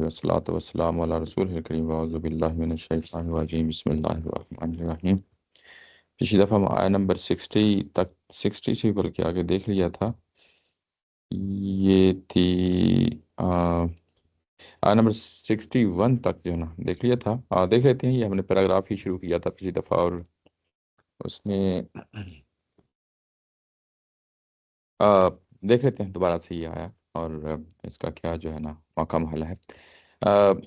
والصلاة والسلام علی رسول الکریم واعوذ باللہ من الشیطان الرجیم بسم اللہ الرحمن الرحیم۔ پچھلی دفعہ ہم آیت نمبر 60 تک 60 سے بلکہ آگے دیکھ لیا تھا۔ یہ تھی آیت نمبر 61 تک جو ہے نا دیکھ لیا تھا۔ دیکھ لیتے ہیں، یہ ہم نے پیراگراف ہی شروع کیا تھا پچھلی دفعہ، اور اس میں دیکھ لیتے ہیں دوبارہ سے یہ آیا اور اس کا کیا جو ہے نا موقع محل ہے۔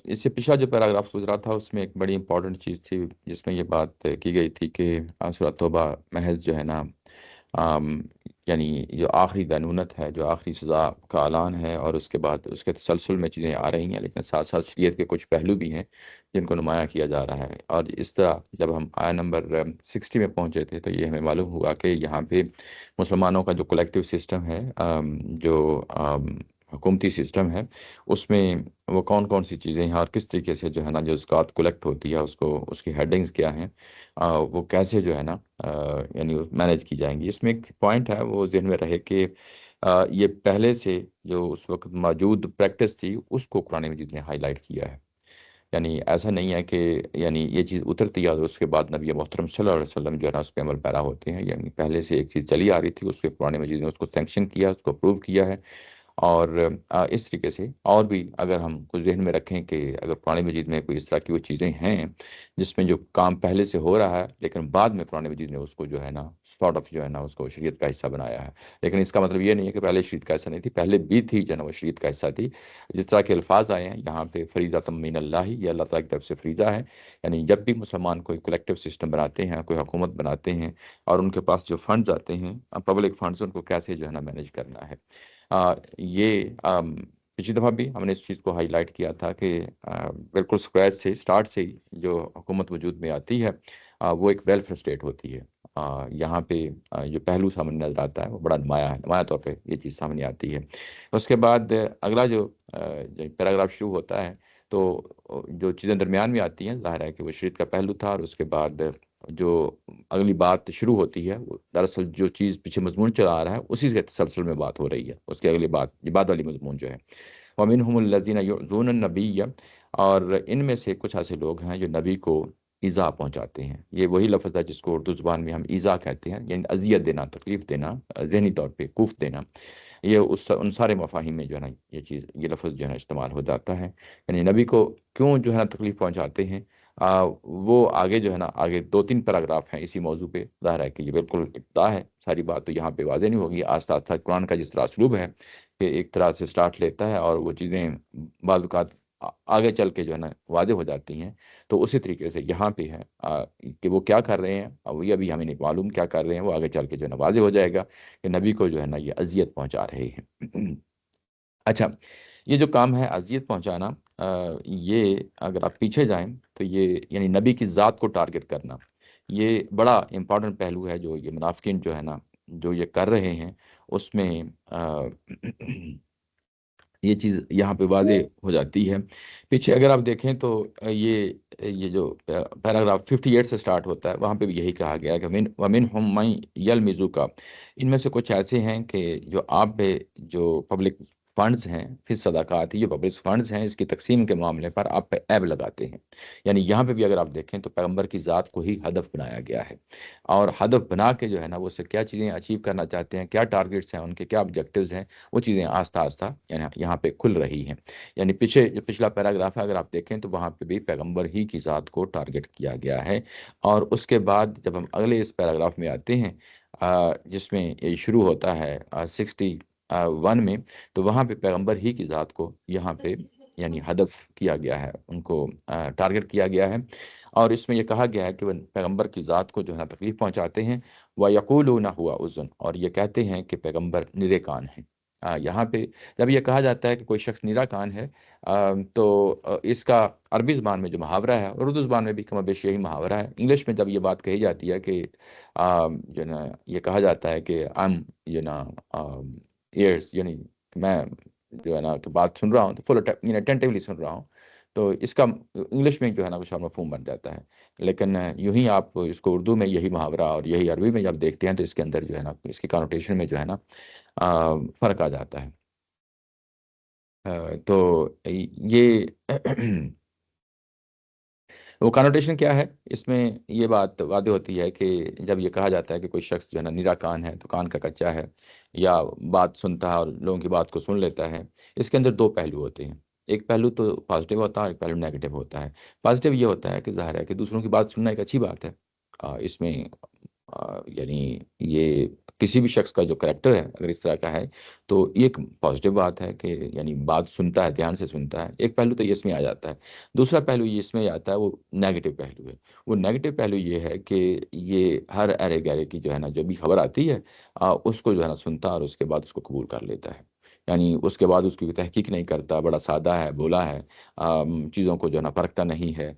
اس سے پچھلا جو پیراگراف گزرا تھا اس میں ایک بڑی امپورٹنٹ چیز تھی، جس میں یہ بات کی گئی تھی کہ سورۃ توبہ محض جو ہے نا یعنی جو آخری دینونت ہے، جو آخری سزا کا اعلان ہے، اور اس کے بعد اس کے تسلسل میں چیزیں آ رہی ہیں، لیکن ساتھ ساتھ شریعت کے کچھ پہلو بھی ہیں جن کو نمایاں کیا جا رہا ہے۔ اور اس طرح جب ہم آیت نمبر 60 میں پہنچے تھے تو یہ ہمیں معلوم ہوا کہ یہاں پہ مسلمانوں کا جو کولیکٹیو سسٹم ہے، جو حکومتی سسٹم ہے، اس میں وہ کون کون سی چیزیں ہیں اور کس طریقے سے جو ہے نا جو زکوٰۃ کلیکٹ ہوتی ہے اس کی ہیڈنگز کیا ہیں، وہ کیسے جو ہے نا یعنی مینیج کی جائیں گی۔ اس میں ایک پوائنٹ ہے، وہ ذہن میں رہے کہ یہ پہلے سے جو اس وقت موجود پریکٹس تھی اس کو قرآن مجید نے ہائی لائٹ کیا ہے۔ یعنی ایسا نہیں ہے کہ یعنی یہ چیز اترتی ہے اور اس کے بعد نبی محترم صلی اللہ علیہ وسلم جو ہے نا اس پہ عمل پیرا ہوتے ہیں۔ یعنی پہلے سے ایک چیز چلی آ رہی تھی، اس کے قرآن مجید نے اس کو سینکشن کیا، اس کو اپروو کیا ہے۔ اور اس طریقے سے اور بھی اگر ہم کچھ ذہن میں رکھیں کہ اگر قرآن مجید میں کوئی اس طرح کی وہ چیزیں ہیں جس میں جو کام پہلے سے ہو رہا ہے لیکن بعد میں قرآن مجید نے اس کو جو ہے نا سارٹ آف جو ہے نا اس کو شریعت کا حصہ بنایا ہے، لیکن اس کا مطلب یہ نہیں ہے کہ پہلے شریعت کا حصہ نہیں تھی، پہلے بھی تھی جو ہے نا وہ شریعت کا حصہ تھی۔ جس طرح کے الفاظ آئے ہیں یہاں پہ فریضۃ من اللہ، یہ اللہ تعالیٰ کی طرف سے فریضہ ہے۔ یعنی جب بھی مسلمان کوئی کلیکٹیو سسٹم بناتے ہیں، کوئی حکومت بناتے ہیں، اور ان کے پاس جو فنڈز آتے ہیں پبلک فنڈز، ان کو کیسے جو ہے نا مینیج کرنا ہے۔ یہ پچھلی دفعہ بھی ہم نے اس چیز کو ہائی لائٹ کیا تھا کہ بالکل اسکریچ سے اسٹارٹ سے ہی جو حکومت وجود میں آتی ہے وہ ایک ویلفیئر اسٹیٹ ہوتی ہے۔ یہاں پہ جو پہلو سامنے نظر آتا ہے وہ بڑا نمایاں طور پہ یہ چیز سامنے آتی ہے۔ اس کے بعد اگلا جو پیراگراف شروع ہوتا ہے تو جو چیزیں درمیان میں آتی ہیں ظاہر ہے کہ وہ شریعت کا پہلو تھا، اور اس کے بعد جو اگلی بات شروع ہوتی ہے وہ دراصل جو چیز پیچھے مضمون چلا آ رہا ہے اسی کے تسلسل میں بات ہو رہی ہے۔ اس کی اگلی بات یہ بعد والی مضمون جو ہے وَمِنْهُمُ الَّذِينَ يُؤْذُونَ النَّبِيَّ، اور ان میں سے کچھ ایسے لوگ ہیں جو نبی کو ایذا پہنچاتے ہیں۔ یہ وہی لفظ ہے جس کو اردو زبان میں ہم ایذا کہتے ہیں، یعنی اذیت دینا، تکلیف دینا، ذہنی طور پہ کوفت دینا۔ یہ ان سارے مفاہیم میں جو ہے نا یہ لفظ جو ہے نا استعمال ہو جاتا ہے۔ یعنی نبی کو کیوں جو ہے نا تکلیف پہنچاتے ہیں، وہ آگے جو ہے نا آگے 2-3 پیراگراف ہیں اسی موضوع پہ۔ ظاہر ہے کہ یہ بالکل ابتدا ہے، ساری بات تو یہاں پہ واضح نہیں ہوگی۔ آہستہ آہستہ قرآن کا جس طرح اسلوب ہے کہ ایک طرح سے سٹارٹ لیتا ہے اور وہ چیزیں بعض اوقات آگے چل کے جو ہے نا واضح ہو جاتی ہیں، تو اسی طریقے سے یہاں پہ ہے کہ وہ کیا کر رہے ہیں، اور یہ ابھی ہمیں نہیں معلوم کیا کر رہے ہیں، وہ آگے چل کے جو ہے نا واضح ہو جائے گا کہ نبی کو جو ہے نا یہ اذیت پہنچا رہے ہیں۔ اچھا، یہ جو کام ہے اذیت پہنچانا، یہ اگر آپ پیچھے جائیں تو یہ یعنی نبی کی ذات کو ٹارگٹ کرنا، یہ بڑا امپورٹنٹ پہلو ہے جو یہ منافقین جو ہے نا جو یہ کر رہے ہیں اس میں یہ چیز یہاں پہ واضح ہو جاتی ہے۔ پیچھے اگر آپ دیکھیں تو یہ جو پیراگراف 58 سے سٹارٹ ہوتا ہے وہاں پہ بھی یہی کہا گیا ہے کہ وَمِنْهُمْ مَن يَلْمِزُكَ، ان میں سے کچھ ایسے ہیں کہ جو آپ پہ جو پبلک فنڈز ہیں فی الصدقات، یہ پبلک فنڈز ہیں، اس کی تقسیم کے معاملے پر آپ پہ عیب لگاتے ہیں۔ یعنی یہاں پہ بھی اگر آپ دیکھیں تو پیغمبر کی ذات کو ہی ہدف بنایا گیا ہے، اور ہدف بنا کے جو ہے نا وہ سے کیا چیزیں اچیو کرنا چاہتے ہیں، کیا ٹارگٹس ہیں ان کے، کیا آبجیکٹیوز ہیں، وہ چیزیں آہستہ آہستہ یعنی یہاں پہ کھل رہی ہیں۔ یعنی جو پچھلا پیراگراف ہے اگر آپ دیکھیں تو وہاں پہ بھی پیغمبر ہی کی ذات کو ٹارگٹ کیا گیا ہے۔ اور اس کے بعد جب ہم اگلے اس پیراگراف میں آتے ہیں جس میں یہ شروع ہوتا ہے 61 میں، تو وہاں پہ پیغمبر ہی کی ذات کو یہاں پہ یعنی ہدف کیا گیا ہے، ان کو ٹارگٹ کیا گیا ہے۔ اور اس میں یہ کہا گیا ہے کہ وہ پیغمبر کی ذات کو جو ہے نا تکلیف پہنچاتے ہیں، وَيَقُولُونَ هُوَ أُذُنٌ، اور یہ کہتے ہیں کہ پیغمبر نرے کان ہیں۔ یہاں پہ جب یہ کہا جاتا ہے کہ کوئی شخص نیرا کان ہے، تو اس کا عربی زبان میں جو محاورہ ہے اور اردو زبان میں بھی کم و بیش یہی محاورہ ہے۔ انگلش میں جب یہ بات کہی جاتی ہے کہ جو نا یہ کہا جاتا ہے کہ you know ایئرس، یعنی میں جو ہے نا کہ بات سن رہا ہوں تو فل اٹینٹیولی سن رہا ہوں، تو اس کا انگلش میں جو ہے نا کچھ اور مفہوم بن جاتا ہے، لیکن یوں ہی آپ اس کو اردو میں یہی محاورہ اور یہی عربی میں جب دیکھتے ہیں تو اس کے اندر جو ہے نا اس کی کانوٹیشن میں جو ہے نا فرق آ جاتا ہے۔ تو یہ وہ کانوٹیشن کیا ہے اس میں؟ یہ بات واضح ہوتی ہے کہ جب یہ کہا جاتا ہے کہ کوئی شخص جو ہے نا نیرا کان ہے تو کان کا کچا ہے، یا بات سنتا ہے اور لوگوں کی بات کو سن لیتا ہے، اس کے اندر دو پہلو ہوتے ہیں۔ ایک پہلو تو پازیٹیو ہوتا ہے اور ایک پہلو نیگیٹو ہوتا ہے۔ پازیٹیو یہ ہوتا ہے کہ ظاہر ہے کہ دوسروں کی بات سننا ایک اچھی بات ہے، اس میں یعنی یہ کسی بھی شخص کا جو کریکٹر ہے اگر اس طرح کا ہے تو یہ ایک پازیٹیو بات ہے کہ یعنی بات سنتا ہے، دھیان سے سنتا ہے۔ ایک پہلو تو یہ اس میں آ جاتا ہے۔ دوسرا پہلو یہ اس میں آتا ہے، وہ نیگیٹو پہلو ہے۔ وہ نیگیٹو پہلو یہ ہے کہ یہ ہر ارے گرے کی جو ہے نا جو بھی خبر آتی ہے اس کو جو ہے نا سنتا اور اس کے بعد اس کو قبول کر لیتا ہے، یعنی اس کے بعد اس کی کوئی تحقیق نہیں کرتا، بڑا سادہ ہے، بولا ہے، چیزوں کو جو ہے نا پرکھتا نہیں ہے۔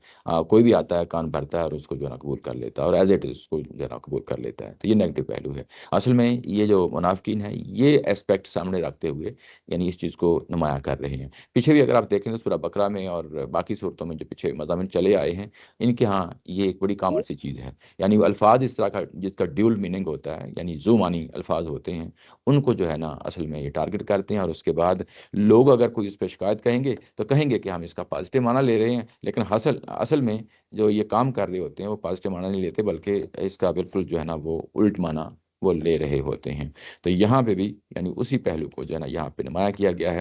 کوئی بھی آتا ہے کان بھرتا ہے اور اس کو جو ہے نا قبول کر لیتا ہے، اور ایز اٹ اس کو جو ہے نا قبول کر لیتا ہے۔ تو یہ نیگیٹو پہلو ہے۔ اصل میں یہ جو منافقین ہیں یہ اسپیکٹ سامنے رکھتے ہوئے یعنی اس چیز کو نمایاں کر رہے ہیں۔ پیچھے بھی اگر آپ دیکھیں تو سورہ بقرہ میں اور باقی صورتوں میں جو پیچھے مضامین چلے آئے ہیں، ان کے ہاں یہ ایک بڑی کامن سی چیز ہے، یعنی وہ الفاظ اس طرح کا جس کا ڈیول میننگ ہوتا ہے، یعنی زو معنی الفاظ ہوتے ہیں، ان کو جو ہے نا اصل میں یہ ٹارگٹ کرتے ہیں، اور اس کے بعد لوگ اگر کوئی اس پہ شکایت کہیں گے تو کہیں گے کہ ہم اس کا پازیٹیو معنی لے رہے ہیں، لیکن اصل میں جو یہ کام کر رہے ہوتے ہیں وہ پازیٹیو معنی نہیں لیتے، بلکہ اس کا بالکل جو ہے نا وہ الٹ معنی وہ لے رہے ہوتے ہیں۔ تو یہاں پہ بھی یعنی اسی پہلو کو جو ہے نا یہاں پہ نمایاں کیا گیا ہے،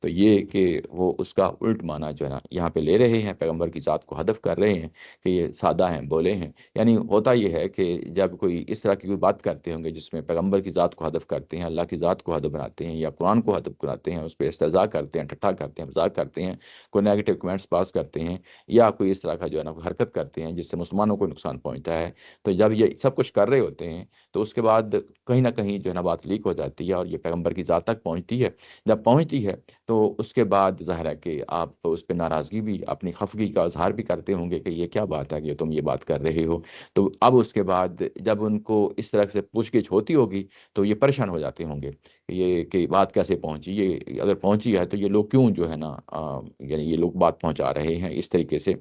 تو یہ کہ وہ اس کا الٹ معنی جو ہے نا یہاں پہ لے رہے ہیں، پیغمبر کی ذات کو ہدف کر رہے ہیں کہ یہ سادہ ہیں، بولے ہیں۔ یعنی ہوتا یہ ہے کہ جب کوئی اس طرح کی کوئی بات کرتے ہوں گے جس میں پیغمبر کی ذات کو ہدف کرتے ہیں، اللہ کی ذات کو ہدف بناتے ہیں، یا قرآن کو ہدف بناتے ہیں، اس پہ استہزاء کرتے ہیں، ٹھٹھا کرتے ہیں، مذاق کرتے ہیں، کوئی نیگیٹو کمنٹس پاس کرتے ہیں، یا کوئی اس طرح کا جو ہے نا کوئی حرکت کرتے ہیں جس سے مسلمانوں کو نقصان پہنچتا ہے، تو جب یہ سب کچھ کر رہے ہوتے ہیں تو اس کے بعد کہیں نہ کہیں جو ہے نا بات لیک ہو جاتی ہے اور یہ پیغمبر کی ذات تک پہنچتی ہے۔ جب پہنچتی ہے تو اس کے بعد ظاہر ہے کہ آپ اس پہ ناراضگی بھی، اپنی خفگی کا اظہار بھی کرتے ہوں گے کہ یہ کیا بات ہے کہ تم یہ بات کر رہے ہو۔ تو اب اس کے بعد جب ان کو اس طرح سے پوچھ گچھ ہوتی ہوگی تو یہ پریشان ہو جاتے ہوں گے کہ یہ کہ بات کیسے پہنچی، یہ اگر پہنچی ہے تو یہ لوگ کیوں جو ہے نا یعنی یہ لوگ بات پہنچا رہے ہیں اس طریقے سے۔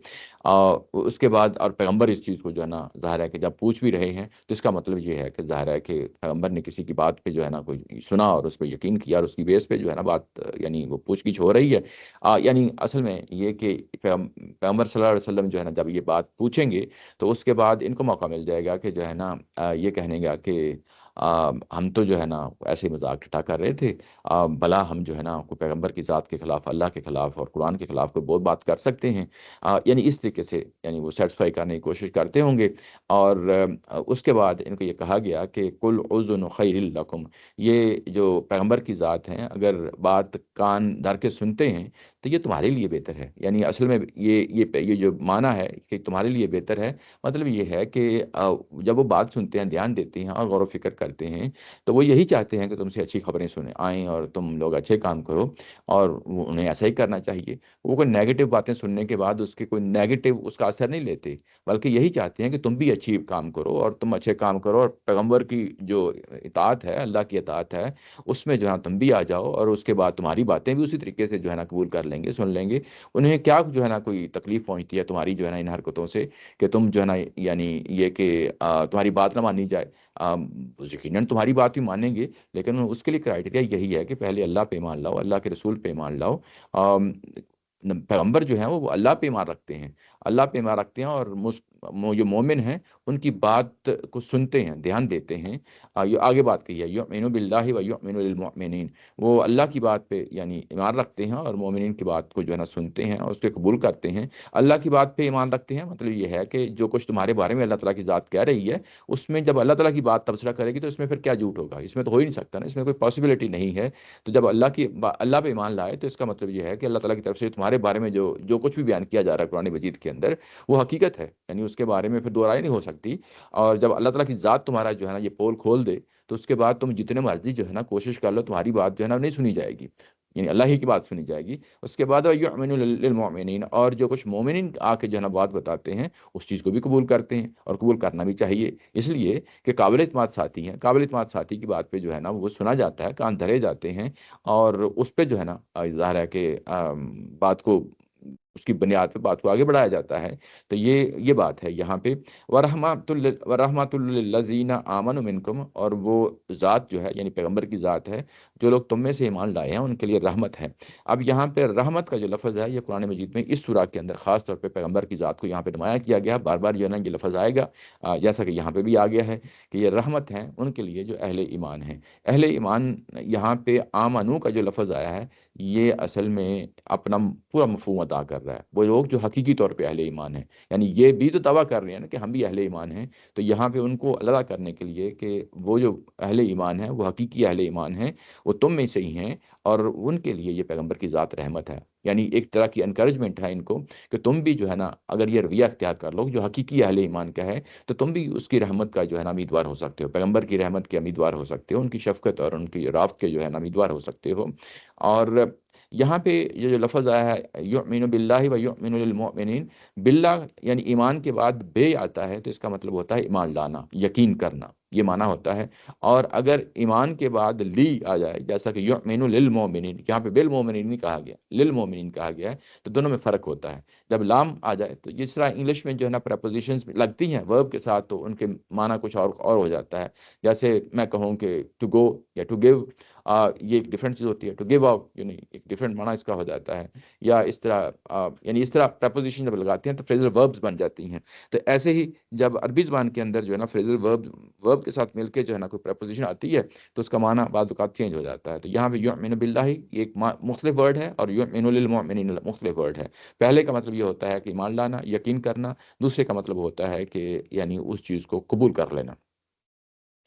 اس کے بعد اور پیغمبر اس چیز کو جو ہے نا ظاہر ہے کہ جب پوچھ بھی رہے ہیں تو اس کا مطلب یہ ہے کہ ظاہر ہے کہ پیغمبر نے کسی کی بات پہ جو ہے نا کوئی سنا اور اس پہ یقین کیا، اور اس کی بیس پہ جو ہے نا بات یعنی وہ پوچھ گچھ ہو رہی ہے۔ یعنی اصل میں یہ کہ پیغمبر صلی اللہ علیہ وسلم جو ہے نا جب یہ بات پوچھیں گے تو اس کے بعد ان کو موقع مل جائے گا کہ جو ہے نا یہ کہنے گا کہ ہم تو جو ہے نا ایسے ہی مذاق ٹھٹا کر رہے تھے، بھلا ہم جو ہے نا کوئی پیغمبر کی ذات کے خلاف، اللہ کے خلاف اور قرآن کے خلاف کوئی بہت بات کر سکتے ہیں؟ یعنی اس طریقے سے یعنی وہ سیٹسفائی کرنے کی کوشش کرتے ہوں گے۔ اور اس کے بعد ان کو یہ کہا گیا کہ کل اذن خیر لکم، یہ جو پیغمبر کی ذات ہیں اگر بات کان دھر کے سنتے ہیں تو یہ تمہارے لیے بہتر ہے۔ یعنی اصل میں یہ جو معنی ہے کہ تمہارے لیے بہتر ہے، مطلب یہ ہے کہ جب وہ بات سنتے ہیں، دھیان دیتے ہیں اور غور و فکر کرتے ہیں تو وہ یہی چاہتے ہیں کہ تم سے اچھی خبریں سنیں آئیں اور تم لوگ اچھے کام کرو، اور انہیں ایسا ہی کرنا چاہیے۔ وہ کوئی نیگیٹو باتیں سننے کے بعد اس کے کوئی نیگیٹو اس کا اثر نہیں لیتے، بلکہ یہی چاہتے ہیں کہ تم بھی اچھی کام کرو اور تم اچھے کام کرو، اور پیغمبر کی جو اطاعت ہے، اللہ کی اطاعت ہے، اس میں جو ہے نا تم بھی آ جاؤ، اور اس کے بعد تمہاری باتیں بھی اسی طریقے سے جو ہے نا قبول کر لیں گے، سن لیں گے۔ انہیں کیا جو ہے نا کوئی تکلیف پہنچتی ہے تمہاری جو ہے نا ان حرکتوں سے کہ تم جو ہے نا یعنی یہ کہ تمہاری بات نہ مانی جائے۔ یقیناً تمہاری بات بھی مانیں گے، لیکن اس کے لیے کرائٹیریا یہی ہے کہ پہلے اللہ پہ ایمان لاؤ، اللہ کے رسول پہ ایمان لاؤ۔ آم، پیغمبر جو ہیں وہ اللہ پہ ایمان رکھتے ہیں، اللہ پہ ایمان رکھتے ہیں، اور جو مومن ہیں ان کی بات کو سنتے ہیں، دھیان دیتے ہیں۔ یہ آگے بات کی ہے، یؤمن باللہ و یؤمن للمؤمنین، وہ اللہ کی بات پہ یعنی ایمان رکھتے ہیں اور مومنین کی بات کو جو ہے نا سنتے ہیں اور اس کے قبول کرتے ہیں۔ اللہ کی بات پہ ایمان رکھتے ہیں مطلب یہ ہے کہ جو کچھ تمہارے بارے میں اللہ تعالیٰ کی ذات کہہ رہی ہے، اس میں جب اللہ تعالیٰ کی بات تبصرہ کرے گی تو اس میں پھر کیا جھوٹ ہوگا؟ اس میں تو ہو ہی نہیں سکتا نا، اس میں کوئی پاسبلٹی نہیں ہے۔ تو جب اللہ پہ ایمان لائے تو اس کا مطلب یہ ہے کہ اللہ تعالیٰ کی طرف سے تمہارے بارے میں جو کچھ بھی بیان کیا جا رہا ہے قرآن مجید کے اندر وہ حقیقت ہے، یعنی اس کے بارے میں پھر دو رائے نہیں ہو سکتی۔ اور جب اللہ تعالیٰ کی ذات تمہارا جو ہے نا یہ پول کھول دے تو اس کے بعد تم جتنے مرضی جو ہے نا کوشش کر لو، تمہاری بات جو ہے نا نہیں سنی جائے گی، یعنی اللہ ہی کی بات سنی جائے گی۔ اس کے بعد یؤمن للمؤمنین، اور جو کچھ مومنین آ کے جو ہے نا بات بتاتے ہیں اس چیز کو بھی قبول کرتے ہیں، اور قبول کرنا بھی چاہیے، اس لیے کہ قابل اعتماد ساتھی ہیں، قابل اعتماد ساتھی کی بات پہ جو ہے نا وہ سنا جاتا ہے، کان دھرے جاتے ہیں، اور اس پہ جو ہے نا ظاہر ہے کہ بات کو اس کی بنیاد پہ بات کو آگے بڑھایا جاتا ہے۔ تو یہ بات ہے یہاں پہ، ورحمۃ للذین آمنوا منکم، اور وہ ذات جو ہے یعنی پیغمبر کی ذات ہے جو لوگ تم میں سے ایمان لائے ہیں ان کے لیے رحمت ہے۔ اب یہاں پہ رحمت کا جو لفظ ہے یہ قرآن مجید میں اس سورہ کے اندر خاص طور پہ پیغمبر کی ذات کو یہاں پہ نمایاں کیا گیا، بار بار جو ہے نا یہ لفظ آئے گا، جیسا کہ یہاں پہ بھی آ گیا ہے کہ یہ رحمت ہیں ان کے لیے جو اہل ایمان ہیں۔ اہل ایمان یہاں پہ آمنو کا جو لفظ آیا ہے یہ اصل میں اپنا پورا مفہوم ادا کر رہا ہے، وہ لوگ جو حقیقی طور پہ اہل ایمان ہیں، یعنی یہ بھی تو دعویٰ کر رہے ہیں نا کہ ہم بھی اہل ایمان ہیں، تو یہاں پہ ان کو علیحدہ کرنے کے لیے کہ وہ جو اہل ایمان ہیں وہ حقیقی اہل ایمان ہیں، وہ تم میں سے ہی ہیں، اور ان کے لیے یہ پیغمبر کی ذات رحمت ہے، یعنی ایک طرح کی انکریجمنٹ ہے ان کو کہ تم بھی جو ہے نا اگر یہ رویہ اختیار کر لو جو حقیقی اہل ایمان کا ہے تو تم بھی اس کی رحمت کا جو ہے نا امیدوار ہو سکتے ہو، پیغمبر کی رحمت کے امیدوار ہو سکتے ہو، ان کی شفقت اور ان کی رافت کے جو ہے نا امیدوار ہو سکتے ہو۔ اور یہاں پہ یہ جو لفظ آیا ہے یؤمن باللہ و یؤمن للمؤمنین، باللہ یعنی ایمان کے بعد بے آتا ہے تو اس کا مطلب ہوتا ہے ایمان لانا، یقین کرنا، یہ معنی ہوتا ہے۔ اور اگر ایمان کے بعد لی آ جائے جیسا کہ یؤمن للمؤمنین، یہاں پہ بالمؤمنین نہیں کہا گیا، للمؤمنین کہا گیا ہے، تو دونوں میں فرق ہوتا ہے۔ جب لام آ جائے تو جس طرح انگلش میں جو ہے نا پریپوزیشنز لگتی ہیں ورب کے ساتھ تو ان کے معنی کچھ اور ہو جاتا ہے، جیسے میں کہوں کہ ٹو گو یا ٹو گیو، یہ ایک ڈفرینٹ چیز ہوتی ہے، ٹو گیو آؤٹ یعنی ایک ڈفرینٹ معنی اس کا ہو جاتا ہے، یا اس طرح یعنی اس طرح پریپوزیشن جب لگاتے ہیں تو فریزل وربز بن جاتی ہیں۔ تو ایسے ہی جب عربی زبان کے اندر جو ہے نا فریزل ورب کے ساتھ مل کے جو ہے نا کوئی پریپوزیشن آتی ہے تو اس کا معنی بعض اوقات چینج ہو جاتا ہے۔ تو یہاں پہ یؤمن باللہ یہ ایک مختلف ورڈ ہے، اور یؤمن للمؤمنین مختلف ورڈ ہے۔ پہلے کا مطلب یہ ہوتا ہے کہ ایمان لانا، یقین کرنا، دوسرے کا مطلب ہوتا ہے کہ یعنی اس چیز کو قبول کر لینا،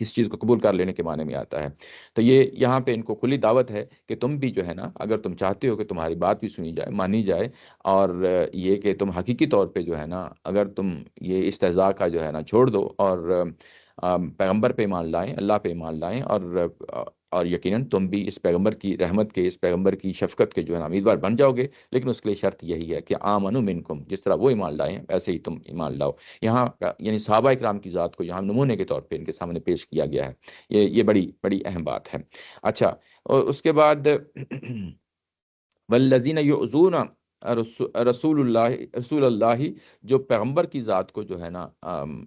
اس چیز کو قبول کر لینے کے معنی میں آتا ہے۔ تو یہ یہاں پہ ان کو کھلی دعوت ہے کہ تم بھی جو ہے نا اگر تم چاہتے ہو کہ تمہاری بات بھی سنی جائے، مانی جائے، اور یہ کہ تم حقیقی طور پہ جو ہے نا اگر تم یہ استہزاء کا جو ہے نا چھوڑ دو اور پیغمبر پہ ایمان لائیں، اللہ پہ ایمان لائیں، اور یقیناً تم بھی اس پیغمبر کی رحمت کے، اس پیغمبر کی شفقت کے جو ہے نا امیدوار بن جاؤ گے، لیکن اس کے لیے شرط یہی ہے کہ آمنو منکم، جس طرح وہ ایمان لائیں ویسے ہی تم ایمان لاؤ۔ یہاں یعنی صحابہ اکرام کی ذات کو یہاں نمونے کے طور پہ ان کے سامنے پیش کیا گیا ہے، یہ بڑی بڑی اہم بات ہے۔ اچھا، اور اس کے بعد والذین یؤذون رسول اللہ، جو پیغمبر کی ذات کو جو ہے نا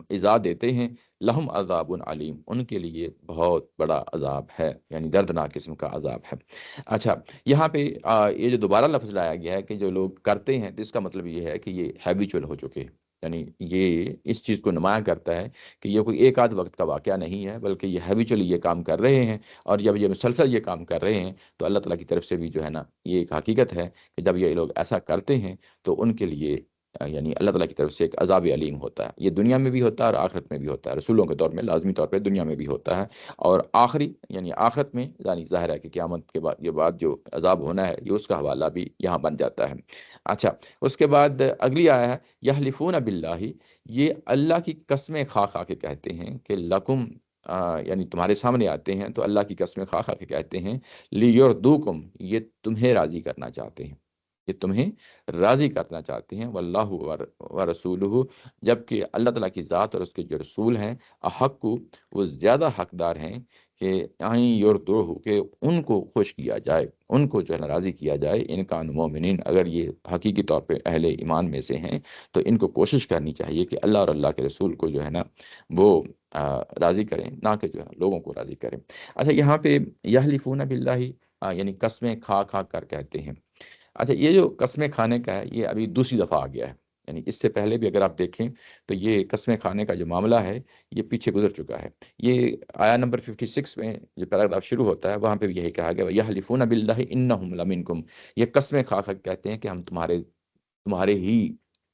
ایذا دیتے ہیں، لہم عذاب علیم، ان کے لیے بہت بڑا عذاب ہے، یعنی دردناک قسم کا عذاب ہے۔ اچھا، یہاں پہ یہ جو دوبارہ لفظ لایا گیا ہے کہ جو لوگ کرتے ہیں، تو اس کا مطلب یہ ہے کہ یہ ہیبیچول ہو چکے ہیں، یعنی یہ اس چیز کو نمایاں کرتا ہے کہ یہ کوئی ایک آدھ وقت کا واقعہ نہیں ہے، بلکہ یہ ہیبیچولی یہ کام کر رہے ہیں، اور جب یہ مسلسل یہ کام کر رہے ہیں تو اللہ تعالیٰ کی طرف سے بھی جو ہے نا یہ ایک حقیقت ہے کہ جب یہ لوگ ایسا کرتے ہیں تو ان کے لیے یعنی اللہ تعالیٰ کی طرف سے ایک عذاب علیم ہوتا ہے، یہ دنیا میں بھی ہوتا ہے اور آخرت میں بھی ہوتا ہے، رسولوں کے طور میں لازمی طور پہ دنیا میں بھی ہوتا ہے، اور آخری یعنی آخرت میں یعنی ظاہر ہے کہ قیامت کے بعد یہ بات جو عذاب ہونا ہے یہ اس کا حوالہ بھی یہاں بن جاتا ہے۔ اچھا، اس کے بعد اگلی آیا ہے یحلفون باللہ، یہ اللہ کی قسمیں کھا کھا کے کہتے ہیں کہ لکم، یعنی تمہارے سامنے آتے ہیں تو اللہ کی قسمیں کھا کھا کے کہتے ہیں لیردوکم، یہ تمہیں راضی کرنا چاہتے ہیں، یہ تمہیں راضی کرنا چاہتے ہیں، واللہ ورسولہ، جبکہ اللہ تعالیٰ کی ذات اور اس کے جو رسول ہیں احق، وہ زیادہ حقدار ہیں کہ آئیں یردوہ، کہ ان کو خوش کیا جائے، ان کو جو ہے نا راضی کیا جائے، ان کان مومنین، اگر یہ حقیقی طور پہ اہل ایمان میں سے ہیں تو ان کو کوشش کرنی چاہیے کہ اللہ اور اللہ کے رسول کو جو ہے نا وہ راضی کریں، نہ کہ جو ہے لوگوں کو راضی کریں۔ اچھا، یہاں پہ یحلفون باللہ یعنی قسمیں کھا کھا کر کہتے ہیں۔ اچھا، یہ جو قسمیں کھانے کا ہے یہ ابھی دوسری دفعہ آ گیا ہے، یعنی اس سے پہلے بھی اگر آپ دیکھیں تو یہ قسمیں کھانے کا جو معاملہ ہے یہ پیچھے گزر چکا ہے۔ یہ آیا نمبر 56 میں جو پیراگراف شروع ہوتا ہے وہاں پہ بھی یہی کہا گیا یحلفون باللہ انہم لمنکم، یہ قسمیں کھا کھا کے کہتے ہیں کہ ہم تمہارے ہی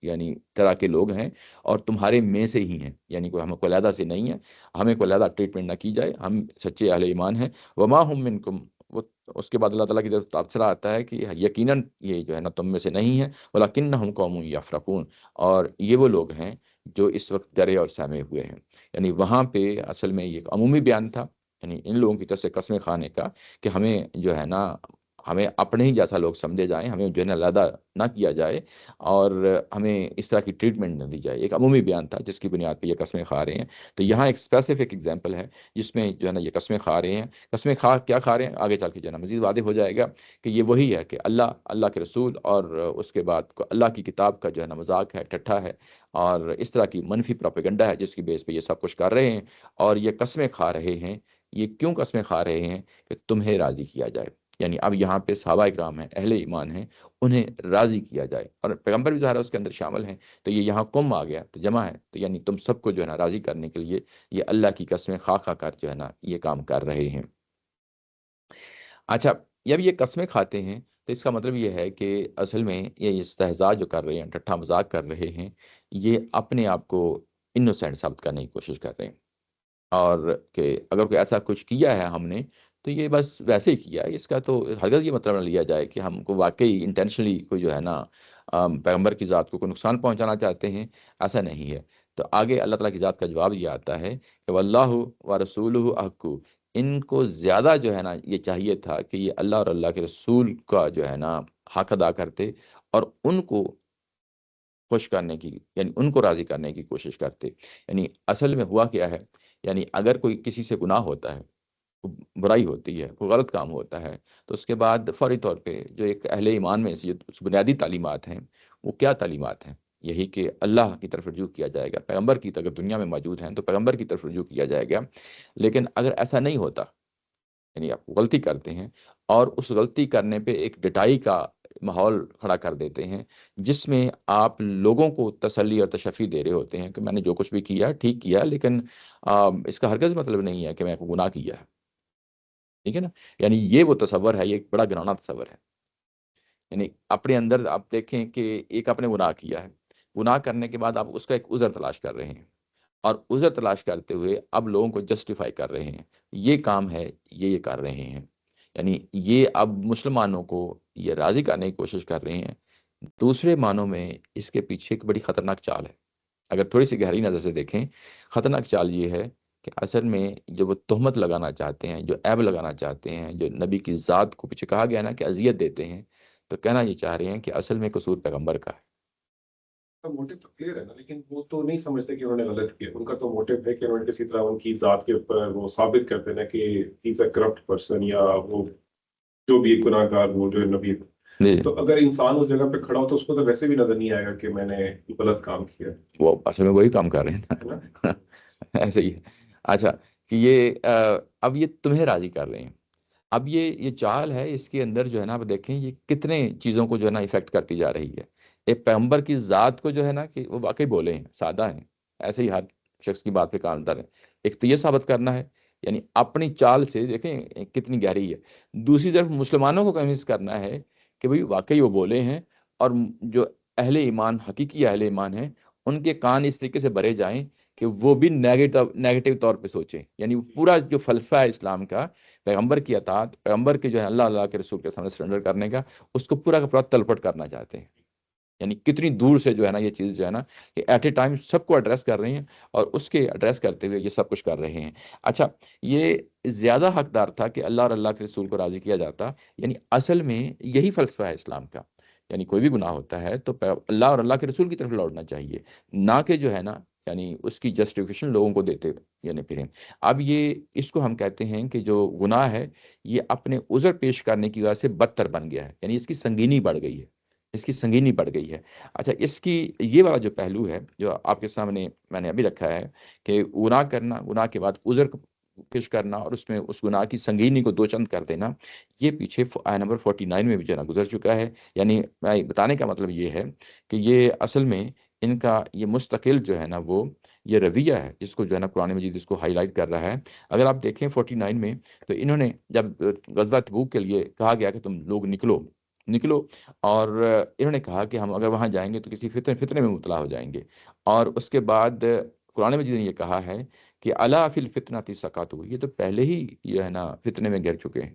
یعنی طرح کے لوگ ہیں، اور تمہارے میں سے ہی ہیں، یعنی کوئی ہم کو علیحدہ سے نہیں ہے، ہمیں کوئی علیحدہ ٹریٹمنٹ نہ کی جائے، ہم سچے اہل ایمان ہیں۔ وما ہم منکم، وہ اس کے بعد اللہ تعالیٰ کی طرف تبصرہ آتا ہے کہ یقیناً یہ جو ہے نا تم میں سے نہیں ہے، ولکنہم قوم یفرقون، اور یہ وہ لوگ ہیں جو اس وقت ڈرے اور سہمے ہوئے ہیں۔ یعنی وہاں پہ اصل میں یہ ایک عمومی بیان تھا، یعنی ان لوگوں کی طرف سے قسمیں کھانے کا کہ ہمیں جو ہے نا ہمیں اپنے ہی جیسا لوگ سمجھے جائیں، ہمیں جو ہے نا علیحدہ نہ کیا جائے، اور ہمیں اس طرح کی ٹریٹمنٹ نہ دی جائے، ایک عمومی بیان تھا جس کی بنیاد پہ یہ قسمیں کھا رہے ہیں۔ تو یہاں ایک اسپیسیفک اگزامپل ہے جس میں جو ہے نا یہ قسمیں کھا رہے ہیں، قسمیں کیا کھا رہے ہیں آگے چل کے جو ہے نا مزید واضح ہو جائے گا کہ یہ وہی ہے کہ اللہ کے رسول اور اس کے بعد اللہ کی کتاب کا جو ہے نا مذاق ہے، ٹھٹھا ہے، اور اس طرح کی منفی پروپیگنڈا ہے جس کی بیس پہ یہ سب کچھ کر رہے ہیں، اور یہ قسمیں کھا رہے ہیں یہ کیوں قسمیں کھا رہے ہیں کہ تمہیں راضی کیا جائے. یعنی اب یہاں پہ صحابہ اکرام ہیں، اہل ایمان ہیں، انہیں راضی کیا جائے، اور پیغمبر بھی ظاہر ہے اس کے اندر شامل ہیں. تو یہ یہاں قم آ گیا تو جمع ہے، تو یعنی تم سب کو جو ہے نا راضی کرنے کے لیے یہ اللہ کی قسمیں کھا کھا کر جو ہے نا یہ کام کر رہے ہیں. اچھا، جب یہ قسمیں کھاتے ہیں تو اس کا مطلب یہ ہے کہ اصل میں یہ استہزاء جو کر رہے ہیں، ٹھٹھا مذاق کر رہے ہیں، یہ اپنے آپ کو انوسینٹ ثابت کرنے کی کوشش کر رہے ہیں. اور کہ اگر کوئی ایسا کچھ کیا ہے ہم نے تو یہ بس ویسے ہی کیا ہے، اس کا تو ہرگز یہ مطلب نہ لیا جائے کہ ہم کو واقعی انٹینشنلی کوئی جو ہے نا پیغمبر کی ذات کو کوئی نقصان پہنچانا چاہتے ہیں. ایسا نہیں ہے. تو آگے اللہ تعالیٰ کی ذات کا جواب یہ آتا ہے کہ واللہ و رسولہ احق، ان کو زیادہ جو ہے نا یہ چاہیے تھا کہ یہ اللہ اور اللہ کے رسول کا جو ہے نا حق ادا کرتے، اور ان کو خوش کرنے کی، یعنی ان کو راضی کرنے کی کوشش کرتے. یعنی اصل میں ہوا کیا ہے، یعنی اگر کوئی کسی سے گناہ ہوتا ہے، برائی ہوتی ہے، کوئی غلط کام ہوتا ہے، تو اس کے بعد فوری طور پہ جو ایک اہل ایمان میں سے جو بنیادی تعلیمات ہیں، وہ کیا تعلیمات ہیں؟ یہی کہ اللہ کی طرف رجوع کیا جائے گا. پیغمبر کی اگر دنیا میں موجود ہیں تو پیغمبر کی طرف رجوع کیا جائے گا. لیکن اگر ایسا نہیں ہوتا، یعنی آپ غلطی کرتے ہیں اور اس غلطی کرنے پہ ایک ڈٹائی کا ماحول کھڑا کر دیتے ہیں، جس میں آپ لوگوں کو تسلی اور تشفی دے رہے ہوتے ہیں کہ میں نے جو کچھ بھی کیا ٹھیک کیا، لیکن اس کا ہرگز مطلب نہیں ہے کہ میں کو گناہ کیا ہے. ٹھیک ہے نا؟ یعنی یہ وہ تصور ہے، یہ ایک بڑا گرانا تصور ہے. یعنی اپنے اندر آپ دیکھیں کہ ایک آپ نے گناہ کیا ہے، گناہ کرنے کے بعد آپ اس کا ایک عذر تلاش کر رہے ہیں، اور عذر تلاش کرتے ہوئے اب لوگوں کو جسٹیفائی کر رہے ہیں، یہ کام ہے، یہ کر رہے ہیں. یعنی یہ اب مسلمانوں کو یہ راضی کرنے کی کوشش کر رہے ہیں. دوسرے معنوں میں اس کے پیچھے ایک بڑی خطرناک چال ہے. اگر تھوڑی سی گہری نظر سے دیکھیں، خطرناک چال یہ ہے کہ اصل میں جو وہ تہمت لگانا چاہتے ہیں، جو عیب لگانا چاہتے ہیں، جو نبی کی ذات کو پیچھے کہا گیا نا کہ اذیت دیتے ہیں، تو کہنا یہ چاہ رہے ہیں کہ اصل میں قصور پیغمبر کا ہے. موٹو تو کلیئر ہے نا، لیکن وہ تو نہیں سمجھتے کہ انہوں نے غلط کیا. ان کا تو موٹو ہے کہ انہوں نے کسی طرح ان کی ذات کے اوپر وہ ثابت کرتے نا کہ از اے کرپٹ پرسن، یا وہ جو بھی ایک گناہ گار وہ جو نبی. جی، تو اگر انسان اس جگہ پہ کھڑا ہو تو اس کو تو ویسے بھی نظر نہیں آئے گا کہ میں نے غلط کام کیا وہ اصل میں وہی کام کر رہے ہے نا. ہیں. ایسے ہی ہے. اچھا، کہ یہ اب یہ تمہیں راضی کر رہے ہیں. اب یہ چال ہے، اس کے اندر جو ہے نا آپ دیکھیں یہ کتنے چیزوں کو جو ہے نا افیکٹ کرتی جا رہی ہے. ایک پیغمبر کی ذات کو جو ہے نا کہ وہ واقعی بولے ہیں، سادہ ہیں، ایسے ہی ہر شخص کی بات پہ کان دار ہے. ایک تو یہ ثابت کرنا ہے، یعنی اپنی چال سے دیکھیں کتنی گہری ہے. دوسری طرف مسلمانوں کو کنوینس کرنا ہے کہ بھئی واقعی وہ بولے ہیں، اور جو اہل ایمان، حقیقی اہل ایمان ہیں، ان کے کان اس طریقے سے بھرے جائیں کہ وہ بھی نیگیٹو طور پہ سوچیں. یعنی پورا جو فلسفہ ہے اسلام کا، پیغمبر کی اطاعت، پیغمبر کے جو ہے اللہ کے رسول کے سامنے سرنڈر کرنے کا، اس کو پورا کا پورا تلپٹ کرنا چاہتے ہیں. یعنی کتنی دور سے جو ہے نا یہ چیز جو ہے نا کہ ایٹ اے ٹائم سب کو ایڈریس کر رہے ہیں، اور اس کے ایڈریس کرتے ہوئے یہ سب کچھ کر رہے ہیں. اچھا، یہ زیادہ حقدار تھا کہ اللہ اور اللہ کے رسول کو راضی کیا جاتا. یعنی اصل میں یہی فلسفہ ہے اسلام کا. یعنی کوئی بھی گناہ ہوتا ہے تو اللہ اور اللہ کے رسول کی طرف لوٹنا چاہیے، نہ کہ جو ہے نا یعنی اس کی جسٹیفیکیشن لوگوں کو دیتے یعنی پھریں. اب یہ اس کو ہم کہتے ہیں کہ جو گناہ ہے یہ اپنے عذر پیش کرنے کی وجہ سے بدتر بن گیا ہے، یعنی اس کی سنگینی بڑھ گئی ہے، اس کی سنگینی بڑھ گئی ہے. اچھا، اس کی یہ والا جو پہلو ہے جو آپ کے سامنے میں نے ابھی رکھا ہے کہ گناہ کرنا، گناہ کے بعد عذر پیش کرنا، اور اس میں اس گناہ کی سنگینی کو دو چند کر دینا، یہ پیچھے آیہ نمبر 49 میں بھی جو ہے نا گزر چکا ہے. یعنی میں بتانے کا مطلب یہ ہے کہ یہ اصل میں ان کا یہ مستقل جو ہے نا وہ یہ رویہ ہے جس کو جو ہے نا قرآن مجید اس کو ہائی لائٹ کر رہا ہے. اگر آپ دیکھیں 49 میں، تو انہوں نے جب غزوہ تبوک کے لیے کہا گیا کہ تم لوگ نکلو، اور انہوں نے کہا کہ ہم اگر وہاں جائیں گے تو کسی فتنے میں مبتلا ہو جائیں گے. اور اس کے بعد قرآن مجید نے یہ کہا ہے کہ الا فی الفتنۃ سقطوا، یہ تو پہلے ہی یہ ہے نا فتنے میں گر چکے ہیں.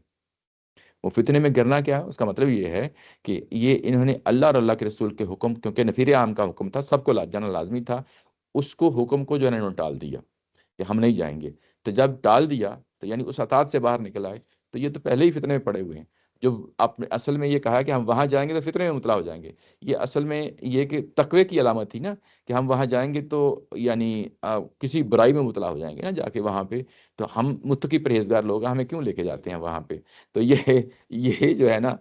وہ فتنے میں گرنا کیا ہے؟ اس کا مطلب یہ ہے کہ یہ انہوں نے اللہ اور اللہ کے رسول کے حکم، کیونکہ نفیر عام کا حکم تھا، سب کو جانا لازمی تھا، اس کو حکم کو جو ہے نا انہوں نے ٹال دیا کہ ہم نہیں جائیں گے. تو جب ٹال دیا تو یعنی اس اطاعت سے باہر نکل آئے، تو یہ تو پہلے ہی فتنے میں پڑے ہوئے ہیں. جو آپ نے اصل میں یہ کہا کہ ہم وہاں جائیں گے تو فتنے میں مبتلا ہو جائیں گے، یہ اصل میں یہ کہ تقوی کی علامت تھی نا، کہ ہم وہاں جائیں گے تو یعنی کسی برائی میں مبتلا ہو جائیں گے نا جا کے وہاں پہ. تو ہم متقی پرہیزگار لوگ ہیں، ہمیں کیوں لے کے جاتے ہیں وہاں پہ؟ تو یہ جو ہے نا،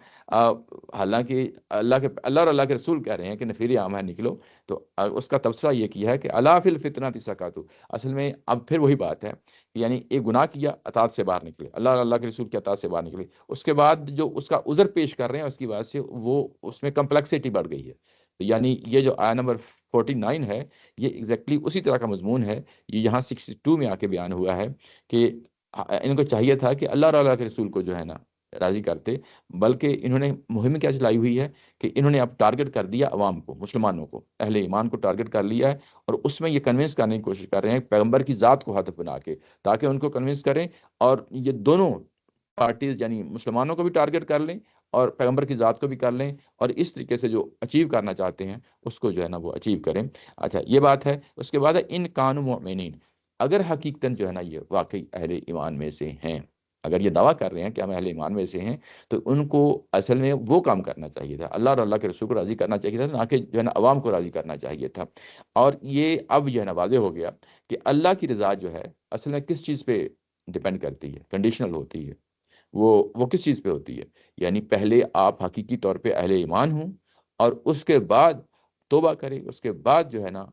حالانکہ اللہ اور اللہ کے رسول کہہ رہے ہیں کہ نفیری عام ہے، نکلو، تو اس کا تبصرہ یہ کیا ہے کہ الا فی الفتنۃ سقطوا۔ اصل میں اب پھر وہی بات ہے، یعنی ایک گناہ کیا، اطاعت سے باہر نکلے، اللہ اور اللہ کے رسول کی اطاعت سے باہر نکلے، اس کے بعد جو اس کا عذر پیش کر رہے ہیں اس کی وجہ سے وہ اس میں کمپلیکسٹی بڑھ گئی ہے۔ تو یعنی یہ جو آیا نمبر 49 ہے، یہ ایگزیکٹلی اسی طرح کا مضمون ہے۔ یہ یہاں 62 میں آ کے بیان ہوا ہے کہ ان کو چاہیے تھا کہ اللہ اور اللہ کے رسول کو جو ہے نا راضی کرتے، بلکہ انہوں نے مہم کیا چلائی ہوئی ہے کہ انہوں نے اب ٹارگٹ کر دیا عوام کو، مسلمانوں کو، اہل ایمان کو ٹارگٹ کر لیا ہے، اور اس میں یہ کنونس کرنے کی کوشش کر رہے ہیں پیغمبر کی ذات کو ہدف بنا کے، تاکہ ان کو کنونس کریں، اور یہ دونوں پارٹیز یعنی مسلمانوں کو بھی ٹارگٹ کر لیں اور پیغمبر کی ذات کو بھی کر لیں، اور اس طریقے سے جو اچیو کرنا چاہتے ہیں اس کو جو ہے نا وہ اچیو کریں۔ اچھا، یہ بات ہے۔ اس کے بعد ہے ان کانوا مؤمنین، اگر حقیقتاً جو ہے نا یہ واقعی اہل ایمان میں سے ہیں، اگر یہ دعویٰ کر رہے ہیں کہ ہم اہل ایمان میں سے ہیں، تو ان کو اصل میں وہ کام کرنا چاہیے تھا، اللہ اور اللہ کے رسول کو راضی کرنا چاہیے تھا، نہ کہ جو ہے نا عوام کو راضی کرنا چاہیے تھا۔ اور یہ اب جو ہے نا واضح ہو گیا کہ اللہ کی رضا جو ہے اصل میں کس چیز پہ ڈپینڈ کرتی ہے، کنڈیشنل ہوتی ہے۔ وہ کس چیز پہ ہوتی ہے؟ یعنی پہلے آپ حقیقی طور پہ اہل ایمان ہوں، اور اس کے بعد توبہ کریں، اس کے بعد جو ہے نا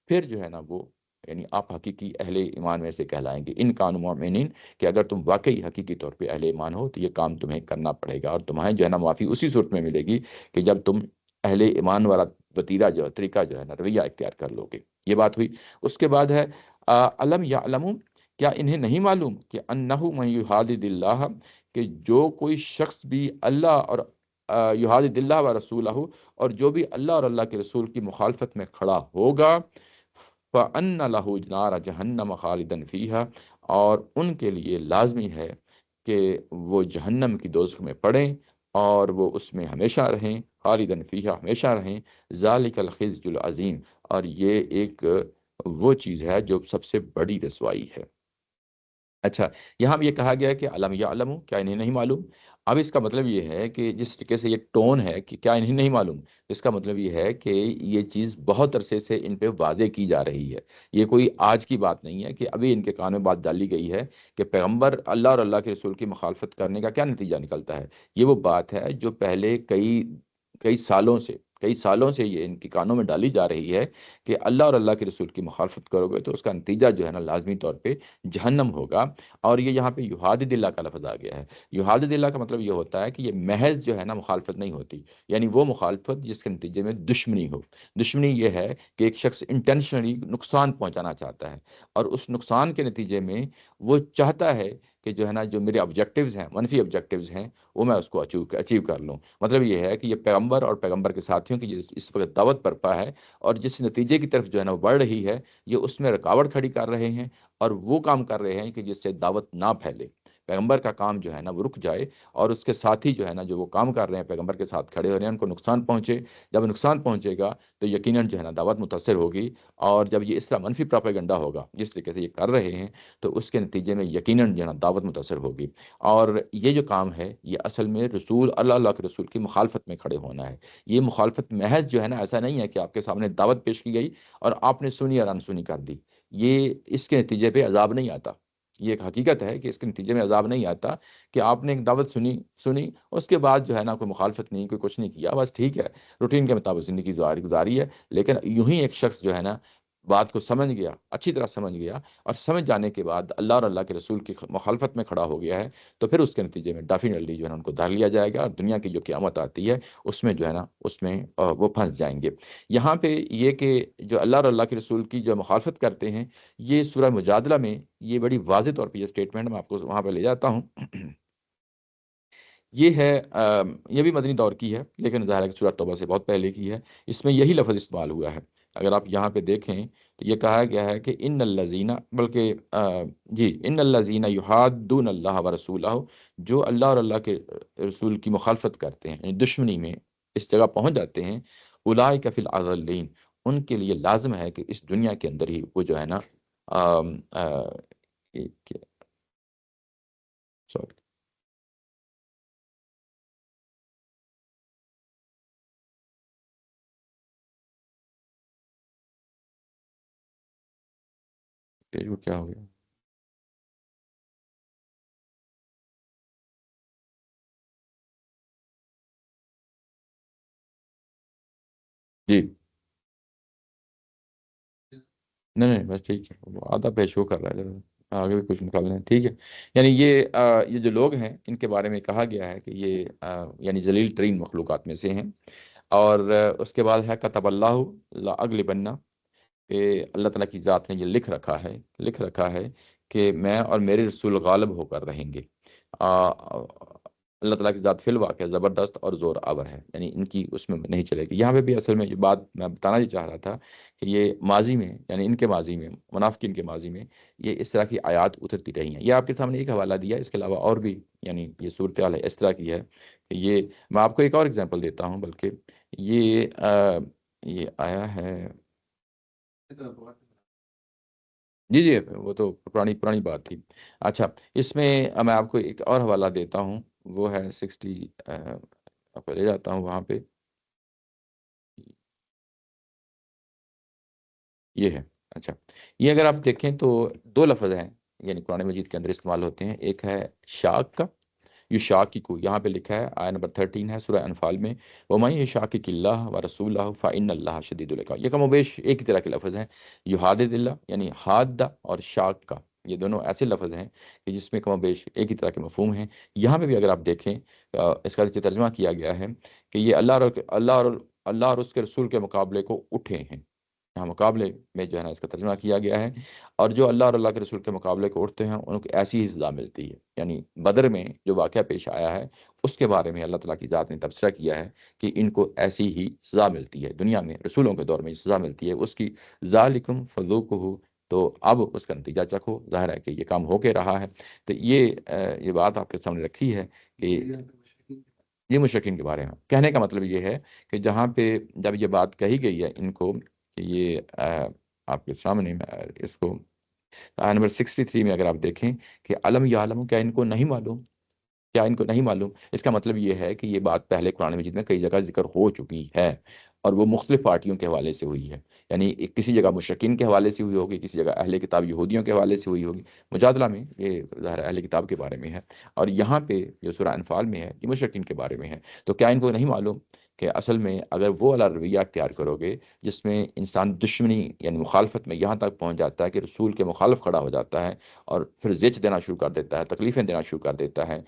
پھر جو ہے نا وہ، یعنی آپ حقیقی اہل ایمان میں سے کہلائیں گے، ان کانوا مؤمنین، کہ اگر تم واقعی حقیقی طور پہ اہل ایمان ہو تو یہ کام تمہیں کرنا پڑے گا، اور تمہیں جو ہے نا معافی اسی صورت میں ملے گی کہ جب تم اہل ایمان والا وتیرہ جو طریقہ جو ہے نا رویہ اختیار کر لو گے۔ یہ بات ہوئی۔ اس کے بعد ہے علم یعلمون، کیا انہیں نہیں معلوم کہ انہو من یحادد اللہ، کہ جو کوئی شخص بھی اللہ اور یحادد اللہ و رسولہ، اور جو بھی اللہ اور اللہ کے رسول کی مخالفت میں کھڑا ہوگا، فَأَنَّ لَهُ نَارَ جَهَنَّمَ خَالِدًا فِيهَا، اور ان کے لیے لازمی ہے کہ وہ جہنم کی دوزخ میں پڑیں اور وہ اس میں ہمیشہ رہیں، خالداً فیہا، ہمیشہ رہیں، ذالک الخزي العظیم، اور یہ ایک وہ چیز ہے جو سب سے بڑی رسوائی ہے۔ اچھا، یہاں بھی یہ کہا گیا ہے کہ علم یعلم، کیا انہیں نہیں معلوم؟ اب اس کا مطلب یہ ہے کہ جس طریقے سے یہ ٹون ہے کہ کیا انہیں نہیں معلوم، اس کا مطلب یہ ہے کہ یہ چیز بہت عرصے سے ان پہ واضح کی جا رہی ہے، یہ کوئی آج کی بات نہیں ہے کہ ابھی ان کے کان میں بات ڈالی گئی ہے کہ پیغمبر اللہ اور اللہ کے رسول کی مخالفت کرنے کا کیا نتیجہ نکلتا ہے۔ یہ وہ بات ہے جو پہلے کئی کئی سالوں سے یہ ان کے کانوں میں ڈالی جا رہی ہے کہ اللہ اور اللہ کے رسول کی مخالفت کرو گے تو اس کا نتیجہ جو ہے نا لازمی طور پہ جہنم ہوگا۔ اور یہ یہاں پہ یحادد اللہ کا لفظ آ گیا ہے۔ یحادد اللہ کا مطلب یہ ہوتا ہے کہ یہ محض جو ہے نا مخالفت نہیں ہوتی، یعنی وہ مخالفت جس کے نتیجے میں دشمنی ہو۔ دشمنی یہ ہے کہ ایک شخص انٹینشنلی نقصان پہنچانا چاہتا ہے، اور اس نقصان کے نتیجے میں وہ چاہتا ہے کہ جو ہے نا جو میرے آبجیکٹیوز ہیں، منفی آبجیکٹیوز ہیں، وہ میں اس کو اچیو کر لوں۔ مطلب یہ ہے کہ یہ پیغمبر اور پیغمبر کے ساتھیوں کی اس وقت دعوت برپا ہے، اور جس نتیجے کی طرف جو ہے نا وہ بڑھ رہی ہے، یہ اس میں رکاوٹ کھڑی کر رہے ہیں، اور وہ کام کر رہے ہیں کہ جس سے دعوت نہ پھیلے، پیغمبر کا کام جو ہے نا وہ رک جائے، اور اس کے ساتھی جو ہے نا جو وہ کام کر رہے ہیں پیغمبر کے ساتھ کھڑے ہو رہے ہیں ان کو نقصان پہنچے۔ جب نقصان پہنچے گا تو یقیناً جو ہے نا دعوت متاثر ہوگی، اور جب یہ اس طرح منفی پراپیگنڈا ہوگا جس طریقے سے یہ کر رہے ہیں، تو اس کے نتیجے میں یقیناً جو ہے نا دعوت متاثر ہوگی۔ اور یہ جو کام ہے یہ اصل میں رسول اللہ کے رسول کی مخالفت میں کھڑے ہونا ہے۔ یہ مخالفت محض جو ہے نا ایسا نہیں ہے کہ آپ کے سامنے دعوت پیش کی گئی اور آپ نے سنی اور انسنی کر دی، یہ اس کے نتیجے پہ عذاب نہیں آتا۔ یہ ایک حقیقت ہے کہ اس کے نتیجے میں عذاب نہیں آتا کہ آپ نے ایک دعوت سنی اس کے بعد جو ہے نا کوئی مخالفت نہیں، کوئی کچھ نہیں کیا، بس ٹھیک ہے، روٹین کے مطابق زندگی گزاری ہے۔ لیکن یوں ہی ایک شخص جو ہے نا بات کو سمجھ گیا، اچھی طرح سمجھ گیا، اور سمجھ جانے کے بعد اللہ اور اللہ کے رسول کی مخالفت میں کھڑا ہو گیا ہے، تو پھر اس کے نتیجے میں ڈیفینیٹلی جو ہے نا ان کو دھر لیا جائے گا، اور دنیا کی جو قیامت آتی ہے اس میں جو ہے نا اس میں وہ پھنس جائیں گے۔ یہاں پہ یہ کہ جو اللہ اور اللہ کے رسول کی جو مخالفت کرتے ہیں، یہ سورہ مجادلہ میں یہ بڑی واضح طور پہ یہ اسٹیٹمنٹ میں آپ کو وہاں پہ لے جاتا ہوں۔ یہ ہے یہ بھی مدنی دور کی ہے، لیکن ظاہر ہے کہ سورۃ توبہ سے بہت پہلے کی ہے۔ اس میں یہی لفظ استعمال ہوا ہے۔ اگر آپ یہاں پہ دیکھیں تو یہ کہا گیا ہے کہ ان الذین، بلکہ جی، ان الذین یحادون اللہ ورسولہ، جو اللہ اور اللہ کے رسول کی مخالفت کرتے ہیں، یعنی دشمنی میں اس جگہ پہنچ جاتے ہیں، اولئک فی الاذلین، ان کے لیے لازم ہے کہ اس دنیا کے اندر ہی وہ جو ہے نا سوری پیج کو کیا ہو گیا؟ جی نہیں نہیں بس ٹھیک ہے، وہ آدھا پیج شو کر رہا ہے ذرا، آگے بھی کچھ نکالنا ہے ٹھیک ہے. یعنی یہ جو لوگ ہیں ان کے بارے میں کہا گیا ہے کہ یہ یعنی ذلیل ترین مخلوقات میں سے ہیں. اور اس کے بعد ہے کتب اللہ لا اغلبن، کہ اللہ تعالیٰ کی ذات نے یہ لکھ رکھا ہے کہ میں اور میرے رسول غالب ہو کر رہیں گے. اللہ تعالیٰ کی ذات فی الواقع زبردست اور زور آور ہے، یعنی ان کی اس میں نہیں چلے گی. یہاں پہ بھی اصل میں یہ بات میں بتانا ہی چاہ رہا تھا کہ یہ ماضی میں، یعنی ان کے ماضی میں، منافقین کے ماضی میں یہ اس طرح کی آیات اترتی رہی ہیں. یہ آپ کے سامنے ایک حوالہ دیا، اس کے علاوہ اور بھی یعنی یہ صورتحال ہے اس طرح کی ہے کہ یہ، میں آپ کو ایک اور اگزامپل دیتا ہوں بلکہ یہ آیا ہے. جی جی وہ تو پرانی پرانی بات تھی. اچھا، اس میں میں آپ کو ایک اور حوالہ دیتا ہوں، وہ ہے 60، آپ لے جاتا ہوں وہاں پہ. یہ ہے. اچھا، یہ اگر آپ دیکھیں تو دو لفظ ہیں یعنی قرآن مجید کے اندر استعمال ہوتے ہیں. ایک ہے شاک کا، یہ شاککو یہاں پہ لکھا ہے، آیہ نمبر 13 ہے سورہ انفال میں، وَمَن يُشَاقِقِ اللَّهَ وَرَسُولَهُ فَإِنَّ اللَّهَ شَدِيدُ الْعِقَابِ. یہ کم و بیش ایک ہی طرح کے لفظ ہیں. یحادد اللہ یعنی حادہ اور شاک کا، یہ دونوں ایسے لفظ ہیں کہ جس میں کم و بیش ایک ہی طرح کے مفہوم ہیں. یہاں پہ بھی اگر آپ دیکھیں اس کا جو ترجمہ کیا گیا ہے کہ یہ اللہ اور اس کے رسول کے مقابلے کو اٹھے ہیں. یہاں مقابلے میں جو ہے نا اس کا ترجمہ کیا گیا ہے. اور جو اللہ اور اللہ کے رسول کے مقابلے کو اٹھتے ہیں ان کو ایسی ہی سزا ملتی ہے. یعنی بدر میں جو واقعہ پیش آیا ہے اس کے بارے میں اللہ تعالیٰ کی ذات نے تبصرہ کیا ہے کہ ان کو ایسی ہی سزا ملتی ہے. دنیا میں رسولوں کے دور میں سزا ملتی ہے اس کی، ذالکم فذوقہ، تو اب اس کا نتیجہ چکھو. ظاہر ہے کہ یہ کام ہو کے رہا ہے. تو یہ بات آپ کے سامنے رکھی ہے کہ یہ مشرکین کے بارے میں کہنے کا مطلب یہ ہے کہ جہاں پہ جب یہ بات کہی گئی ہے ان کو کہ یہ آپ کے سامنے میں اس کو آیہ نمبر 63 میں اگر آپ دیکھیں کہ علم یا عالم، کیا ان کو نہیں معلوم، کیا ان کو نہیں معلوم. اس کا مطلب یہ ہے کہ یہ بات پہلے قرآن مجید میں کئی جگہ ذکر ہو چکی ہے اور وہ مختلف پارٹیوں کے حوالے سے ہوئی ہے. یعنی کسی جگہ مشرکین کے حوالے سے ہوئی ہوگی، کسی جگہ اہل کتاب یہودیوں کے حوالے سے ہوئی ہوگی. مجادلہ میں یہ ظاہر اہل کتاب کے بارے میں ہے، اور یہاں پہ جو سورہ انفال میں ہے یہ مشرکین کے بارے میں ہے. تو کیا ان کو نہیں معلوم کہ اصل میں اگر وہ والا رویہ اختیار کرو گے جس میں انسان دشمنی یعنی مخالفت میں یہاں تک پہنچ جاتا ہے کہ رسول کے مخالف کھڑا ہو جاتا ہے اور پھر زچ دینا شروع کر دیتا ہے، تکلیفیں دینا شروع کر دیتا ہے،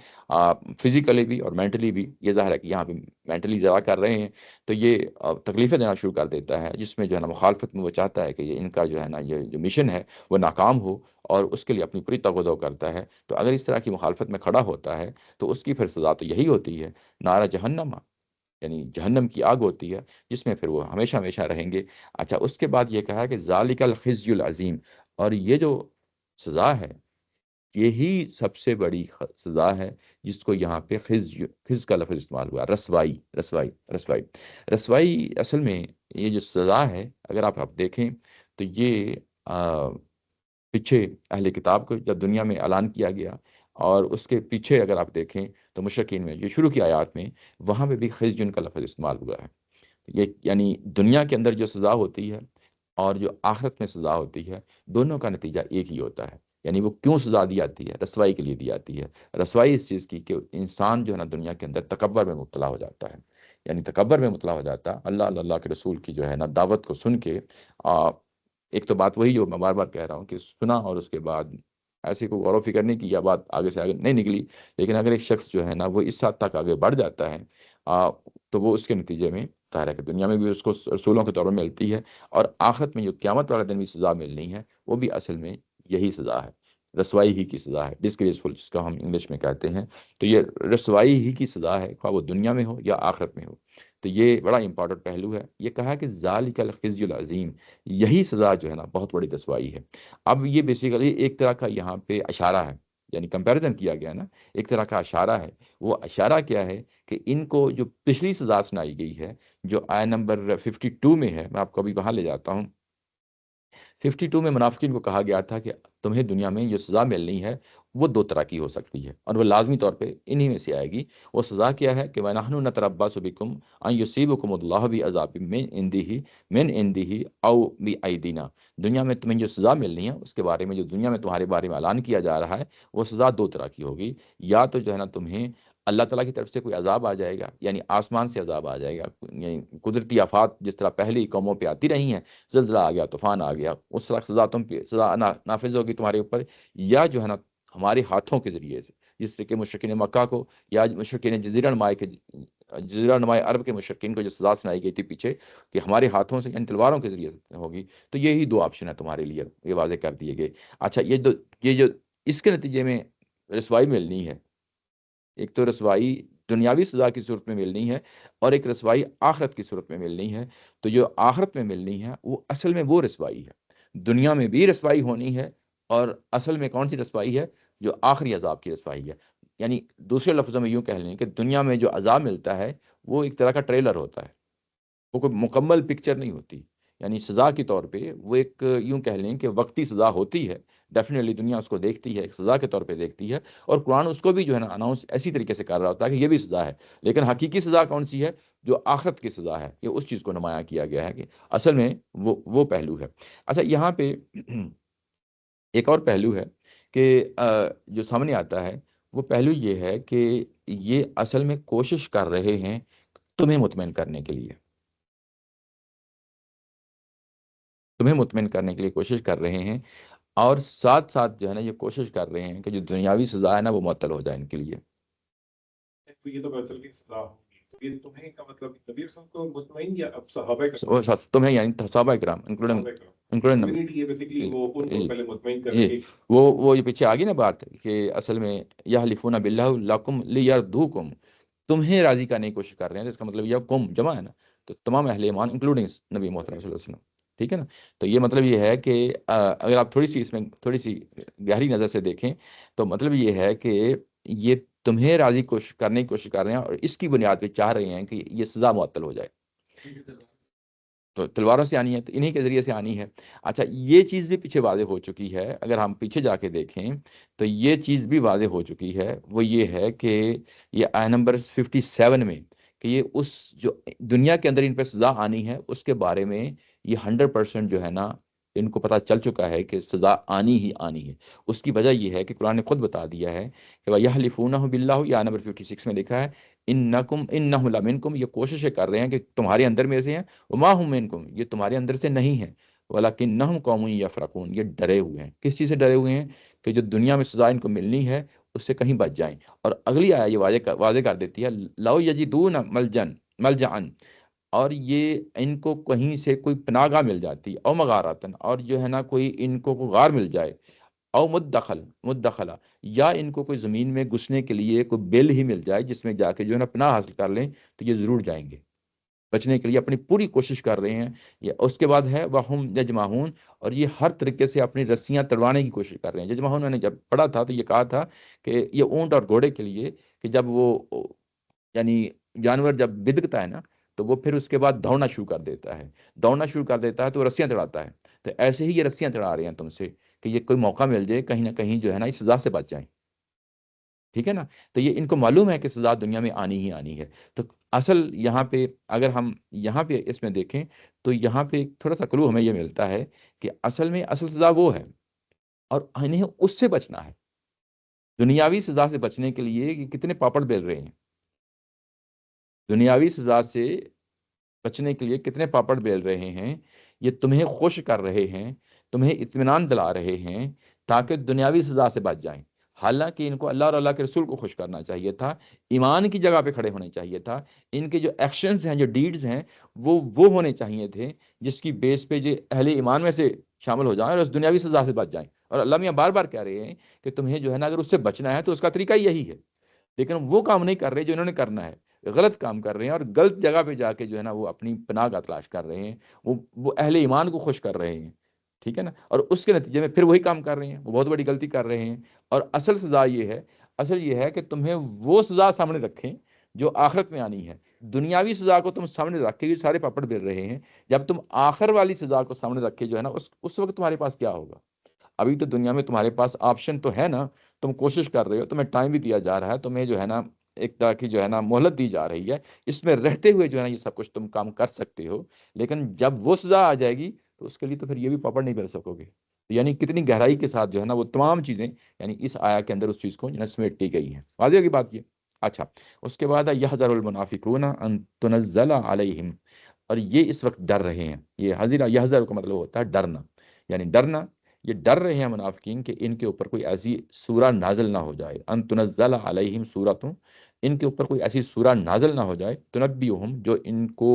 فزیکلی بھی اور مینٹلی بھی. یہ ظاہر ہے کہ یہاں پہ مینٹلی زیادہ کر رہے ہیں تو یہ تکلیفیں دینا شروع کر دیتا ہے، جس میں جو ہے نا مخالفت میں وہ چاہتا ہے کہ یہ ان کا جو ہے نا یہ جو مشن ہے وہ ناکام ہو، اور اس کے لیے اپنی پوری تگ و دو کرتا ہے. تو اگر اس طرح کی مخالفت میں کھڑا ہوتا ہے تو اس کی پھر سزا تو یہی ہوتی ہے، نارا جہنم، یعنی جہنم کی آگ ہوتی ہے جس میں پھر وہ ہمیشہ ہمیشہ رہیں گے. اچھا، اس کے بعد یہ کہا کہ ذالک الخزی العظیم، اور یہ جو سزا ہے یہی سب سے بڑی سزا ہے جس کو یہاں پہ خز کا لفظ استعمال ہوا، رسوائی رسوائی رسوائی. رسوائی اصل میں یہ جو سزا ہے اگر آپ دیکھیں تو یہ پیچھے اہل کتاب کو جب دنیا میں اعلان کیا گیا، اور اس کے پیچھے اگر آپ دیکھیں تو مشرکین میں یہ شروع کی آیات میں وہاں پہ بھی خزیون کا لفظ استعمال ہوا ہے. یہ یعنی دنیا کے اندر جو سزا ہوتی ہے اور جو آخرت میں سزا ہوتی ہے دونوں کا نتیجہ ایک ہی ہوتا ہے. یعنی وہ کیوں سزا دی جاتی ہے؟ رسوائی کے لیے دی جاتی ہے. رسوائی اس چیز کی کہ انسان جو ہے نا دنیا کے اندر تکبر میں مبتلا ہو جاتا ہے. یعنی تکبر میں مبتلا ہو جاتا ہے اللہ کے رسول کی جو ہے نا دعوت کو سن کے. ایک تو بات وہی جو میں بار بار کہہ رہا ہوں کہ سنا اور اس کے بعد ایسی کوئی غور و فکر نہیں کی یا بات آگے سے آگے نہیں نکلی. لیکن اگر ایک شخص جو ہے نا وہ اس حد تک آگے بڑھ جاتا ہے تو وہ اس کے نتیجے میں ظاہر ہے کہ دنیا میں بھی اس کو رسولوں کے طور پر ملتی ہے، اور آخرت میں جو قیامت والے دن بھی سزا ملنی ہے وہ بھی اصل میں یہی سزا ہے، رسوائی ہی کی سزا ہے، ڈسگریسفل جس کا ہم انگلش میں کہتے ہیں. تو یہ رسوائی ہی کی سزا ہے، خواہ وہ دنیا میں ہو یا آخرت میں ہو. تو یہ بڑا امپورٹنٹ پہلو ہے. یہ کہا کہ ذالک الخزی العظیم، یہی سزا جو ہے نا بہت بڑی رسوائی ہے. اب یہ بیسیکلی ایک طرح کا یہاں پہ اشارہ ہے، یعنی کمپیریزن کیا گیا نا، ایک طرح کا اشارہ ہے. وہ اشارہ کیا ہے کہ ان کو جو پچھلی سزا سنائی گئی ہے جو آیہ نمبر 52 میں ہے، میں آپ کو ابھی وہاں لے جاتا ہوں. 52 میں منافقین کو کہا گیا تھا کہ تمہیں دنیا میں جو سزا ملنی ہے وہ دو طرح کی ہو سکتی ہے، اور وہ لازمی طور پہ انہی میں سے آئے گی. وہ سزا کیا ہے کہ وَنَحْنُ نَتَرَبَّصُ بِكُمْ أَن يُصِيبَكُمُ اللَّهُ بِعَذَابٍ مِّنْ عِندِهِ أَوْ بِأَيْدِينَا. دنیا میں تمہیں جو سزا ملنی ہے اس کے بارے میں جو دنیا میں تمہارے بارے میں اعلان کیا جا رہا ہے وہ سزا دو طرح کی ہوگی. یا تو جو ہے نا تمہیں اللہ تعالیٰ کی طرف سے کوئی عذاب آ جائے گا، یعنی آسمان سے عذاب آ جائے گا، یعنی قدرتی آفات جس طرح پہلی قوموں پہ آتی رہی ہیں، زلزلہ آ گیا، طوفان آ گیا، اس طرح سزا تم پہ سزا نافذ ہوگی تمہارے اوپر، یا جو ہے نا ہمارے ہاتھوں کے ذریعے سے، جس طرح کہ مشرکین مکہ کو یا مشرکین جزیرہ نمائے عرب کے مشرکین کو جو سزا سنائی گئی تھی پیچھے کہ ہمارے ہاتھوں سے یعنی تلواروں کے ذریعے سے ہوگی، تو یہی دو آپشن ہے تمہارے لیے، یہ واضح کر دیے گئے۔ اچھا، یہ جو اس کے نتیجے میں رسوائی ملنی ہے، ایک تو رسوائی دنیاوی سزا کی صورت میں ملنی ہے، اور ایک رسوائی آخرت کی صورت میں ملنی ہے۔ تو جو آخرت میں ملنی ہے وہ اصل میں وہ رسوائی ہے، دنیا میں بھی رسوائی ہونی ہے، اور اصل میں کون سی رسوائی ہے؟ جو آخری عذاب کی رسوائی ہے۔ یعنی دوسرے لفظوں میں یوں کہہ لیں کہ دنیا میں جو عذاب ملتا ہے وہ ایک طرح کا ٹریلر ہوتا ہے، وہ کوئی مکمل پکچر نہیں ہوتی، یعنی سزا کے طور پہ وہ ایک یوں کہہ لیں کہ وقتی سزا ہوتی ہے، ڈیفینیٹلی دنیا اس کو دیکھتی ہے، ایک سزا کے طور پہ دیکھتی ہے، اور قرآن اس کو بھی جو ہے نا اناؤنس ایسی طریقے سے کر رہا ہوتا ہے کہ یہ بھی سزا ہے، لیکن حقیقی سزا کون سی ہے؟ جو آخرت کی سزا ہے، یہ اس چیز کو نمایاں کیا گیا ہے کہ اصل میں وہ پہلو ہے۔ اچھا، یہاں پہ ایک اور پہلو ہے کہ جو سامنے آتا ہے، وہ پہلو یہ ہے کہ یہ اصل میں کوشش کر رہے ہیں تمہیں مطمئن کرنے کے لیے، تمہیں مطمئن کرنے کے لیے کوشش کر رہے ہیں، اور ساتھ ساتھ جو ہے نا یہ کوشش کر رہے ہیں کہ جو دنیاوی سزا ہے نا وہ معطل ہو جائے ان کے لیے۔ تو یہ تو برسل کی سزا ہوگی، تو یہ تمہیں کا مطلب نبی صلی اللہ علیہ وسلم کو مطمئن یا اب صحابہ تمہیں یعنی صحابہ کرام انکلوڈنگ نبی، کمیونٹی ہے بیسیکلی، وہ ان کو پہلے مطمئن کریں یہ گے۔ وہ یہ پیچھے آگے نا بات کہ اصل میں یحلفون باللہ لکم لیردوکم، تمہیں راضی کرنے کی کوشش کر رہے ہیں، اس کا مطلب یہ قوم جمع ہے نا، تو تمام اہل ایمان انکلوڈنگ نبی محترم صلی اللہ علیہ وسلم، ٹھیک ہے نا؟ تو یہ مطلب یہ ہے کہ اگر آپ تھوڑی سی اس میں تھوڑی سی گہری نظر سے دیکھیں تو مطلب یہ ہے کہ یہ تمہیں راضی کرنے کی کوشش کر رہے ہیں، اور اس کی بنیاد پہ چاہ رہے ہیں کہ یہ سزا معطل ہو جائے، تو تلواروں سے آنی ہے، تو انہی کے ذریعے سے آنی ہے۔ اچھا، یہ چیز بھی پیچھے واضح ہو چکی ہے، اگر ہم پیچھے جا کے دیکھیں تو یہ چیز بھی واضح ہو چکی ہے، وہ یہ ہے کہ یہ آیت نمبر 57 میں کہ یہ اس جو دنیا کے اندر ان پہ سزا آنی ہے اس کے بارے میں یہ 100% جو ہے نا ان کو پتہ چل چکا ہے کہ سزا آنی ہی آنی ہے۔ اس کی وجہ یہ ہے کہ قرآن نے خود بتا دیا ہے کہ وَيَحْلِفُونَ بِاللَّهِ، یہ آیت نمبر 56 میں لکھا ہے، انہم لمنکم، یہ کوششیں کر رہے ہیں کہ تمہارے اندر میں سے ہیں، وما ہم منکم، یہ تمہارے اندر سے نہیں ہے، ولکنہم قوم یفرقون، یہ ڈرے ہوئے ہیں، کس چیز سے ڈرے ہوئے ہیں؟ کہ جو دنیا میں سزا ان کو ملنی ہے اس سے کہیں بچ جائیں۔ اور اگلی آیت یہ واضح کر دیتی ہے، لو یجدون ملجأن، اور یہ ان کو کہیں سے کوئی پناہ گاہ مل جاتی، او مغاراتن، اور جو ہے نا کوئی ان کو کوئی غار مل جائے، او مدخلا، یا ان کو کوئی زمین میں گھسنے کے لیے کوئی بل ہی مل جائے جس میں جا کے جو ہے نا پناہ حاصل کر لیں، تو یہ ضرور جائیں گے، بچنے کے لیے اپنی پوری کوشش کر رہے ہیں۔ یہ اس کے بعد ہے وَهُمْ يَجْمَعُونَ، اور یہ ہر طریقے سے اپنی رسیاں تڑوانے کی کوشش کر رہے ہیں۔ یجمعون میں نے جب پڑھا تھا تو یہ کہا تھا کہ یہ اونٹ اور گھوڑے کے لیے کہ جب وہ یعنی جانور جب بدکتا ہے نا تو وہ پھر اس کے بعد دوڑنا شروع کر دیتا ہے، تو وہ رسیاں چڑھاتا ہے، تو ایسے ہی یہ رسیاں چڑھا رہے ہیں تم سے کہ یہ کوئی موقع مل جائے کہیں نہ کہیں جو ہے نا اس سزا سے بچ جائیں، ٹھیک ہے نا؟ تو یہ ان کو معلوم ہے کہ سزا دنیا میں آنی ہی آنی ہے۔ تو اصل یہاں پہ اگر ہم یہاں پہ اس میں دیکھیں تو یہاں پہ تھوڑا سا کلو ہمیں یہ ملتا ہے کہ اصل میں اصل سزا وہ ہے، اور انہیں اس سے بچنا ہے، دنیاوی سزا سے بچنے کے لیے کہ کتنے پاپڑ بیل رہے ہیں، دنیاوی سزا سے بچنے کے لیے کتنے پاپڑ بیل رہے ہیں، یہ تمہیں خوش کر رہے ہیں، تمہیں اطمینان دلا رہے ہیں تاکہ دنیاوی سزا سے بچ جائیں، حالانکہ ان کو اللہ اور اللہ کے رسول کو خوش کرنا چاہیے تھا، ایمان کی جگہ پہ کھڑے ہونے چاہیے تھا، ان کے جو ایکشنز ہیں، جو ڈیڈز ہیں، وہ ہونے چاہیے تھے جس کی بیس پہ جو اہل ایمان میں سے شامل ہو جائیں اور اس دنیاوی سزا سے بچ جائیں۔ اور اللہ میاں بار بار کہہ رہے ہیں کہ تمہیں جو ہے نا اگر اس سے بچنا ہے تو اس کا طریقہ یہی ہے، لیکن وہ کام نہیں کر رہے جو انہوں نے کرنا ہے، غلط کام کر رہے ہیں، اور غلط جگہ پہ جا کے جو ہے نا وہ اپنی پناہ کا تلاش کر رہے ہیں، وہ اہل ایمان کو خوش کر رہے ہیں، ٹھیک ہے نا؟ اور اس کے نتیجے میں پھر وہی کام کر رہے ہیں، وہ بہت بڑی غلطی کر رہے ہیں۔ اور اصل یہ ہے کہ تمہیں وہ سزا سامنے رکھیں جو آخرت میں آنی ہے، دنیاوی سزا کو تم سامنے رکھ کے یہ سارے پاپڑ بیل رہے ہیں، جب تم آخر والی سزا کو سامنے رکھے جو ہے نا اس وقت تمہارے پاس کیا ہوگا؟ ابھی تو دنیا میں تمہارے پاس آپشن تو ہے نا، تم کوشش کر رہے ہو، تمہیں ٹائم بھی دیا جا رہا ہے، تمہیں جو ہے نا ایک طرح کی جو ہے نا مہلت دی جا رہی ہے، اس میں رہتے ہوئے جو ہے نا یہ سب کچھ تم کام کر سکتے ہو، لیکن جب وہ سزا آ جائے گی تو اس کے لیے تو پھر یہ بھی پاپڑ نہیں بیل سکو گے۔ یعنی کتنی گہرائی کے ساتھ جو ہے نا وہ تمام چیزیں یعنی اس آیا کے اندر اس چیز کو جو ہے سمیٹ دی گئی ہیں۔ واضح ہوگی بات یہ؟ اچھا، اس کے بعد یحذر المنافقون ان تنزل علیہم، اور یہ اس وقت ڈر رہے ہیں، یہ حذر یحذر کا مطلب ہوتا ہے ڈرنا، یعنی ڈرنا، یہ ڈر رہے ہیں منافقین کہ ان کے اوپر کوئی ایسی سورہ نازل نہ ہو جائے، ان تنزل علیہم سورۃ، ان کے اوپر کوئی ایسی سورہ نازل نہ ہو جائے، تنبیہم، جو ان کو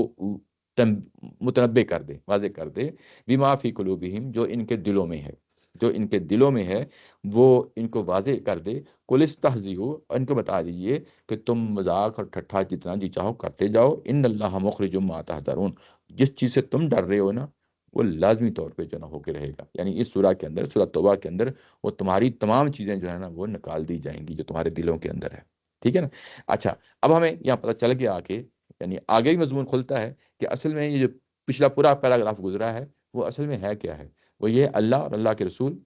متنبع کر دے، واضح کر دے، بما فی قلوبہم، جو ان کے دلوں میں ہے، جو ان کے دلوں میں ہے وہ ان کو واضح کر دے، قل استہزئوا، ان کو بتا دیجئے کہ تم مذاق اور ٹھٹھا جتنا جی چاہو کرتے جاؤ، ان اللہ مخرج ما تحذرون، جس چیز سے تم ڈر رہے ہو نا وہ لازمی طور پہ جو ہے نا ہو کے رہے گا، یعنی اس سورہ کے اندر، سورہ توبہ کے اندر، وہ تمہاری تمام چیزیں جو ہے نا وہ نکال دی جائیں گی جو تمہارے دلوں کے اندر ہے، ٹھیک ہے نا۔ اچھا، اب ہمیں یہاں پتہ چل گیا آگے، یعنی آگے ہی مضمون کھلتا ہے کہ اصل میں یہ جو پچھلا پورا پیراگراف گزرا ہے وہ اصل میں ہے کیا ہے، وہ یہ اللہ اور اللہ کے رسول،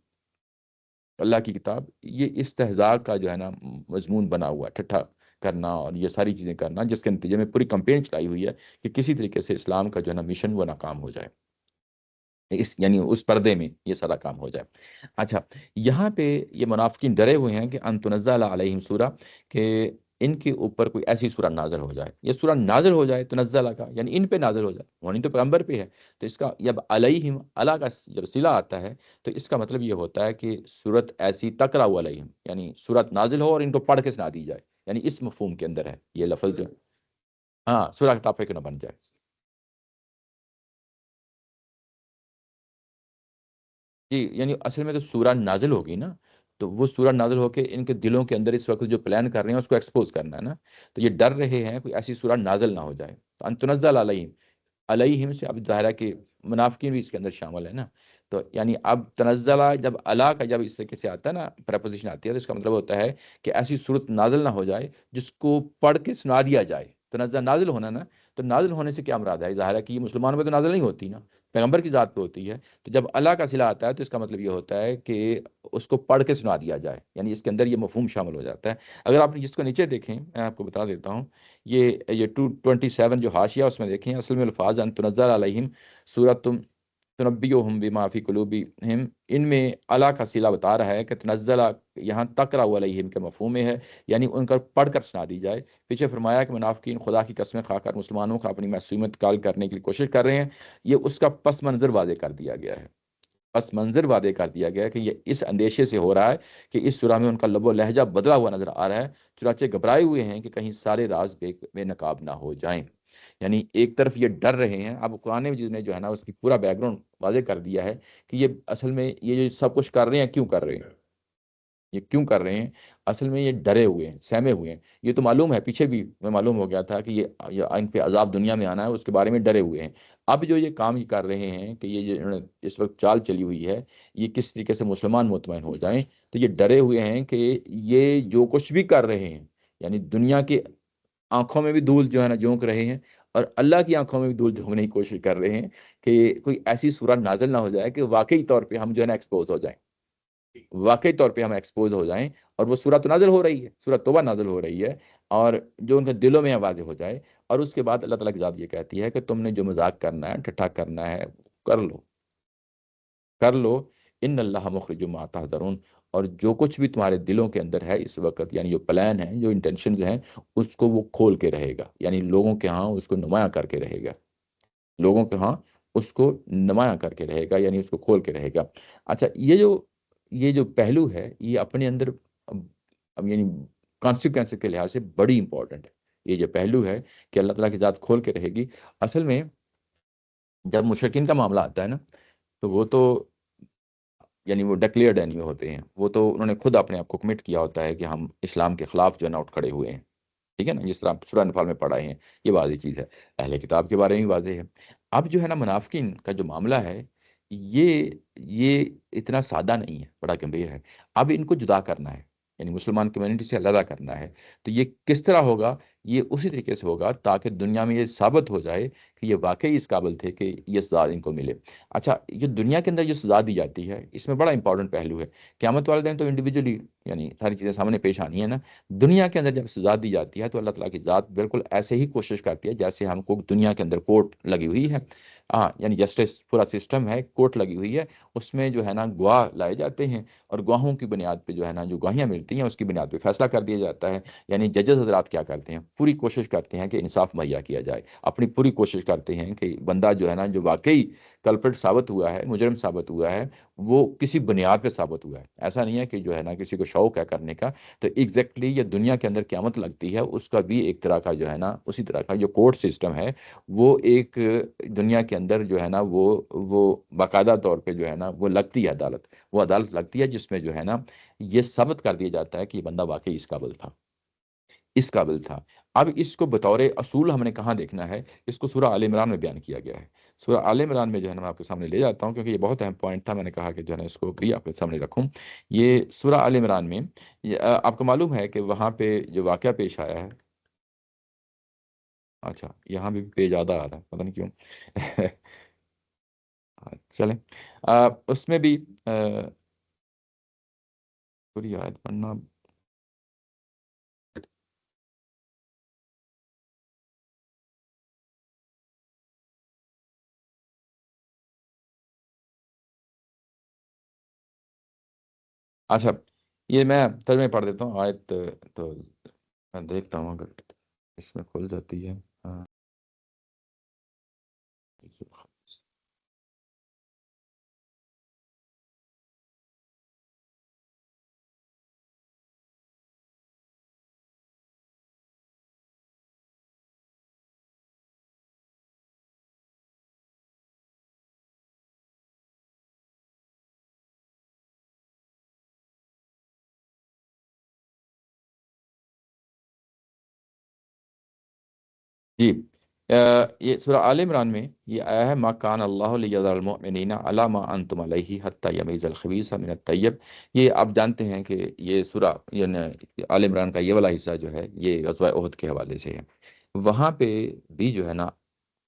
اللہ کی کتاب، یہ استہزاء کا جو ہے نا مضمون بنا ہوا ہے، ٹھٹھا کرنا اور یہ ساری چیزیں کرنا، جس کے نتیجے میں پوری کمپین چلائی ہوئی ہے کہ کسی طریقے سے اسلام کا جو ہے نا مشن وہ ناکام ہو جائے، یعنی اس پردے میں یہ سارا کام ہو جائے۔ اچھا، یہاں پہ یہ منافقین ڈرے ہوئے ہیں کہ ان تنزل علیہم سورہ، کہ ان کے اوپر کوئی ایسی سورہ نازل ہو جائے، یہ سورہ نازل ہو جائے، تنزل کا یعنی ان پہ نازل ہو جائے، ہونی تو پیغمبر پہ ہے، تو اس کا جب علیہم، اللہ کا جب صلہ آتا ہے تو اس کا مطلب یہ ہوتا ہے کہ صورت ایسی تقرأ علیہم، یعنی صورت نازل ہو اور ان کو پڑھ کے سنا دی جائے، یعنی اس مفہوم کے اندر ہے یہ لفظ جو، ہاں سورہ کا ٹاپک نہ بن جائے۔ جی، یعنی اصل میں تو سورہ نازل ہوگی نا، تو وہ سورہ نازل ہو کے ان کے دلوں کے اندر اس وقت جو پلان کر رہے ہیں اس کو ایکسپوز کرنا ہے نا، تو یہ ڈر رہے ہیں کوئی ایسی سورہ نازل نہ ہو جائے، تو ان تنزل علیہم، علیہم سے اب ظاہر ہے کہ منافقین بھی اس کے اندر شامل ہے نا، تو یعنی اب تنزلہ جب اللہ کا جب اس طریقے سے آتا ہے نا، پریپوزیشن آتی ہے، تو اس کا مطلب ہوتا ہے کہ ایسی صورت نازل نہ ہو جائے جس کو پڑھ کے سنا دیا جائے، تنزل نازل ہونا نا، تو نازل ہونے سے کیا مراد ہے، ظاہر ہے کہ یہ مسلمانوں پہ تو نازل نہیں ہوتی نا، پیغمبر کی ذات پہ ہوتی ہے، تو جب اللہ کا صلہ آتا ہے تو اس کا مطلب یہ ہوتا ہے کہ اس کو پڑھ کے سنا دیا جائے، یعنی اس کے اندر یہ مفہوم شامل ہو جاتا ہے۔ اگر آپ جس کو نیچے دیکھیں، میں آپ کو بتا دیتا ہوں، یہ 227 جو حاشیہ اس میں دیکھیں، اصل میں الفاظ ان تنزل علیہم سورۃ تنبیہم بما فی قلوبہم، ان میں اللہ کا صلہ بتا رہا ہے کہ تنزل یہاں تقرأ علیہم کے مفہوم میں ہے، یعنی ان کا پڑھ کر سنا دی جائے۔ پیچھے فرمایا کہ منافقین خدا کی قسمیں کھا کر مسلمانوں کا اپنی معصومیت قائل کرنے کی کوشش کر رہے ہیں، یہ اس کا پس منظر واضح کر دیا گیا ہے، پس منظر واضح کر دیا گیا ہے کہ یہ اس اندیشے سے ہو رہا ہے کہ اس سورہ میں ان کا لب و لہجہ بدلا ہوا نظر آ رہا ہے، چنانچہ گھبرائے ہوئے ہیں کہ کہیں سارے راز بے نقاب نہ ہو جائیں، یعنی ایک طرف یہ ڈر رہے ہیں، اب قرآن مجید نے جو ہے نا اس کی پورا بیک گراؤنڈ واضح کر دیا ہے کہ یہ اصل میں یہ جو سب کچھ کر رہے ہیں کیوں کر رہے ہیں، یہ کیوں کر رہے ہیں، اصل میں یہ ڈرے ہوئے ہیں، سہمے ہوئے ہیں، یہ تو معلوم ہے، پیچھے بھی میں معلوم ہو گیا تھا کہ یہ ان پہ عذاب دنیا میں آنا ہے، اس کے بارے میں ڈرے ہوئے ہیں۔ اب جو یہ کام یہ کر رہے ہیں کہ یہ جو انہوں نے اس وقت چال چلی ہوئی ہے، یہ کس طریقے سے مسلمان مطمئن ہو جائیں، تو یہ ڈرے ہوئے ہیں کہ یہ جو کچھ بھی کر رہے ہیں، یعنی دنیا کی آنکھوں میں بھی دھول جو ہے نا جھونک رہے ہیں، اور اللہ کی آنکھوں میں بھی دھول جھونکنے کی کوشش کر رہے ہیں کہ کوئی ایسی صورت نازل نہ ہو جائے کہ واقعی طور پہ ہم جو ہے نا ایکسپوز ہو جائیں، واقعی طور پہ ہم ایکسپوز ہو جائیں، اور وہ سورت نازل ہو رہی ہے، سورت توبہ نازل ہو رہی ہے، اور جو ان کے دلوں میں واضح ہو جائے، اور اس کے بعد اللہ تعالیٰ کی ذات یہ کہتی ہے کہ تم نے جو مذاق کرنا ہے، ٹھٹھا کرنا ہے، کر لو، کر لو، ان اللہ مخرج ما تحذرون، اور جو کچھ بھی تمہارے دلوں کے اندر ہے اس وقت، یعنی جو پلان ہیں، جو انٹینشنز ہیں، اس کو وہ کھول کے رہے گا، یعنی لوگوں کے ہاں اس کو نمایاں کر کے رہے گا، لوگوں کے ہاں اس کو نمایاں کر کے رہے گا، یعنی اس کو کھول کے رہے گا۔ اچھا، یہ جو پہلو ہے یہ اپنے اندر یعنی کانسیکوینس کے لحاظ سے بڑی امپورٹنٹ ہے، یہ جو پہلو ہے کہ اللہ تعالیٰ کی ذات کھول کے رہے گی، اصل میں جب مشرکین کا معاملہ آتا ہے نا، تو وہ تو یعنی وہ ڈکلیئرڈ اینیمی ہوتے ہیں، وہ تو انہوں نے خود اپنے آپ کو کمٹ کیا ہوتا ہے کہ ہم اسلام کے خلاف جو ہے نا اٹھ کھڑے ہوئے ہیں، ٹھیک ہے نا، جس طرح سورہ انفال میں پڑھا ہے، یہ واضح چیز ہے، اہل کتاب کے بارے میں بھی واضح ہے۔ اب جو ہے نا منافقین کا جو معاملہ ہے، یہ اتنا سادہ نہیں ہے، بڑا گمبھیر ہے، اب ان کو جدا کرنا ہے، یعنی مسلمان کمیونٹی سے علیحدہ کرنا ہے، تو یہ کس طرح ہوگا، یہ اسی طریقے سے ہوگا تاکہ دنیا میں یہ ثابت ہو جائے کہ یہ واقعی اس قابل تھے کہ یہ سزا ان کو ملے۔ اچھا، یہ دنیا کے اندر جو سزا دی جاتی ہے اس میں بڑا امپورٹنٹ پہلو ہے، قیامت والے دن تو انڈیویجولی یعنی ساری چیزیں سامنے پیش آنی ہے نا، دنیا کے اندر جب سزا دی جاتی ہے تو اللہ تعالیٰ کی ذات بالکل ایسے ہی کوشش کرتی ہے جیسے ہم کو دنیا کے اندر کوٹ لگی ہوئی ہے، ہاں یعنی جسٹس پورا سسٹم ہے، کورٹ لگی ہوئی ہے، اس میں جو ہے نا گواہ لائے جاتے ہیں، اور گواہوں کی بنیاد پہ جو ہے نا جو گواہیاں ملتی ہیں اس کی بنیاد پہ فیصلہ کر دیا جاتا ہے۔ یعنی ججز حضرات کیا کرتے ہیں، پوری کوشش کرتے ہیں کہ انصاف مہیا کیا جائے، اپنی پوری کوشش کرتے ہیں کہ بندہ جو ہے نا جو واقعی کلپرٹ ثابت ہوا ہے، مجرم ثابت ہوا ہے، وہ کسی بنیاد پہ ثابت ہوا ہے۔ ایسا نہیں ہے کہ جو ہے نا کسی کو شوق ہے کرنے کا، تو ایگزیکٹلی یہ دنیا کے اندر قیامت لگتی ہے اس کا بھی ایک طرح کا جو ہے نا اسی طرح کا جو کورٹ سسٹم ہے، وہ ایک دنیا کے اندر جو ہے نا وہ باقاعدہ طور پہ جو ہے نا وہ لگتی ہے عدالت، وہ عدالت لگتی ہے جس میں جو ہے نا یہ ثابت کر دیا جاتا ہے کہ یہ بندہ واقعی اس قابل تھا، اس قابل تھا۔ اب اس کو بطور اصول ہم نے کہاں دیکھنا ہے، اس کو سورہ آل عمران میں بیان کیا گیا ہے۔ سورہ آل عمران میں جو ہے نا میں آپ کے سامنے لے جاتا ہوں کیونکہ یہ بہت اہم پوائنٹ تھا، میں نے کہا کہ جو ہے نا اس کو بھی آپ کے سامنے رکھوں۔ یہ سورہ آل عمران میں آپ کو معلوم ہے کہ وہاں پہ جو واقعہ پیش آیا ہے، اچھا یہاں بھی پیج زیادہ آ رہا ہے پتہ نہیں کیوں چلیں اس میں بھی پوری آیت پڑھنا، اچھا یہ میں ترجمے پڑھ دیتا ہوں آیت، تو میں دیکھتا ہوں اگر اس میں کھل جاتی ہے۔ ہاں، جی یہ سورہ آل عمران میں یہ آیا ہے، ما کان اللہ لیذر المؤمنین علی ما انتم علیہ حتی یمیز الخبیث من الطیب۔ یہ آپ جانتے ہیں کہ یہ سورہ یعنی آل عمران کا یہ والا حصہ جو ہے یہ غزوہ احد کے حوالے سے ہے۔ وہاں پہ بھی جو ہے نا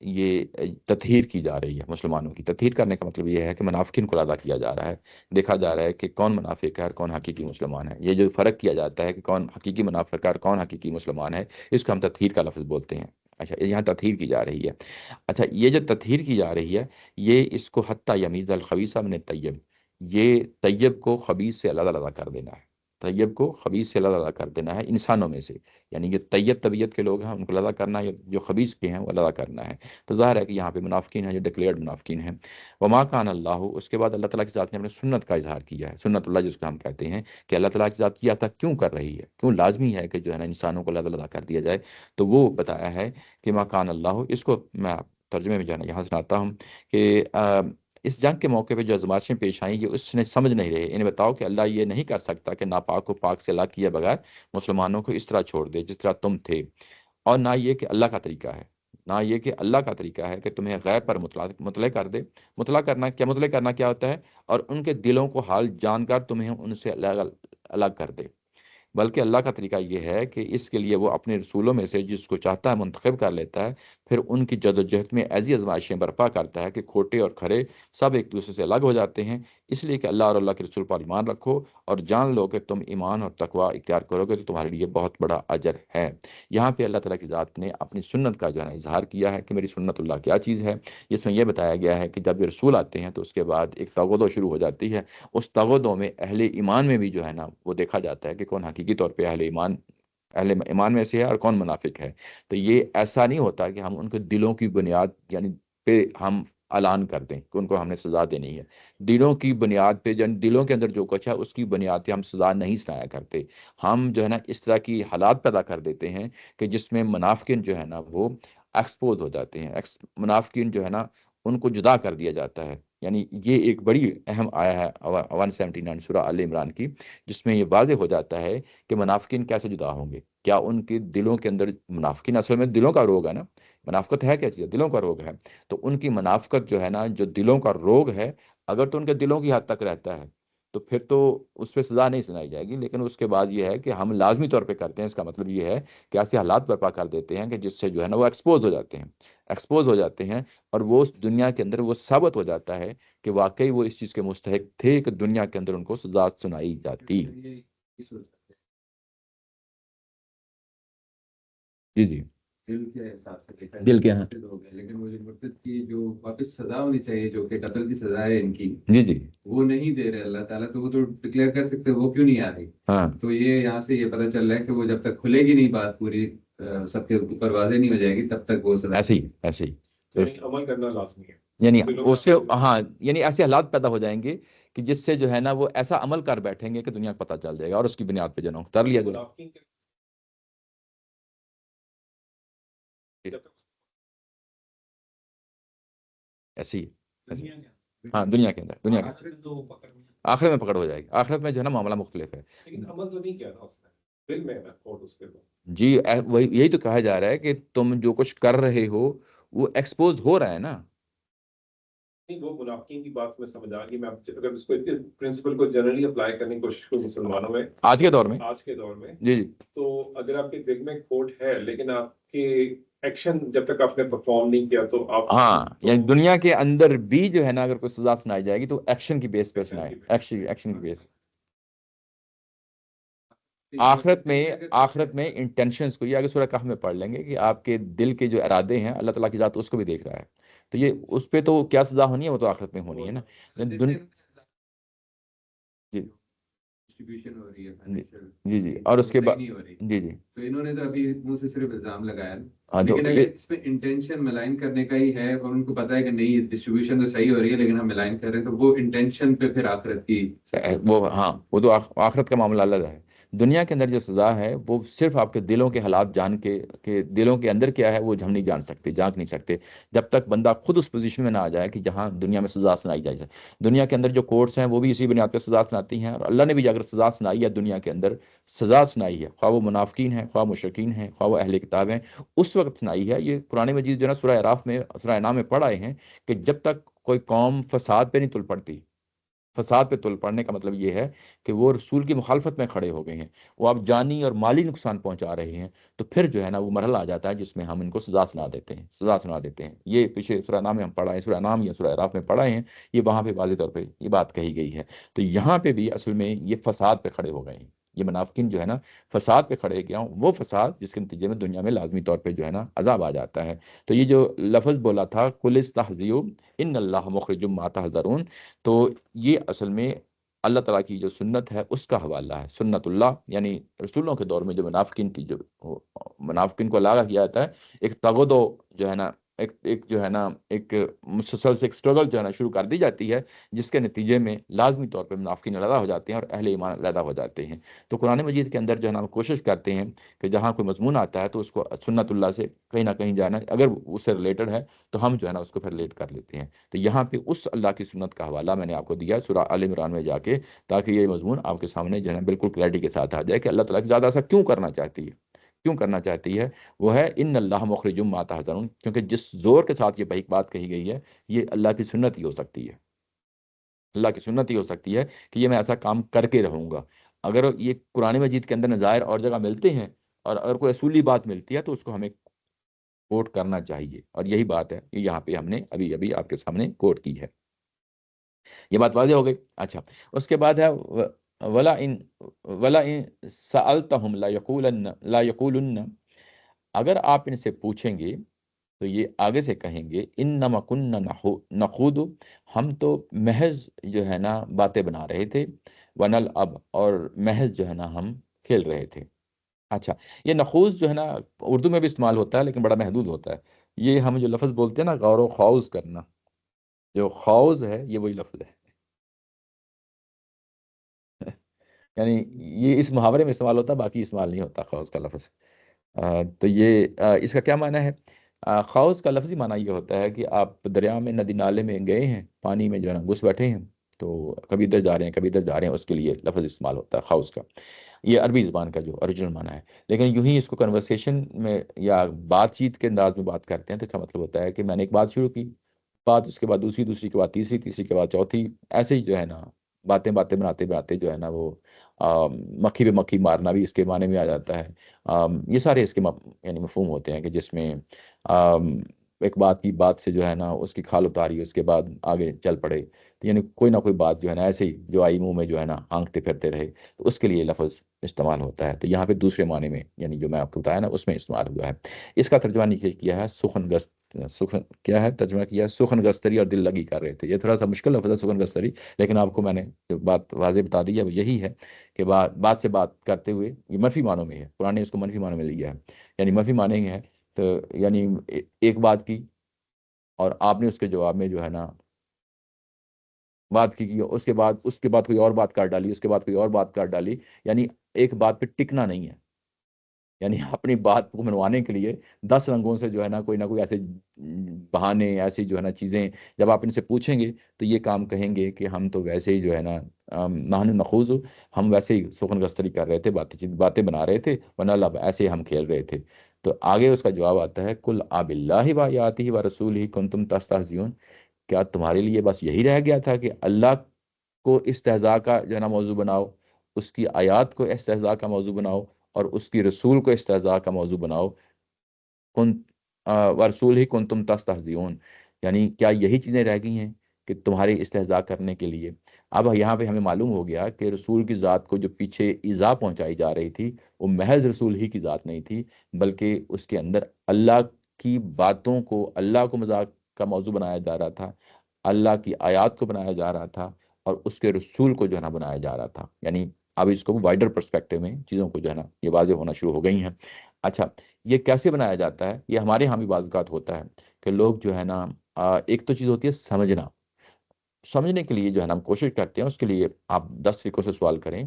یہ تطہیر کی جا رہی ہے، مسلمانوں کی تطہیر کرنے کا مطلب یہ ہے کہ منافقین کو ادا کیا جا رہا ہے، دیکھا جا رہا ہے کہ کون منافق ہے اور کون حقیقی مسلمان ہے۔ یہ جو فرق کیا جاتا ہے کہ کون حقیقی منافق ہے اور کون حقیقی مسلمان ہے، اس کو ہم تطہیر کا لفظ بولتے ہیں۔ اچھا یہاں تطہیر کی جا رہی ہے۔ اچھا یہ جو تطہیر کی جا رہی ہے، یہ اس کو حتی یمیز الخبیث من الطیب، یہ طیب کو خبیث سے علیحدہ علیحدہ کر دینا ہے، طیب کو خبیث سے علیحدہ علیحدہ کر دینا ہے انسانوں میں سے، یعنی جو طیب طبیعت کے لوگ ہیں ان کو علیحدہ کرنا ہے، جو خبیث کے ہیں وہ علیحدہ کرنا ہے۔ تو ظاہر ہے کہ یہاں پہ منافقین ہیں جو ڈکلیئرڈ منافقین ہیں۔ وما کان اللہ، اس کے بعد اللہ تعالیٰ کی ذات نے اپنے سنت کا اظہار کیا ہے، سنت اللہ جس کو ہم کہتے ہیں کہ اللہ تعالیٰ کی ذات کیا تھا کیوں کر رہی ہے، کیوں لازمی ہے کہ جو ہے نا انسانوں کو اللہ تعالیٰ کر دیا جائے، تو وہ بتایا ہے کہ ما کان اللہ، اس کو میں ترجمے میں جانا یہاں سناتا ہوں کہ اس جنگ کے موقع پہ جو آزمائشیں پیش آئیں یہ اس نے سمجھ نہیں رہے، انہیں بتاؤ کہ اللہ یہ نہیں کر سکتا کہ ناپاک کو پاک سے لا کیے بغیر مسلمانوں کو اس طرح چھوڑ دے جس طرح تم تھے، اور نہ یہ کہ اللہ کا طریقہ ہے، نہ یہ کہ اللہ کا طریقہ ہے کہ تمہیں غیب پر مطلع کر دے۔ مطلع کرنا کیا ہوتا ہے، اور ان کے دلوں کو حال جان کر تمہیں ان سے الگ الگ کر دے، بلکہ اللہ کا طریقہ یہ ہے کہ اس کے لیے وہ اپنے رسولوں میں سے جس کو چاہتا ہے منتخب کر لیتا ہے، پھر ان کی جد و جہد میں ایسی آزمائشیں برپا کرتا ہے کہ کھوٹے اور کھرے سب ایک دوسرے سے الگ ہو جاتے ہیں، اس لیے کہ اللہ اور اللہ کے رسول پر ایمان رکھو اور جان لو کہ تم ایمان اور تقوی اختیار کرو گے تو تمہارے لیے بہت بڑا اجر ہے۔ یہاں پہ اللہ تعالیٰ کی ذات نے اپنی سنت کا جو ہے نا اظہار کیا ہے کہ میری سنت اللہ کیا چیز ہے، جس میں یہ بتایا گیا ہے کہ جب یہ رسول آتے ہیں تو اس کے بعد ایک تغدو شروع ہو جاتی ہے، اس تغدو میں اہل ایمان میں بھی جو ہے نا وہ دیکھا جاتا ہے کہ کون حقیقی طور پہ اہل ایمان میں سے ہے اور کون منافق ہے۔ تو یہ ایسا نہیں ہوتا کہ ہم ان کے دلوں کی بنیاد یعنی پہ ہم اعلان کر دیں کہ ان کو ہم نے سزا دینی ہے، دلوں کی بنیاد پہ یعنی دلوں کے اندر جو کچھ ہے اس کی بنیاد پہ ہم سزا نہیں سنایا کرتے، ہم جو ہے نا اس طرح کی حالات پیدا کر دیتے ہیں کہ جس میں منافقین جو ہے نا وہ ایکسپوز ہو جاتے ہیں، منافقین جو ہے نا ان کو جدا کر دیا جاتا ہے۔ یعنی یہ ایک بڑی اہم آیا ہے 179 سورہ آل عمران کی، جس میں یہ واضح ہو جاتا ہے کہ منافقین کیسے جدا ہوں گے، کیا ان کے دلوں کے اندر، منافقین اصل میں دلوں کا روگ ہے نا، منافقت ہے کیا چیز ہے، دلوں کا روگ ہے، تو ان کی منافقت جو ہے نا جو دلوں کا روگ ہے، اگر تو ان کے دلوں کی حد تک رہتا ہے تو پھر تو اس پہ سزا نہیں سنائی جائے گی، لیکن اس کے بعد یہ ہے کہ ہم لازمی طور پہ کرتے ہیں، اس کا مطلب یہ ہے کہ ایسے حالات برپا کر دیتے ہیں کہ جس سے جو ہے نا وہ ایکسپوز ہو جاتے ہیں اور وہ اس دنیا کے اندر وہ ثابت ہو جاتا ہے کہ واقعی وہ اس چیز کے مستحق تھے کہ دنیا کے اندر ان کو سزا سنائی جاتی۔ جی جی دل کے حساب سے دیکھا دل جائے کے، تو ہاں مرتد ہو گئے، لیکن وہ جو مرتد کی جو واپس سزا ہونی چاہیے، جو کہ قتل کی سزا ہے ان کی، جی جی وہ نہیں دے رہے اللہ تعالیٰ، تو وہ تو ڈکلیئر کر سکتے وہ کیوں نہیں آ رہی؟ ہاں تو یہ یہاں سے یہ پتہ چل رہا ہے کہ وہ جب تک کھلے گی نہیں بات پوری، سب کے اوپر واضح نہیں ہو جائے گی، تب تک وہ سزا ایسے ہی ایسے ہی یعنی عمل کرنا لازمی ہے یعنی دلوں میں اس سے عمل ہاں یعنی ایسے حالات پیدا ہو جائیں گے کہ جس سے جو ہے نا وہ ایسا عمل کر بیٹھیں گے کہ دنیا کو پتہ چل جائے گا اور اس کی بنیاد پہ جو ہے نا اتر لیا گیا منافقین کے جب تک ایسے ہی ایسے ہی۔ دنیا کے ہاں دنیا کے اندر، دنیا کے آخرت تو پکڑ میں، آخرت میں پکڑ ہو جائے گی، آخرت میں جو ہے نا معاملہ مختلف ہے۔ لیکن عمل تو نہیں کیا تھا اس نے، دل میں ہے نا کھوٹ اس کے بعد، جی وہی یہی تو کہا جا رہا ہے کہ تم جو کچھ کر رہے ہو وہ ایکسپوز ہو رہا ہے نا۔ نہیں وہ منافقین کی بات میں سمجھ آ گئی، میں اگر اس کو اس پرنسپل کو جنرلی اپلائی کرنے کی کوشش کروں مسلمانوں میں آج کے دور میں آج کے دور میں، جی جی تو اگر آپ کے دل میں کھوٹ ہے لیکن آپ کے ایکشن جب تک آپ نے پرفارم نہیں کیا تو آپ ہاں تو یعنی دنیا کے اندر بھی جو ہے نا اگر کوئی سزا سنائی جائے گی تو ایکشن کی بیس پہ ایکشن سنائے، کی ایکشن کی بیس۔ آخرت میں انٹینشنز کو، یہ آگے سورہ کہف میں پڑھ لیں گے کہ آپ کے دل کے جو ارادے ہیں اللہ تعالیٰ کی ذات اس کو بھی دیکھ رہا ہے، تو یہ اس پہ تو کیا سزا ہونی ہے وہ تو آخرت میں ہونی ہے نا۔ جی ڈسٹریبیوشن ہو رہی ہے جی فائنینشیل، جی جی اور اس وہ کے صحیح بعد نہیں ہو رہی، جی جی تو انہوں نے تو ابھی منہ سے صرف الزام لگایا، ہاں جو لیکن اگر اس پہ انٹینشن ملائن کرنے کا ہی ہے اور ان کو پتا ہے کہ نہیں ڈسٹریبیوشن تو صحیح ہو رہی ہے لیکن ہم ملائن کر رہے ہیں، تو وہ انٹینشن پہ پھر آخرت کی وہ ہاں وہ تو آخرت کا معاملہ الگ ہے۔ دنیا کے اندر جو سزا ہے وہ صرف آپ کے دلوں کے حالات جان کے کہ دلوں کے اندر کیا ہے وہ ہم نہیں جان سکتے، جانچ نہیں سکتے جب تک بندہ خود اس پوزیشن میں نہ آ جائے کہ جہاں دنیا میں سزا سنائی جائے۔ دنیا کے اندر جو کورٹس ہیں وہ بھی اسی بنیاد پہ سزا سناتی ہیں، اور اللہ نے بھی اگر سزا سنائی ہے دنیا کے اندر، سزا سنائی ہے، خواہ وہ منافقین ہیں، خواہ مشرکین ہیں، خواہ وہ اہل کتاب ہیں، اس وقت سنائی ہے۔ یہ قرآن مجید جو ہے نا سورہ اعراف میں، سورہ انعام میں پڑھ آئے ہیں کہ جب تک کوئی قوم فساد پہ نہیں تل پڑتی، فساد پہ تل پڑنے کا مطلب یہ ہے کہ وہ رسول کی مخالفت میں کھڑے ہو گئے ہیں، وہ آپ جانی اور مالی نقصان پہنچا رہے ہیں، تو پھر جو ہے نا وہ مرحلہ آ جاتا ہے جس میں ہم ان کو سزا سنا دیتے ہیں، سزا سنا دیتے ہیں۔ یہ پیچھے سورہ نام میں ہم پڑھا ہے، سورہ نام یا سورہ اعراف میں پڑھا ہیں، یہ وہاں پہ واضح طور پہ یہ بات کہی گئی ہے۔ تو یہاں پہ بھی اصل میں یہ فساد پہ کھڑے ہو گئے ہیں، یہ منافقین جو ہے نا فساد پہ کھڑے گیا ہوں، وہ فساد جس کے نتیجے میں دنیا میں لازمی طور پہ جو ہے نا عذاب آ جاتا ہے۔ تو یہ جو لفظ بولا تھا قل استہزئوا ان اللہ مخرج ما تحذرون، تو یہ اصل میں اللہ تعالیٰ کی جو سنت ہے اس کا حوالہ ہے، سنت اللہ، یعنی رسولوں کے دور میں جو منافقین کی جو منافقین کو لاغا کیا جاتا ہے، ایک تغدو جو ہے نا ایک جو ہے نا ایک مسلسل سے ایک سٹرگل جو ہے نا شروع کر دی جاتی ہے، جس کے نتیجے میں لازمی طور پہ منافقین علیحدہ ہو جاتے ہیں اور اہل ایمان علیحدہ ہو جاتے ہیں۔ تو قرآن مجید کے اندر جو ہے نا ہم کوشش کرتے ہیں کہ جہاں کوئی مضمون آتا ہے تو اس کو سنت اللہ سے کہیں نہ کہیں جانا، اگر اس سے ریلیٹڈ ہے تو ہم جو ہے نا اس کو پھر ریلیٹ کر لیتے ہیں۔ تو یہاں پہ اس اللہ کی سنت کا حوالہ میں نے آپ کو دیا سورہ آل عمران میں جا کے، تاکہ یہ مضمون آپ کے سامنے جو ہے نا بالکل کلیئرٹی کے ساتھ آ جائے کہ اللہ تعالیٰ کی زیادہ ایسا کیوں کرنا چاہتی ہے، کیوں کرنا چاہتی ہے۔ وہ ہے ان اللہ مخرج ما تحذرون، کیونکہ جس زور کے ساتھ یہ بات کہی گئی ہے یہ اللہ کی سنت ہی ہو سکتی ہے، اللہ کی سنت ہی ہو سکتی ہے کہ یہ میں ایسا کام کر کے رہوں گا۔ اگر یہ قرآن مجید کے اندر نظائر اور جگہ ملتے ہیں اور اگر کوئی اصولی بات ملتی ہے تو اس کو ہمیں کوٹ کرنا چاہیے، اور یہی بات ہے کہ یہاں پہ ہم نے ابھی ابھی آپ کے سامنے کوٹ کی ہے۔ یہ بات واضح ہو گئی۔ اچھا، اس کے بعد ہے وَلَئِن سَأَلْتَهُمْ لَيَقُولُنَّ، اگر آپ ان سے پوچھیں گے تو یہ آگے سے کہیں گے انما كنا نخوض، ہم تو محض جو ہے نا باتیں بنا رہے تھے، ونلعب، اور محض جو ہے نا ہم کھیل رہے تھے۔ اچھا، یہ نخوض جو ہے نا اردو میں بھی استعمال ہوتا ہے لیکن بڑا محدود ہوتا ہے۔ یہ ہم جو لفظ بولتے ہیں نا غور و خوض کرنا، جو خوض ہے یہ وہی لفظ ہے، یعنی یہ اس محاورے میں استعمال ہوتا ہے، باقی استعمال نہیں ہوتا خوض کا لفظ۔ تو یہ اس کا کیا معنی ہے؟ خوض کا لفظی معنی یہ ہوتا ہے کہ آپ دریا میں، ندی نالے میں گئے ہیں، پانی میں جو ہے نا گھس بیٹھے ہیں، تو کبھی ادھر جا رہے ہیں کبھی ادھر جا رہے ہیں، اس کے لیے لفظ استعمال ہوتا ہے خوض کا۔ یہ عربی زبان کا جو اوریجنل معنی ہے، لیکن یوں ہی اس کو کنورسیشن میں یا بات چیت کے انداز میں بات کرتے ہیں تو اس کا مطلب ہوتا ہے کہ میں نے ایک بات شروع کی، بات اس کے بعد دوسری، دوسری کے بعد تیسری، تیسری کے بعد چوتھی، ایسے ہی جو ہے نا باتیں باتیں بناتے بناتے جو ہے نا وہ مکھی پہ مکھی مارنا بھی اس کے معنی میں آ جاتا ہے۔ یہ سارے اس کے یعنی مفہوم ہوتے ہیں کہ جس میں ایک بات کی بات سے جو ہے نا اس کی کھال اتاری، اس کے بعد آگے چل پڑے۔ یعنی کوئی نہ کوئی بات جو ہے نا ایسے ہی جو آئی منہ میں جو ہے نا ہانکتے پھرتے رہے، تو اس کے لیے لفظ استعمال ہوتا ہے۔ تو یہاں پہ دوسرے معنی میں یعنی جو میں آپ کو بتایا نا اس میں استعمال ہوا ہے۔ اس کا ترجمہ نہیں کیا ہے سخن گست، سخن کیا ہے ترجمہ کیا ہے سخن گستری اور دل لگی کر رہے تھے۔ یہ تھوڑا سا مشکل لفظ ہے سخن گستری، لیکن آپ کو میں نے جو بات واضح بتا دی ہے وہ یہی ہے کہ بات سے بات کرتے ہوئے، یہ منفی معنوں میں ہے، قرآن نے اس کو منفی معنوں میں لیا ہے، یعنی منفی معنی ہے تو یعنی ایک بات کی اور آپ نے اس کے جواب میں جو ہے نا بات کی اس کے بعد کوئی اور بات کر ڈالی، اس کے بعد کوئی اور بات کر ڈالی، یعنی ایک بات پہ ٹکنا نہیں ہے، یعنی اپنی بات کو منوانے کے لیے 10 رنگوں سے جو ہے نا کوئی ایسے بہانے، ایسی جو ہے نا چیزیں جب آپ ان سے پوچھیں گے تو یہ کام کہیں گے کہ ہم تو ویسے ہی جو ہے نا نحن نخوض، ہم ویسے ہی سخن گستری کر رہے تھے، باتیں بنا رہے تھے، ورنہ اللہ ایسے ہی ہم کھیل رہے تھے۔ تو آگے اس کا جواب آتا ہے کل آب اللہ و آیاتہ و رسولہ کنتم تستہزئون، کیا تمہارے لیے بس یہی رہ گیا تھا کہ اللہ کو استہزاء کا جو ہے نا موضوع بناؤ، اس کی آیات کو استہزاء کا موضوع بناؤ، اور اس کی رسول کو استہزاء کا موضوع بناؤ، کن ورسول ہی کن تم تستہزئون، یعنی کیا یہی چیزیں رہ گئی ہیں کہ تمہاری استہزاء کرنے کے لیے؟ اب یہاں پہ ہمیں معلوم ہو گیا کہ رسول کی ذات کو جو پیچھے ایذا پہنچائی جا رہی تھی وہ محض رسول ہی کی ذات نہیں تھی، بلکہ اس کے اندر اللہ کی باتوں کو، اللہ کو مذاق کا موضوع بنایا جا رہا تھا، اللہ کی آیات کو بنایا جا رہا تھا، اور اس کے رسول کو جو ہے نا بنایا جا رہا تھا۔ یعنی اب اس کو وائڈر پرسپیکٹو میں چیزوں کو جو ہے نا یہ واضح ہونا شروع ہو گئی ہیں۔ اچھا، یہ کیسے بنایا جاتا ہے؟ یہ ہمارے ہاں بھی بعض اوقات ہوتا ہے کہ لوگ جو ہے نا ایک تو چیز ہوتی ہے سمجھنے کے لیے جو ہے نا ہم کوشش کرتے ہیں، اس کے لیے آپ 10 طریقوں سے سوال کریں،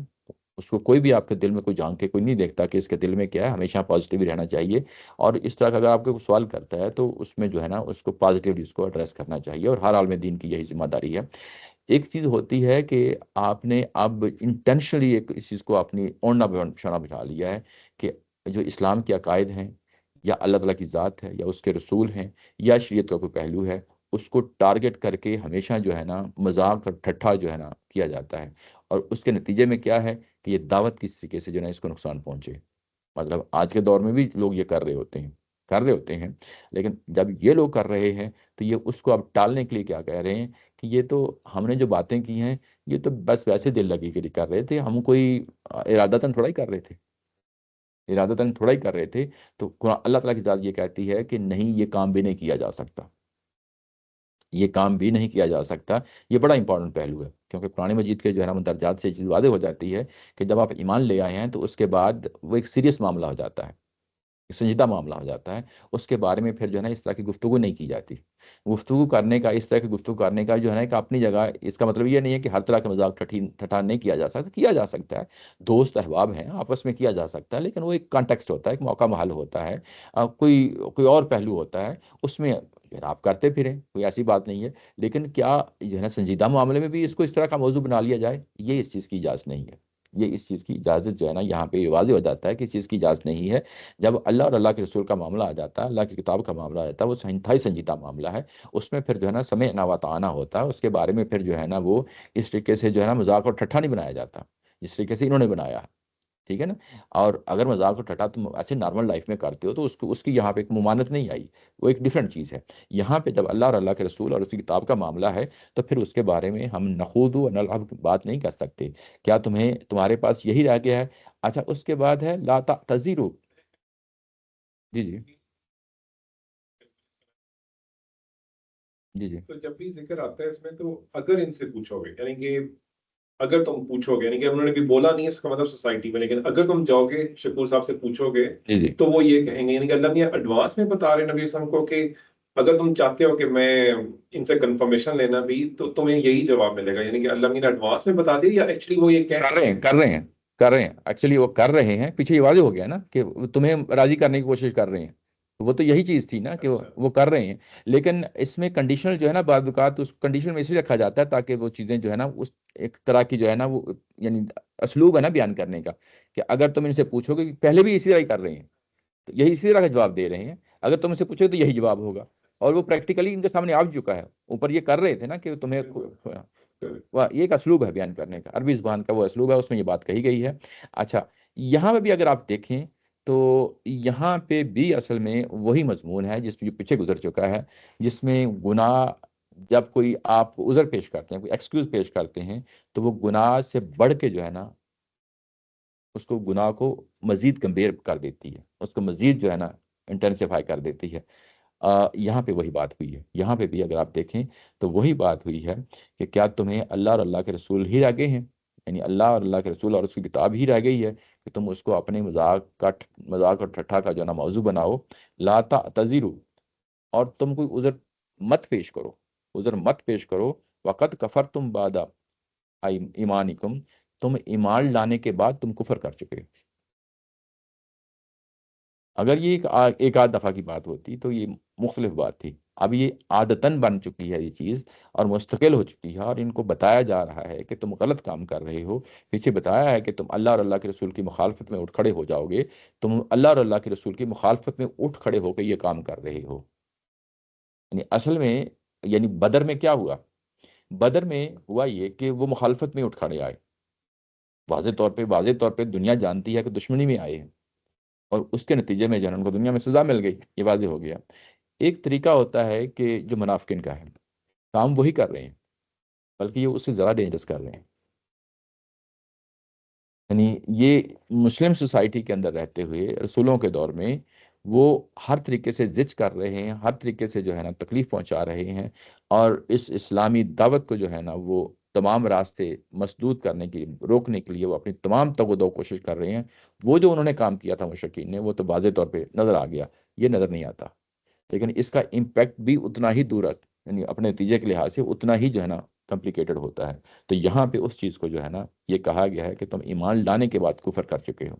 اس کو کوئی بھی آپ کے دل میں کوئی جھانک کے کوئی نہیں دیکھتا کہ اس کے دل میں کیا ہے، ہمیشہ پازیٹیو ہی رہنا چاہیے، اور اس طرح کا اگر آپ کو کوئی سوال کرتا ہے تو اس میں جو ہے نا اس کو پازیٹیولی اس کو ایڈریس کرنا چاہیے، اور ہر حال میں دین کی یہی ذمہ داری ہے۔ ایک چیز ہوتی ہے کہ آپ نے اب انٹینشنلی ایک اس چیز کو اپنی اوڑھنا بچھانا بچھا لیا ہے کہ جو اسلام کے عقائد ہیں یا اللہ تعالیٰ کی ذات ہے یا اس کے رسول ہیں یا شریعت کا کوئی پہلو ہے، اس کو ٹارگٹ کر کے ہمیشہ جو ہے نا مذاق اور ٹھٹھا جو ہے نا کیا جاتا ہے، اور اس کے نتیجے میں کیا ہے کہ یہ دعوت کس طریقے سے جو ہے نا اس کو نقصان پہنچے۔ مطلب آج کے دور میں بھی لوگ یہ کر رہے ہوتے ہیں، لیکن جب یہ لوگ کر رہے ہیں تو یہ اس کو اب ٹالنے کے لیے کیا کہہ رہے ہیں کہ یہ تو ہم نے جو باتیں کی ہیں یہ تو بس ویسے دل لگی کے لیے کر رہے تھے، ہم کوئی ارادتاً تھوڑا ہی کر رہے تھے، ارادتاً تھوڑا ہی کر رہے تھے۔ تو قرآن اللہ تعالیٰ کی ذات یہ کہتی ہے کہ نہیں، یہ کام بھی نہیں کیا جا سکتا، یہ کام بھی نہیں کیا جا سکتا۔ یہ بڑا امپورٹنٹ پہلو ہے، کیونکہ قرآن مجید کے جو ہے نا مندرجات سے یہ چیز واضح ہو جاتی ہے کہ جب آپ ایمان لے آئے ہیں تو اس کے بعد وہ ایک سیریس معاملہ ہو جاتا ہے، ایک سنجیدہ معاملہ ہو جاتا ہے، اس کے بارے میں پھر جو ہے نا اس طرح کی گفتگو نہیں کی جاتی۔ گفتگو کرنے کا، اس طرح کی گفتگو کرنے کا جو ہے نا ایک اپنی جگہ، اس کا مطلب یہ نہیں ہے کہ ہر طرح کا مذاق ٹھٹھا نہیں کیا جا سکتا، کیا جا سکتا ہے، دوست احباب ہیں آپس میں کیا جا سکتا ہے، لیکن وہ ایک کانٹیکسٹ ہوتا ہے، ایک موقع محل ہوتا ہے، کوئی اور پہلو ہوتا ہے، اس میں جو ہے نا آپ کرتے پھریں، کوئی ایسی بات نہیں ہے۔ لیکن کیا جو ہے نا سنجیدہ معاملے میں بھی اس کو اس طرح کا موضوع بنا لیا جائے، یہ اس چیز کی اجازت نہیں ہے، یہ اس چیز کی اجازت جو ہے نا یہاں پہ یہ واضح ہو جاتا ہے کہ اس چیز کی اجازت نہیں ہے۔ جب اللہ اور اللہ کے رسول کا معاملہ آ جاتا ہے، اللہ کی کتاب کا معاملہ آ جاتا ہے، وہ انتہائی سنجیدہ معاملہ ہے، اس میں پھر جو ہے نا سمعنا و اطعنا ہوتا ہے، اس کے بارے میں پھر جو ہے نا وہ اس طریقے سے جو ہے نا مذاق اور ٹھٹھا نہیں بنایا جاتا جس طریقے سے انہوں نے بنایا ہے، ٹھیک ہے نا۔ اور اگر مذاق اور ٹھٹھا تم ایسے نارمل لائف میں کرتے ہو تو اس کی یہاں پہ ایک ممانت نہیں آئی، وہ ایک ڈفرینٹ چیز ہے۔ یہاں پہ جب اللہ اور اللہ کے رسول اور اس کی کتاب کا معاملہ ہے تو پھر اس کے بارے میں ہم نخوض و نلعب بات نہیں کر سکتے۔ کیا تمہارے پاس یہی رہ گیا ہے؟ اچھا، اس کے بعد ہے لا تعتذروا، جی جی جی جی تو جب بھی ذکر آتا ہے اس میں، تو اگر ان سے پوچھو گے، یعنی کہ اگر تم پوچھو گے، یعنی کہ انہوں نے بھی بولا نہیں ہے اس کا مطلب سوسائٹی میں، لیکن اگر تم جاؤ گے شکور صاحب سے پوچھو گے جی جی تو وہ یہ کہیں گے، یعنی کہ اللہ نے ایڈوانس میں بتا رہے نبی وسلم کو کہ اگر تم چاہتے ہو کہ میں ان سے کنفرمیشن لینا بھی تو تمہیں یہی جواب ملے گا، یعنی کہ اللہ نے ایڈوانس میں بتا دیا، یا ایکچولی وہ یہ کر رہے ہیں، ایکچولی وہ کر رہے ہیں، پیچھے یہ واضح ہو گیا نا کہ وہ تمہیں راضی کرنے کی کوشش کر رہے ہیں، وہ تو یہی چیز تھی نا کہ اچھا وہ کر رہے ہیں، لیکن اس میں کنڈیشنل جو ہے نا بعض اوقات اس کنڈیشن میں اس لیے رکھا جاتا ہے تاکہ وہ چیزیں جو ہے نا اس ایک طرح کی جو ہے نا وہ یعنی اسلوب ہے نا بیان کرنے کا، کہ اگر تم ان سے پوچھو گے کہ پہلے بھی اسی طرح ہی کر رہے ہیں تو یہی اسی طرح کا جواب دے رہے ہیں، اگر تم ان سے پوچھو تو یہی جواب ہوگا، اور وہ پریکٹیکلی ان کے سامنے آ چکا ہے، اوپر یہ کر رہے تھے نا کہ تمہیں بالکل یہ ایک اسلوب ہے بیان کرنے کا، عربی زبان کا وہ اسلوب ہے، اس میں یہ بات کہی گئی ہے۔ اچھا، یہاں پہ بھی اگر آپ دیکھیں تو یہاں پہ بھی اصل میں وہی مضمون ہے جس میں جو پیچھے گزر چکا ہے، جس میں گناہ جب کوئی آپ کو عذر پیش کرتے ہیں، کوئی ایکسکیوز پیش کرتے ہیں، تو وہ گناہ سے بڑھ کے جو ہے نا اس کو گناہ کو مزید گمبھیر کر دیتی ہے، اس کو مزید جو ہے نا انٹینسیفائی کر دیتی ہے۔ یہاں پہ وہی بات ہوئی ہے، یہاں پہ بھی اگر آپ دیکھیں تو وہی بات ہوئی ہے کہ کیا تمہیں اللہ اور اللہ کے رسول ہی رہ گئے ہیں، یعنی اللہ اور اللہ کے رسول اور اس کی کتاب ہی رہ گئی ہے کہ تم اس کو اپنے مذاق اور ٹھٹھا کا جو ہے نا موضوع بناؤ۔ لا تعتذروا، اور تم کوئی عذر مت پیش کرو، عذر مت پیش کرو۔ وقت کفرتم بعد ایمانکم، تم ایمان لانے کے بعد تم کفر کر چکے ہو۔ اگر یہ ایک آدھ دفعہ کی بات ہوتی تو یہ مختلف بات تھی، اب یہ عادتاً بن چکی ہے یہ چیز اور مستقل ہو چکی ہے، اور ان کو بتایا جا رہا ہے کہ تم غلط کام کر رہے ہو۔ پیچھے بتایا ہے کہ تم اللہ اور اللہ کے رسول کی مخالفت میں اٹھ کھڑے ہو جاؤ گے، تم اللہ اور اللہ کے رسول کی مخالفت میں اٹھ کھڑے ہو کے یہ کام کر رہے ہو۔ یعنی اصل میں، یعنی بدر میں کیا ہوا؟ بدر میں ہوا یہ کہ وہ مخالفت میں اٹھ کھڑے آئے، واضح طور پہ دنیا جانتی ہے کہ دشمنی میں آئے ہیں، اور اس کے نتیجے میں جو ہے ان کو دنیا میں سزا مل گئی، یہ واضح ہو گیا۔ ایک طریقہ ہوتا ہے کہ جو منافقین کا ہے، کام وہی کر رہے ہیں بلکہ یہ اس سے زیادہ ڈینجرس کر رہے ہیں۔ یعنی یہ مسلم سوسائٹی کے اندر رہتے ہوئے رسولوں کے دور میں وہ ہر طریقے سے زج کر رہے ہیں، ہر طریقے سے جو ہے نا تکلیف پہنچا رہے ہیں، اور اس اسلامی دعوت کو جو ہے نا وہ تمام راستے مسدود کرنے کے لیے، روکنے کے لیے وہ اپنی تمام تگ و دو کوشش کر رہے ہیں۔ وہ جو انہوں نے کام کیا تھا مشرکین نے، وہ تو واضح طور پہ نظر آ گیا، یہ نظر نہیں آتا، لیکن اس کا امپیکٹ بھی اتنا ہی دور، یعنی اپنے نتیجے کے لحاظ سے اتنا ہی جو ہے نا کمپلیکیٹڈ ہوتا ہے۔ تو یہاں پہ اس چیز کو جو ہے نا یہ کہا گیا ہے کہ تم ایمان لانے کے بعد کفر کر چکے ہو۔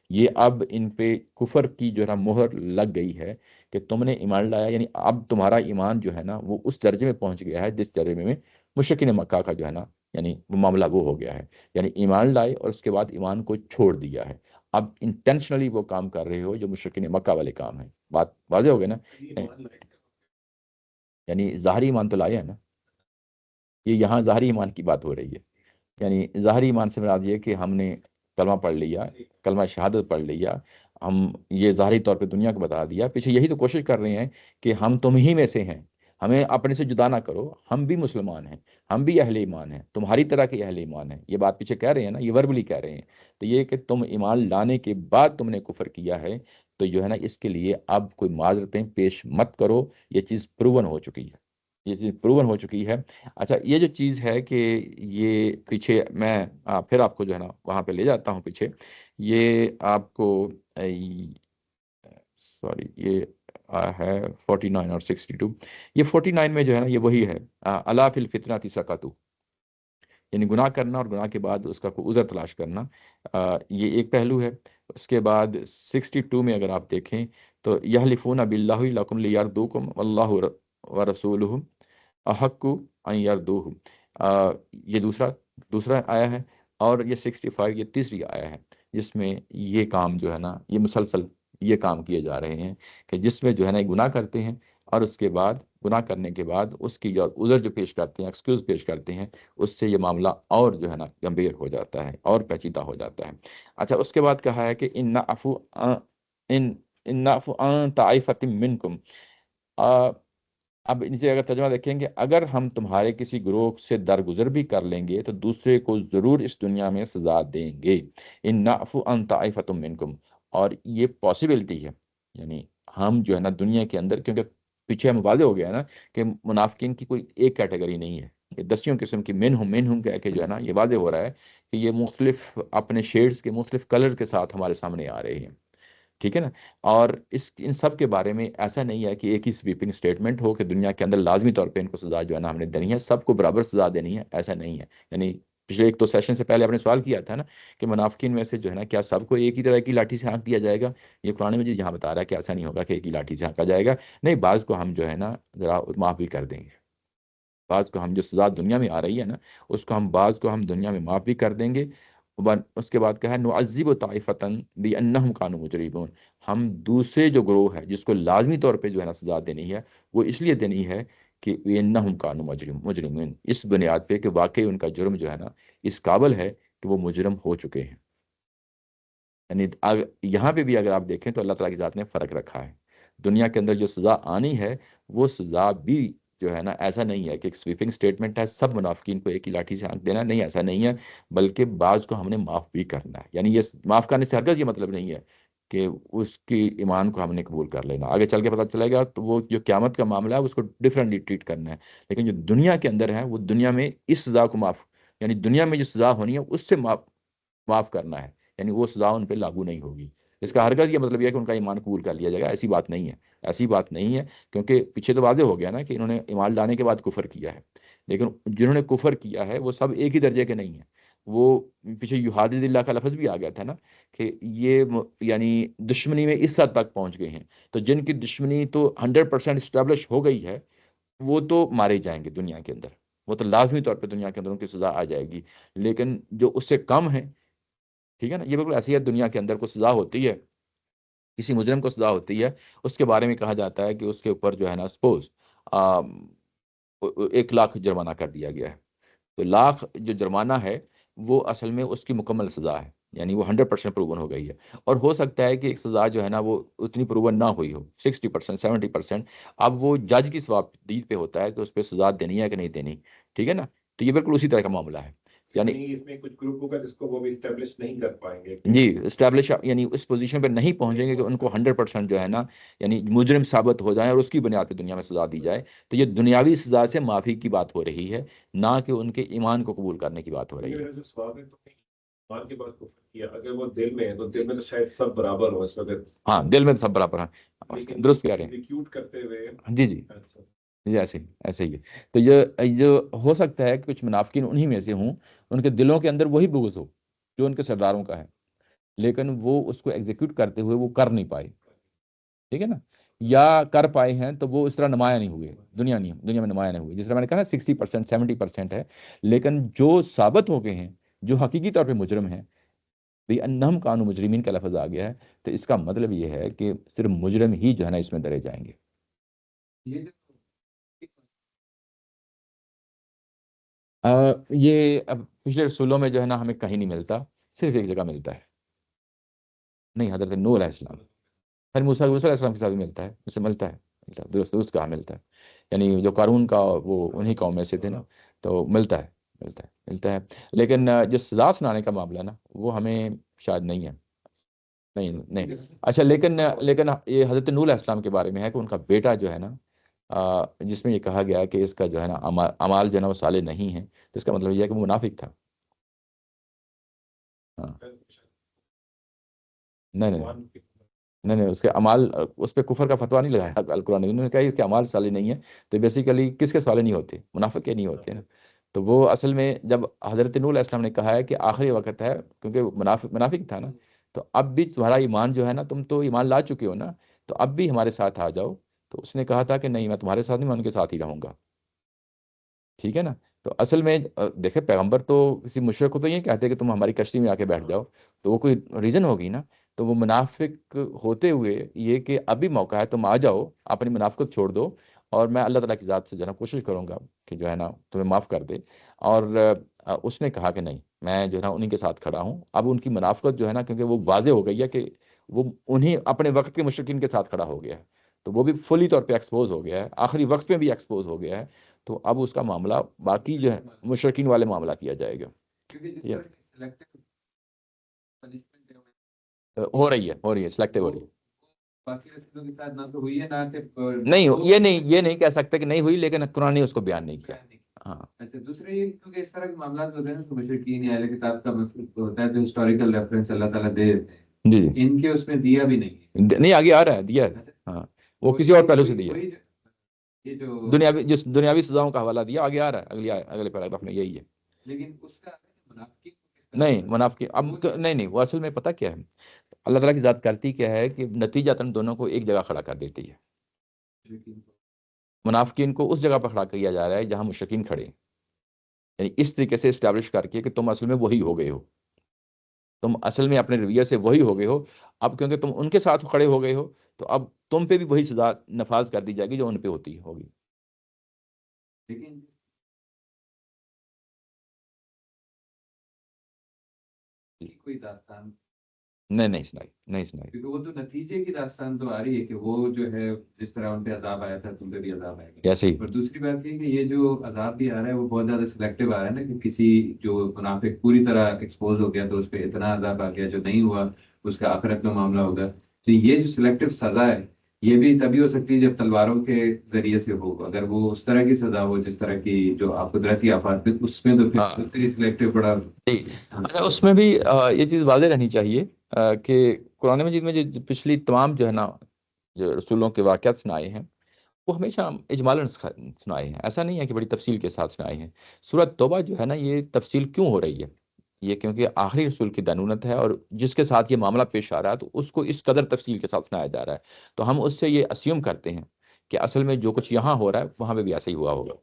یہ اب ان پہ کفر کی جو ہے نا مہر لگ گئی ہے کہ تم نے ایمان لایا، یعنی اب تمہارا ایمان جو ہے نا وہ اس درجے میں پہنچ گیا ہے جس درجے میں مشرکین مکہ کا جو ہے نا یعنی وہ معاملہ وہ ہو گیا ہے، یعنی ایمان لائے اور اس کے بعد ایمان کو چھوڑ دیا ہے۔ اب انٹینشنلی وہ کام کر رہے ہو جو مشرکین مکہ والے کام ہیں۔ بات واضح ہو گئی نا؟ یعنی ظاہری ایمان تو لائے ہیں نا، یہ یہاں ظاہری ایمان کی بات ہو رہی ہے۔ یعنی ظاہری ایمان سے مراد یہ کہ ہم نے کلمہ پڑھ لیا، کلمہ شہادت پڑھ لیا، ہم یہ ظاہری طور پہ دنیا کو بتا دیا، پیچھے یہی تو کوشش کر رہے ہیں کہ ہم تم ہی میں سے ہیں، ہمیں اپنے سے جدا نہ کرو، ہم بھی مسلمان ہیں، ہم بھی اہل ایمان ہیں، تمہاری طرح کے اہل ایمان ہیں، یہ بات پیچھے کہہ رہے ہیں نا، یہ وربلی کہہ رہے ہیں۔ تو یہ کہ تم ایمان لانے کے بعد تم نے کفر کیا ہے، تو جو ہے نا اس کے لیے اب کوئی معذرتیں پیش مت کرو، یہ چیز پروون ہو چکی ہے، یہ چیز پروون ہو چکی ہے۔ اچھا، یہ جو چیز ہے کہ یہ پیچھے میں پھر آپ کو جو ہے نا وہاں پہ لے جاتا ہوں پیچھے، یہ آپ کو سوری یہ ہے 49 اور 62، یہ 49 میں جو ہے نا یہ وہی ہے، الا فی الفتنۃ سقطوا، یعنی گناہ کرنا اور گناہ کے بعد اس کا کوئی عذر تلاش کرنا، یہ ایک پہلو ہے۔ اس کے بعد 62 میں اگر آپ دیکھیں تو یحلفون باللہ لکم لیردوکم واللہ ورسولہ احق ان یردوہ، یہ دوسرا آیا ہے، اور یہ 65 یہ تیسری آیا ہے، جس میں یہ کام جو ہے نا یہ مسلسل یہ کام کیے جا رہے ہیں کہ جس میں جو ہے نا گناہ کرتے ہیں، اور اس کے بعد گناہ کرنے کے بعد اس کی جو عذر جو پیش کرتے ہیں، ایکسکیوز پیش کرتے ہیں، اس سے یہ معاملہ اور جو ہے نا گمبھیر ہو جاتا ہے اور پیچیدہ ہو جاتا ہے۔ اچھا، اس کے بعد کہا ہے کہ ان نعفو ان نعفو عن طائفۃ منکم، اب نیچے اگر ترجمہ دیکھیں گے، اگر ہم تمہارے کسی گروہ سے درگزر بھی کر لیں گے تو دوسرے کو ضرور اس دنیا میں سزا دیں گے۔ ان نعفو عن طائفۃ منکم، اور یہ پاسبلٹی ہے، یعنی ہم جو ہے نا دنیا کے اندر، کیونکہ پیچھے ہم واضح ہو گیا ہے نا کہ منافقین کی کوئی ایک کیٹیگری نہیں ہے، یہ دسیوں قسم کی منہم کہہ کے جو ہے نا یہ واضح ہو رہا ہے کہ یہ مختلف اپنے شیڈز کے مختلف کلر کے ساتھ ہمارے سامنے آ رہے ہیں، ٹھیک ہے نا؟ اور ان سب کے بارے میں ایسا نہیں ہے کہ ایک ہی سویپنگ سٹیٹمنٹ ہو کہ دنیا کے اندر لازمی طور پہ ان کو سزا جو ہے نا ہم نے دینی ہے، سب کو برابر سزا دینی ہے، ایسا نہیں ہے۔ یعنی پچھلے ایک تو سیشن سے پہلے آپ نے سوال کیا تھا نا کہ منافقین میں سے جو ہے نا کیا سب کو ایک ہی طرح کی لاٹھی سے ہانک دیا جائے گا؟ یہ قرآن مجید یہاں بتا رہا ہے کہ ایسا نہیں ہوگا کہ ایک ہی لاٹھی سے ہانکا جائے گا، نہیں، بعض کو ہم جو ہے نا ذرا معاف بھی کر دیں گے، بعض کو ہم جو سزا دنیا میں آ رہی ہے نا اس کو بعض کو ہم دنیا میں معاف بھی کر دیں گے۔ اس کے بعد کہا ہے نعذب طائفتن بانہم کانوا مجرمون، ہم دوسرے جو گروہ ہے جس کو لازمی طور پہ جو ہے نا سزا دینی ہے، وہ اس لیے دینی ہے کہ انہم کانوا مجرمین، اس بنیاد پہ کہ واقعی ان کا جرم جو ہے نا اس قابل ہے کہ وہ مجرم ہو چکے ہیں۔ یعنی یہاں پہ بھی اگر آپ دیکھیں تو اللہ تعالیٰ کی ذات نے فرق رکھا ہے، دنیا کے اندر جو سزا آنی ہے وہ سزا بھی جو ہے نا ایسا نہیں ہے کہ ایک سویپنگ اسٹیٹمنٹ ہے سب منافقین کو ایک ہی لاٹھی سے آنکھ دینا، نہیں ایسا نہیں ہے، بلکہ بعض کو ہم نے معاف بھی کرنا ہے. یعنی یہ معاف کرنے سے ہرگز یہ مطلب نہیں ہے کہ اس کی ایمان کو ہم نے قبول کر لینا. آگے چل کے پتہ چلے گا تو وہ جو قیامت کا معاملہ ہے اس کو ڈفرینٹلی ٹریٹ کرنا ہے. لیکن جو دنیا کے اندر ہے وہ دنیا میں اس سزا کو معاف، یعنی دنیا میں جو سزا ہونی ہے اس سے معاف کرنا ہے، یعنی وہ سزا ان پہ لاگو نہیں ہوگی. اس کا ہرگز یہ مطلب یہ ہے کہ ان کا ایمان قبول کر لیا جائے گا، ایسی بات نہیں ہے. ایسی بات نہیں ہے، کیونکہ پیچھے تو واضح ہو گیا نا کہ انہوں نے ایمان لانے کے بعد کفر کیا ہے. لیکن جنہوں نے کفر کیا ہے وہ سب ایک ہی درجے کے نہیں ہیں. وہ پیچھے یحادد اللہ کا لفظ بھی آ گیا تھا نا کہ یہ یعنی دشمنی میں اس حد تک پہنچ گئے ہیں. تو جن کی دشمنی تو 100% اسٹیبلش ہو گئی ہے وہ تو مارے جائیں گے دنیا کے اندر، وہ تو لازمی طور پہ دنیا کے اندر ان کی سزا آ جائے گی. لیکن جو اس سے کم ہے، ٹھیک ہے نا، یہ بالکل ایسی ہے. دنیا کے اندر کو سزا ہوتی ہے، کسی مجرم کو سزا ہوتی ہے، اس کے بارے میں کہا جاتا ہے کہ اس کے اوپر جو ہے نا سپوز 1 لاکھ جرمانہ کر دیا گیا ہے. تو لاکھ جو جرمانہ ہے وہ اصل میں اس کی مکمل سزا ہے، یعنی وہ 100% پروون ہو گئی ہے. اور ہو سکتا ہے کہ ایک سزا جو ہے نا وہ اتنی پروون نہ ہوئی ہو، 60% 70%. اب وہ جج کی ثوابدید پہ ہوتا ہے کہ اس پہ سزا دینی ہے کہ نہیں دینی. ٹھیک ہے نا، تو یہ بالکل اسی طرح کا معاملہ ہے. یعنی یعنی اس میں کچھ گروپ ہوگا جس کو وہ بھی اسٹیبلش نہیں کر پائیں گے. جی اسٹیبلش، یعنی اس پوزیشن پہ نہیں پہنچیں گے کہ ان کو 100% جو ہے نا یعنی مجرم ثابت ہو جائیں اور اس کی بنیاد پہ دنیا میں سزا دی جائے. تو یہ دنیاوی سزا سے معافی کی بات ہو رہی ہے، نہ کہ ان کے ایمان کو قبول کرنے کی بات ہو رہی ہے. میرے سے سوال ہے تو ایمان کے بعد کفر کیا، اگر وہ دل میں ہے تو دل میں تو شاید سب برابر ہو اس وقت، ہاں دل میں تو سب برابر ہیں، لیکن درست کہہ رہے ہیں. ایگزیکیوٹ کرتے ہوئے. جی جی اچھا. جی ایسے ہی ہے. تو یہ ہو سکتا ہے کہ کچھ منافقین انہی میں سے ہوں، ان کے دلوں کے اندر وہی بغض ہو جو ان کے سرداروں کا ہے، لیکن وہ اس کو ایگزیکیوٹ کرتے ہوئے وہ کر نہیں پائے. ٹھیک ہے نا، یا کر پائے ہیں تو وہ اس طرح نمایاں نہیں ہوئے، دنیا میں نمایاں نہیں ہوئے. جس طرح میں نے کہا نا 60% 70% ہے. لیکن جو ثابت ہو گئے ہیں، جو حقیقی طور پہ مجرم ہیں، بھی انہم کانوا مجرمین کا لفظ آ گیا ہے، تو اس کا مطلب یہ ہے کہ صرف مجرم ہی جو ہے نا اس میں درے جائیں گے. یہ یہ اب پچھلے رسولوں میں جو ہے نا ہمیں کہیں نہیں ملتا، صرف ایک جگہ ملتا ہے. نہیں، حضرت نوح علیہ السلام، پھر موسیٰ علیہ السلام کے ساتھ بھی ملتا ہے، اس سے ملتا ہے درست کہا ملتا ہے. یعنی جو قارون کا وہ انہی قوم میں سے تھے نا، تو ملتا ہے. لیکن جو سزا سنانے کا معاملہ نا وہ ہمیں شاید نہیں ہے. نہیں. اچھا، لیکن یہ حضرت نوح علیہ السلام کے بارے میں ہے کہ ان کا بیٹا جو ہے نا جس میں یہ کہا گیا کہ اس کا جو ہے نا اعمال جو ہے نا وہ صالح نہیں ہے، تو اس کا مطلب یہ ہے کہ وہ منافق تھا. ہاں نہیں، اس کے اعمال، اس پہ کفر کا فتویٰ نہیں لگایا القرآن نے. انہوں نے کہا اس کے اعمال صالح نہیں ہیں، تو بیسیکلی کس کے صالح نہیں ہوتے؟ منافق کے نہیں ہوتے نا. تو وہ اصل میں جب حضرت نوح علیہ السلام نے کہا ہے کہ آخری وقت ہے، کیونکہ منافق تھا نا، تو اب بھی تمہارا ایمان جو ہے نا، تم تو ایمان لا چکے ہو نا، تو اب بھی ہمارے ساتھ آ جاؤ. تو اس نے کہا تھا کہ نہیں، میں تمہارے ساتھ نہیں، میں ان کے ساتھ ہی رہوں گا. ٹھیک ہے نا. تو اصل میں دیکھیں، پیغمبر تو کسی مشرک کو تو یہ کہتے کہ تم ہماری کشتی میں آ کے بیٹھ جاؤ، تو وہ کوئی ریزن ہوگی نا. تو وہ منافق ہوتے ہوئے یہ کہ ابھی موقع ہے، تم آ جاؤ، اپنی منافقت چھوڑ دو، اور میں اللہ تعالیٰ کی ذات سے جو ہے نا کوشش کروں گا کہ جو ہے نا تمہیں معاف کر دے. اور اس نے کہا کہ نہیں، میں جو ہے نا انہی کے ساتھ کھڑا ہوں. اب ان کی منافقت جو ہے نا، کیونکہ وہ واضح ہو گئی ہے کہ وہ انہی اپنے وقت کے مشرکین کے ساتھ کھڑا ہو گیا ہے، تو وہ بھی فلی طور پہ ایکسپوز ہو گیا ہے، آخری وقت میں بھی ایکسپوز ہو گیا ہے. تو اب اس کا معاملہ باقی جو ہے مشرکین والے معاملہ کیا جائے گا. کیونکہ جس یہ طرح کی سلیکٹو پنشمنٹ ہو رہی ہے سلیکٹیو ہو رہی ہے. باقی رسولوں کے ساتھ نہ تو ہوئی ہے، نہ صرف نہیں، یہ نہیں کہہ سکتے کہ نہیں ہوئی، لیکن قرآن نے اس کو بیان نہیں کیا. ہاں اچھا، دوسرے یہ کیونکہ اس طرح کے معاملات ہوتے ہیں نا، تو مشرکین یا اہل کتاب کا مسئلہ ہوتا ہے، جو ہسٹوریکل ریفرنس اللہ تعالیٰ دے دیتے ہیں، جی ان کے اس میں دیا بھی نہیں ہے. نہیں، آگے آ رہا ہے، دیا ہے. ہاں وہ کسی اور پہلو سے دیا ہے. یہ جو دنیاوی سزاؤں کا حوالہ دیا، آگے آ رہا ہے اگلے پیراگراف میں یہی ہے. لیکن اس کا منافقین کو کس طرح نہیں منافق اب نہیں، وہ اصل میں پتہ کیا ہے، اللہ تعالیٰ کی ذات کرتی کیا ہے کہ نتیجتاً دونوں کو ایک جگہ کھڑا کر دیتی ہے. منافقین کو اس جگہ پر کھڑا کیا جا رہا ہے جہاں مشرکین کھڑے ہیں، یعنی اس طریقے سے اسٹیبلش کر کے کہ تم اصل میں وہی ہو گئے ہو، تم اصل میں اپنے رویے سے وہی ہو گئے ہو. اب کیونکہ تم ان کے ساتھ کھڑے ہو گئے ہو، تو اب تم پہ بھی وہی سزا نفاذ کر دی جائے گی جو ان پہ ہوگی. لیکن کوئی داستان نہیں سنائی، نہیں سنائی۔ کیونکہ وہ تو نتیجے کی داستان تو آ رہی ہے کہ وہ جو ہے جس طرح ان پہ عذاب آیا تھا تم پہ بھی عذاب آئے گا۔ ایسے ہی اور دوسری بات یہ کہ یہ جو عذاب بھی آ رہا ہے وہ بہت زیادہ سلیکٹیو آ رہا ہے نا، کہ کسی جو منافق پوری طرح ایکسپوز ہو گیا تو اس پہ اتنا عذاب آ گیا، جو نہیں ہوا اس کا آخرت میں معاملہ ہوگا۔ تو یہ جو سلیکٹیو سزا ہے یہ بھی تبھی ہو سکتی ہے جب تلواروں کے ذریعے سے ہو، اگر وہ اس طرح کی سزا ہو جس طرح کی جو آپ قدرتی آفات میں، اس میں تو پھر ہاں دوسری سلیکٹیو بڑا۔ جی۔ اچھا اس میں بھی یہ چیز واضح رہنی چاہیے کہ قرآن مجید میں جو پچھلی تمام جو ہے نا جو رسولوں کے واقعات سنائے ہیں وہ ہمیشہ اجمالاً سنائے ہیں، ایسا نہیں ہے کہ بڑی تفصیل کے ساتھ سنائے ہیں۔ سورۃ توبہ جو ہے نا یہ تفصیل کیوں ہو رہی ہے؟ یہ کیونکہ آخری رسول کی دنونت ہے اور جس کے ساتھ یہ معاملہ پیش آ رہا ہے تو اس کو اس قدر تفصیل کے ساتھ سنایا جا رہا ہے، تو ہم اس سے یہ اسیوم کرتے ہیں کہ اصل میں جو کچھ یہاں ہو رہا ہے وہاں پہ بھی ایسا ہی ہوا ہوگا،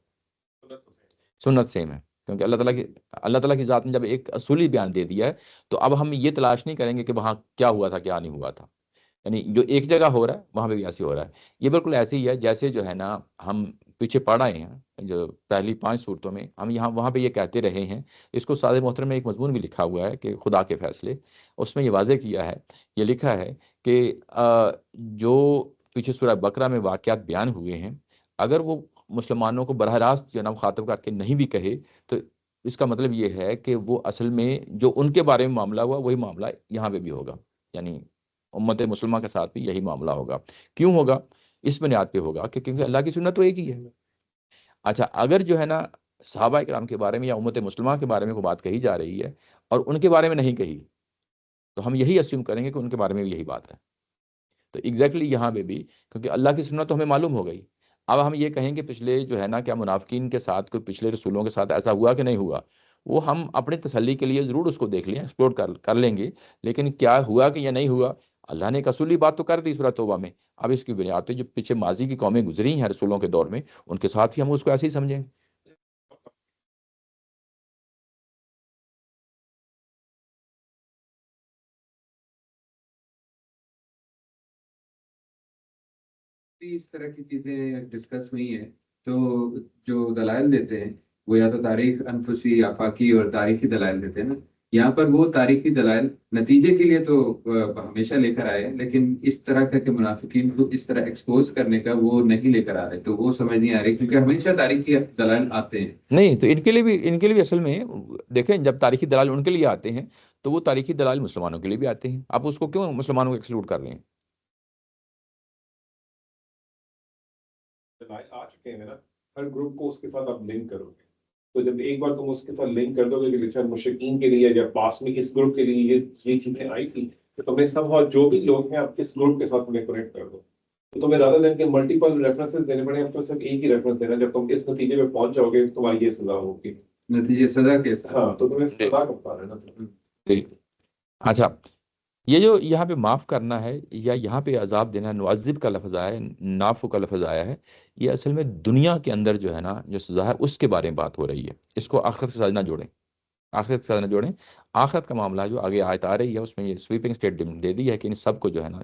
سنت سیم ہے۔ کیونکہ اللہ تعالیٰ کی ذات نے جب ایک اصولی بیان دے دیا ہے تو اب ہم یہ تلاش نہیں کریں گے کہ وہاں کیا ہوا تھا کیا نہیں ہوا تھا، یعنی جو ایک جگہ ہو رہا ہے وہاں پہ بھی ایسے ہی ہو رہا ہے۔ یہ بالکل ایسے ہی ہے جیسے جو ہے نا ہم پیچھے پڑھ آئے ہیں جو پہلی 5 صورتوں میں ہم یہاں وہاں پہ یہ کہتے رہے ہیں۔ اس کو سادہ محترم میں ایک مضمون بھی لکھا ہوا ہے کہ خدا کے فیصلے، اس میں یہ واضح کیا ہے، یہ لکھا ہے کہ جو پیچھے سورہ بقرہ میں واقعات بیان ہوئے ہیں اگر وہ مسلمانوں کو براہ راست جو ہے نا مخاطب کر کے نہیں بھی کہے تو اس کا مطلب یہ ہے کہ وہ اصل میں جو ان کے بارے میں معاملہ ہوا وہی معاملہ یہاں پہ بھی ہوگا، یعنی امت مسلمہ کے ساتھ بھی یہی معاملہ ہوگا۔ کیوں ہوگا؟ اس بنیاد پہ ہوگا کہ کیونکہ اللہ کی سنت تو ایک ہی ہے۔ اچھا اگر جو ہے نا صحابہ کرام کے بارے میں یا امت مسلمہ کے بارے میں کوئی بات کہی جا رہی ہے اور ان کے بارے میں نہیں کہی تو ہم یہی اسیوم کریں گے کہ ان کے بارے میں بھی یہی بات ہے۔ تو ایگزیکٹلی یہاں پہ بھی کیونکہ اللہ کی سنت تو ہمیں معلوم ہو گئی، اب ہم یہ کہیں کہ پچھلے جو ہے نا کیا منافقین کے ساتھ کوئی پچھلے رسولوں کے ساتھ ایسا ہوا کہ نہیں ہوا، وہ ہم اپنی تسلی کے لیے ضرور اس کو دیکھ لیں، ایکسپلور کر لیں گے، لیکن کیا ہوا کہ یا نہیں ہوا اللہ نے ایک اصولی بات تو کر دی سورہ توبہ میں، اب اس کی بنیاد پہ جو پیچھے ماضی کی قومیں گزری ہیں رسولوں کے دور میں ان کے ساتھ ہی ہم اس کو ایسے ہی سمجھیں گے۔ بھی اس طرح کی چیزیں ڈسکس ہوئی ہیں تو جو دلائل دیتے ہیں وہ یا تو تاریخ انفسی آفاقی اور تاریخی دلائل دیتے ہیں نا، یہاں پر وہ تاریخی دلائل نتیجے کے لیے تو ہمیشہ لے کر آئے ہیں، لیکن اس طرح کا کہ منافقین کو اس طرح ایکسپوز کرنے کا وہ نہیں لے کر آ رہے، تو وہ سمجھ نہیں آ رہی کیونکہ ہمیشہ تاریخی دلائل آتے ہیں۔ نہیں تو ان کے لیے بھی اصل میں دیکھیں جب تاریخی دلائل ان کے لیے آتے ہیں تو وہ تاریخی دلائل مسلمانوں کے لیے بھی آتے ہیں، آپ اس کو کیوں مسلمانوں کو ایکسکلوڈ کر رہے ہیں؟ دلائل آ چکے ہیں نا، ہر گروپ کو اس کے ساتھ آپ لنک کرو گے، تو جب ایک بار تم اس کے ساتھ لنک کر دو گے کہ بیچارے مشرکین کے لیے یا پاس میں اس گروپ کے لیے یہ چیزیں آئی تھی، تو تمہیں سب جو بھی لوگ ہیں آپ اس گروپ کے ساتھ تمہیں کنیکٹ کر دو، تو تمہیں زیادہ دن کے ملٹیپل ریفرنسز دینے پڑے، اب تو صرف ایک ہی ریفرنس دینا، جب تم اس نتیجے پہ پہنچ جاؤ گے تمہاری یہ سزا ہوگی۔ نتیجے سزا کے ساتھ ہاں تو تمہیں جی سزا کا پتا ہے نا۔ جی۔ اچھا یہ جو یہاں پہ معاف کرنا ہے یا یہاں پہ عذاب دینا، نعذب کا لفظ آیا ہے، نافو کا لفظ آیا ہے، یہ اصل میں دنیا کے اندر جو ہے نا جو سزا ہے اس کے بارے میں بات ہو رہی ہے، اس کو آخرت کے ساتھ نہ جوڑیں، آخرت کے ساتھ نہ جوڑیں۔ آخرت کا معاملہ جو آگے آیت آ رہی ہے اس میں یہ سویپنگ اسٹیٹمنٹ دے دی ہے کہ ان سب کو جو ہے نا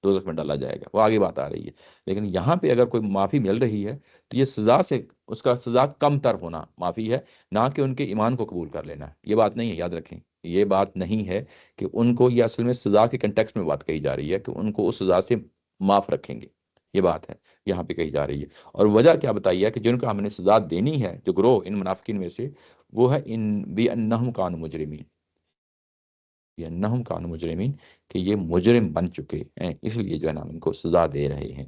دوزخ میں ڈالا جائے گا، وہ آگے بات آ رہی ہے، لیکن یہاں پہ اگر کوئی معافی مل رہی ہے تو یہ سزا سے اس کا سزا کم تر ہونا معافی ہے، نہ کہ ان کے ایمان کو قبول کر لینا، یہ بات نہیں ہے، یاد رکھیں یہ بات نہیں ہے کہ ان کو، یہ اصل میں سزا کے کنٹیکسٹ میں بات کہی جا رہی ہے کہ ان کو اس سزا سے معاف رکھیں گے، یہ بات ہے یہاں پہ کہی جا رہی ہے۔ اور وجہ کیا بتائی ہے کہ جن کو ہم نے سزا دینی ہے جو گروہ ان منافقین میں سے، وہ ہے ان بِأَنَّهُمْ كَانُوا مُجْرِمِينَ، بِأَنَّهُمْ كَانُوا مُجْرِمِينَ کہ یہ مجرم بن چکے ہیں، اس لیے جو ہے نا ہم ان کو سزا دے رہے ہیں۔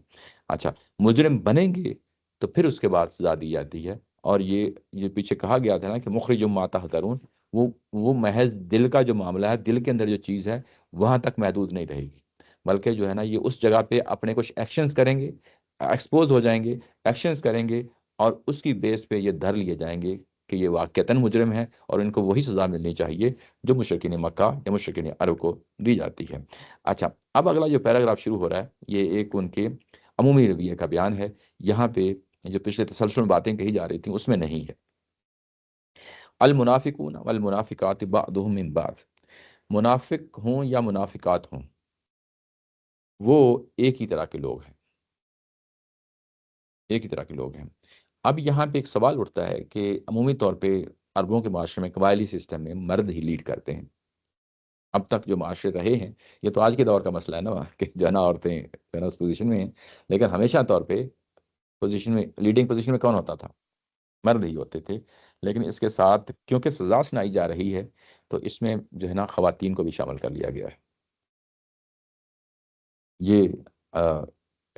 اچھا مجرم بنیں گے تو پھر اس کے بعد سزا دی جاتی ہے، اور یہ پیچھے کہا گیا تھا نا کہ مخرج ما تحذرون، وہ محض دل کا جو معاملہ ہے، دل کے اندر جو چیز ہے وہاں تک محدود نہیں رہے گی، بلکہ جو ہے نا یہ اس جگہ پہ اپنے کچھ ایکشنز کریں گے، ایکسپوز ہو جائیں گے، ایکشنز کریں گے، اور اس کی بیس پہ یہ دھر لیے جائیں گے کہ یہ واقعتاً مجرم ہے اور ان کو وہی سزا ملنی چاہیے جو مشرکین مکہ یا مشرکین عرب کو دی جاتی ہے۔ اچھا اب اگلا جو پیراگراف شروع ہو رہا ہے یہ ایک ان کے عمومی رویے کا بیان ہے، یہاں پہ جو پچھلے تسلسل میں باتیں کہی جا رہی تھیں اس میں نہیں ہے۔ المنافقون والمنافقات بعضهم من بعض، منافق ہوں یا منافقات ہوں وہ ایک ہی طرح کے لوگ ہیں، ایک ہی طرح کے لوگ ہیں۔ اب یہاں پہ ایک سوال اٹھتا ہے کہ عمومی طور پہ عربوں کے معاشرے میں قبائلی سسٹم میں مرد ہی لیڈ کرتے ہیں، اب تک جو معاشرے رہے ہیں، یہ تو آج کے دور کا مسئلہ ہے نا کہ جو ہے نا عورتیں جو ہے نا اس پوزیشن میں ہیں، لیکن ہمیشہ طور پہ پوزیشن میں، لیڈنگ پوزیشن میں کون ہوتا تھا؟ مرد ہی ہوتے تھے۔ لیکن اس کے ساتھ کیونکہ سزا سنائی جا رہی ہے تو اس میں جو ہے نا خواتین کو بھی شامل کر لیا گیا ہے۔ یہ آ،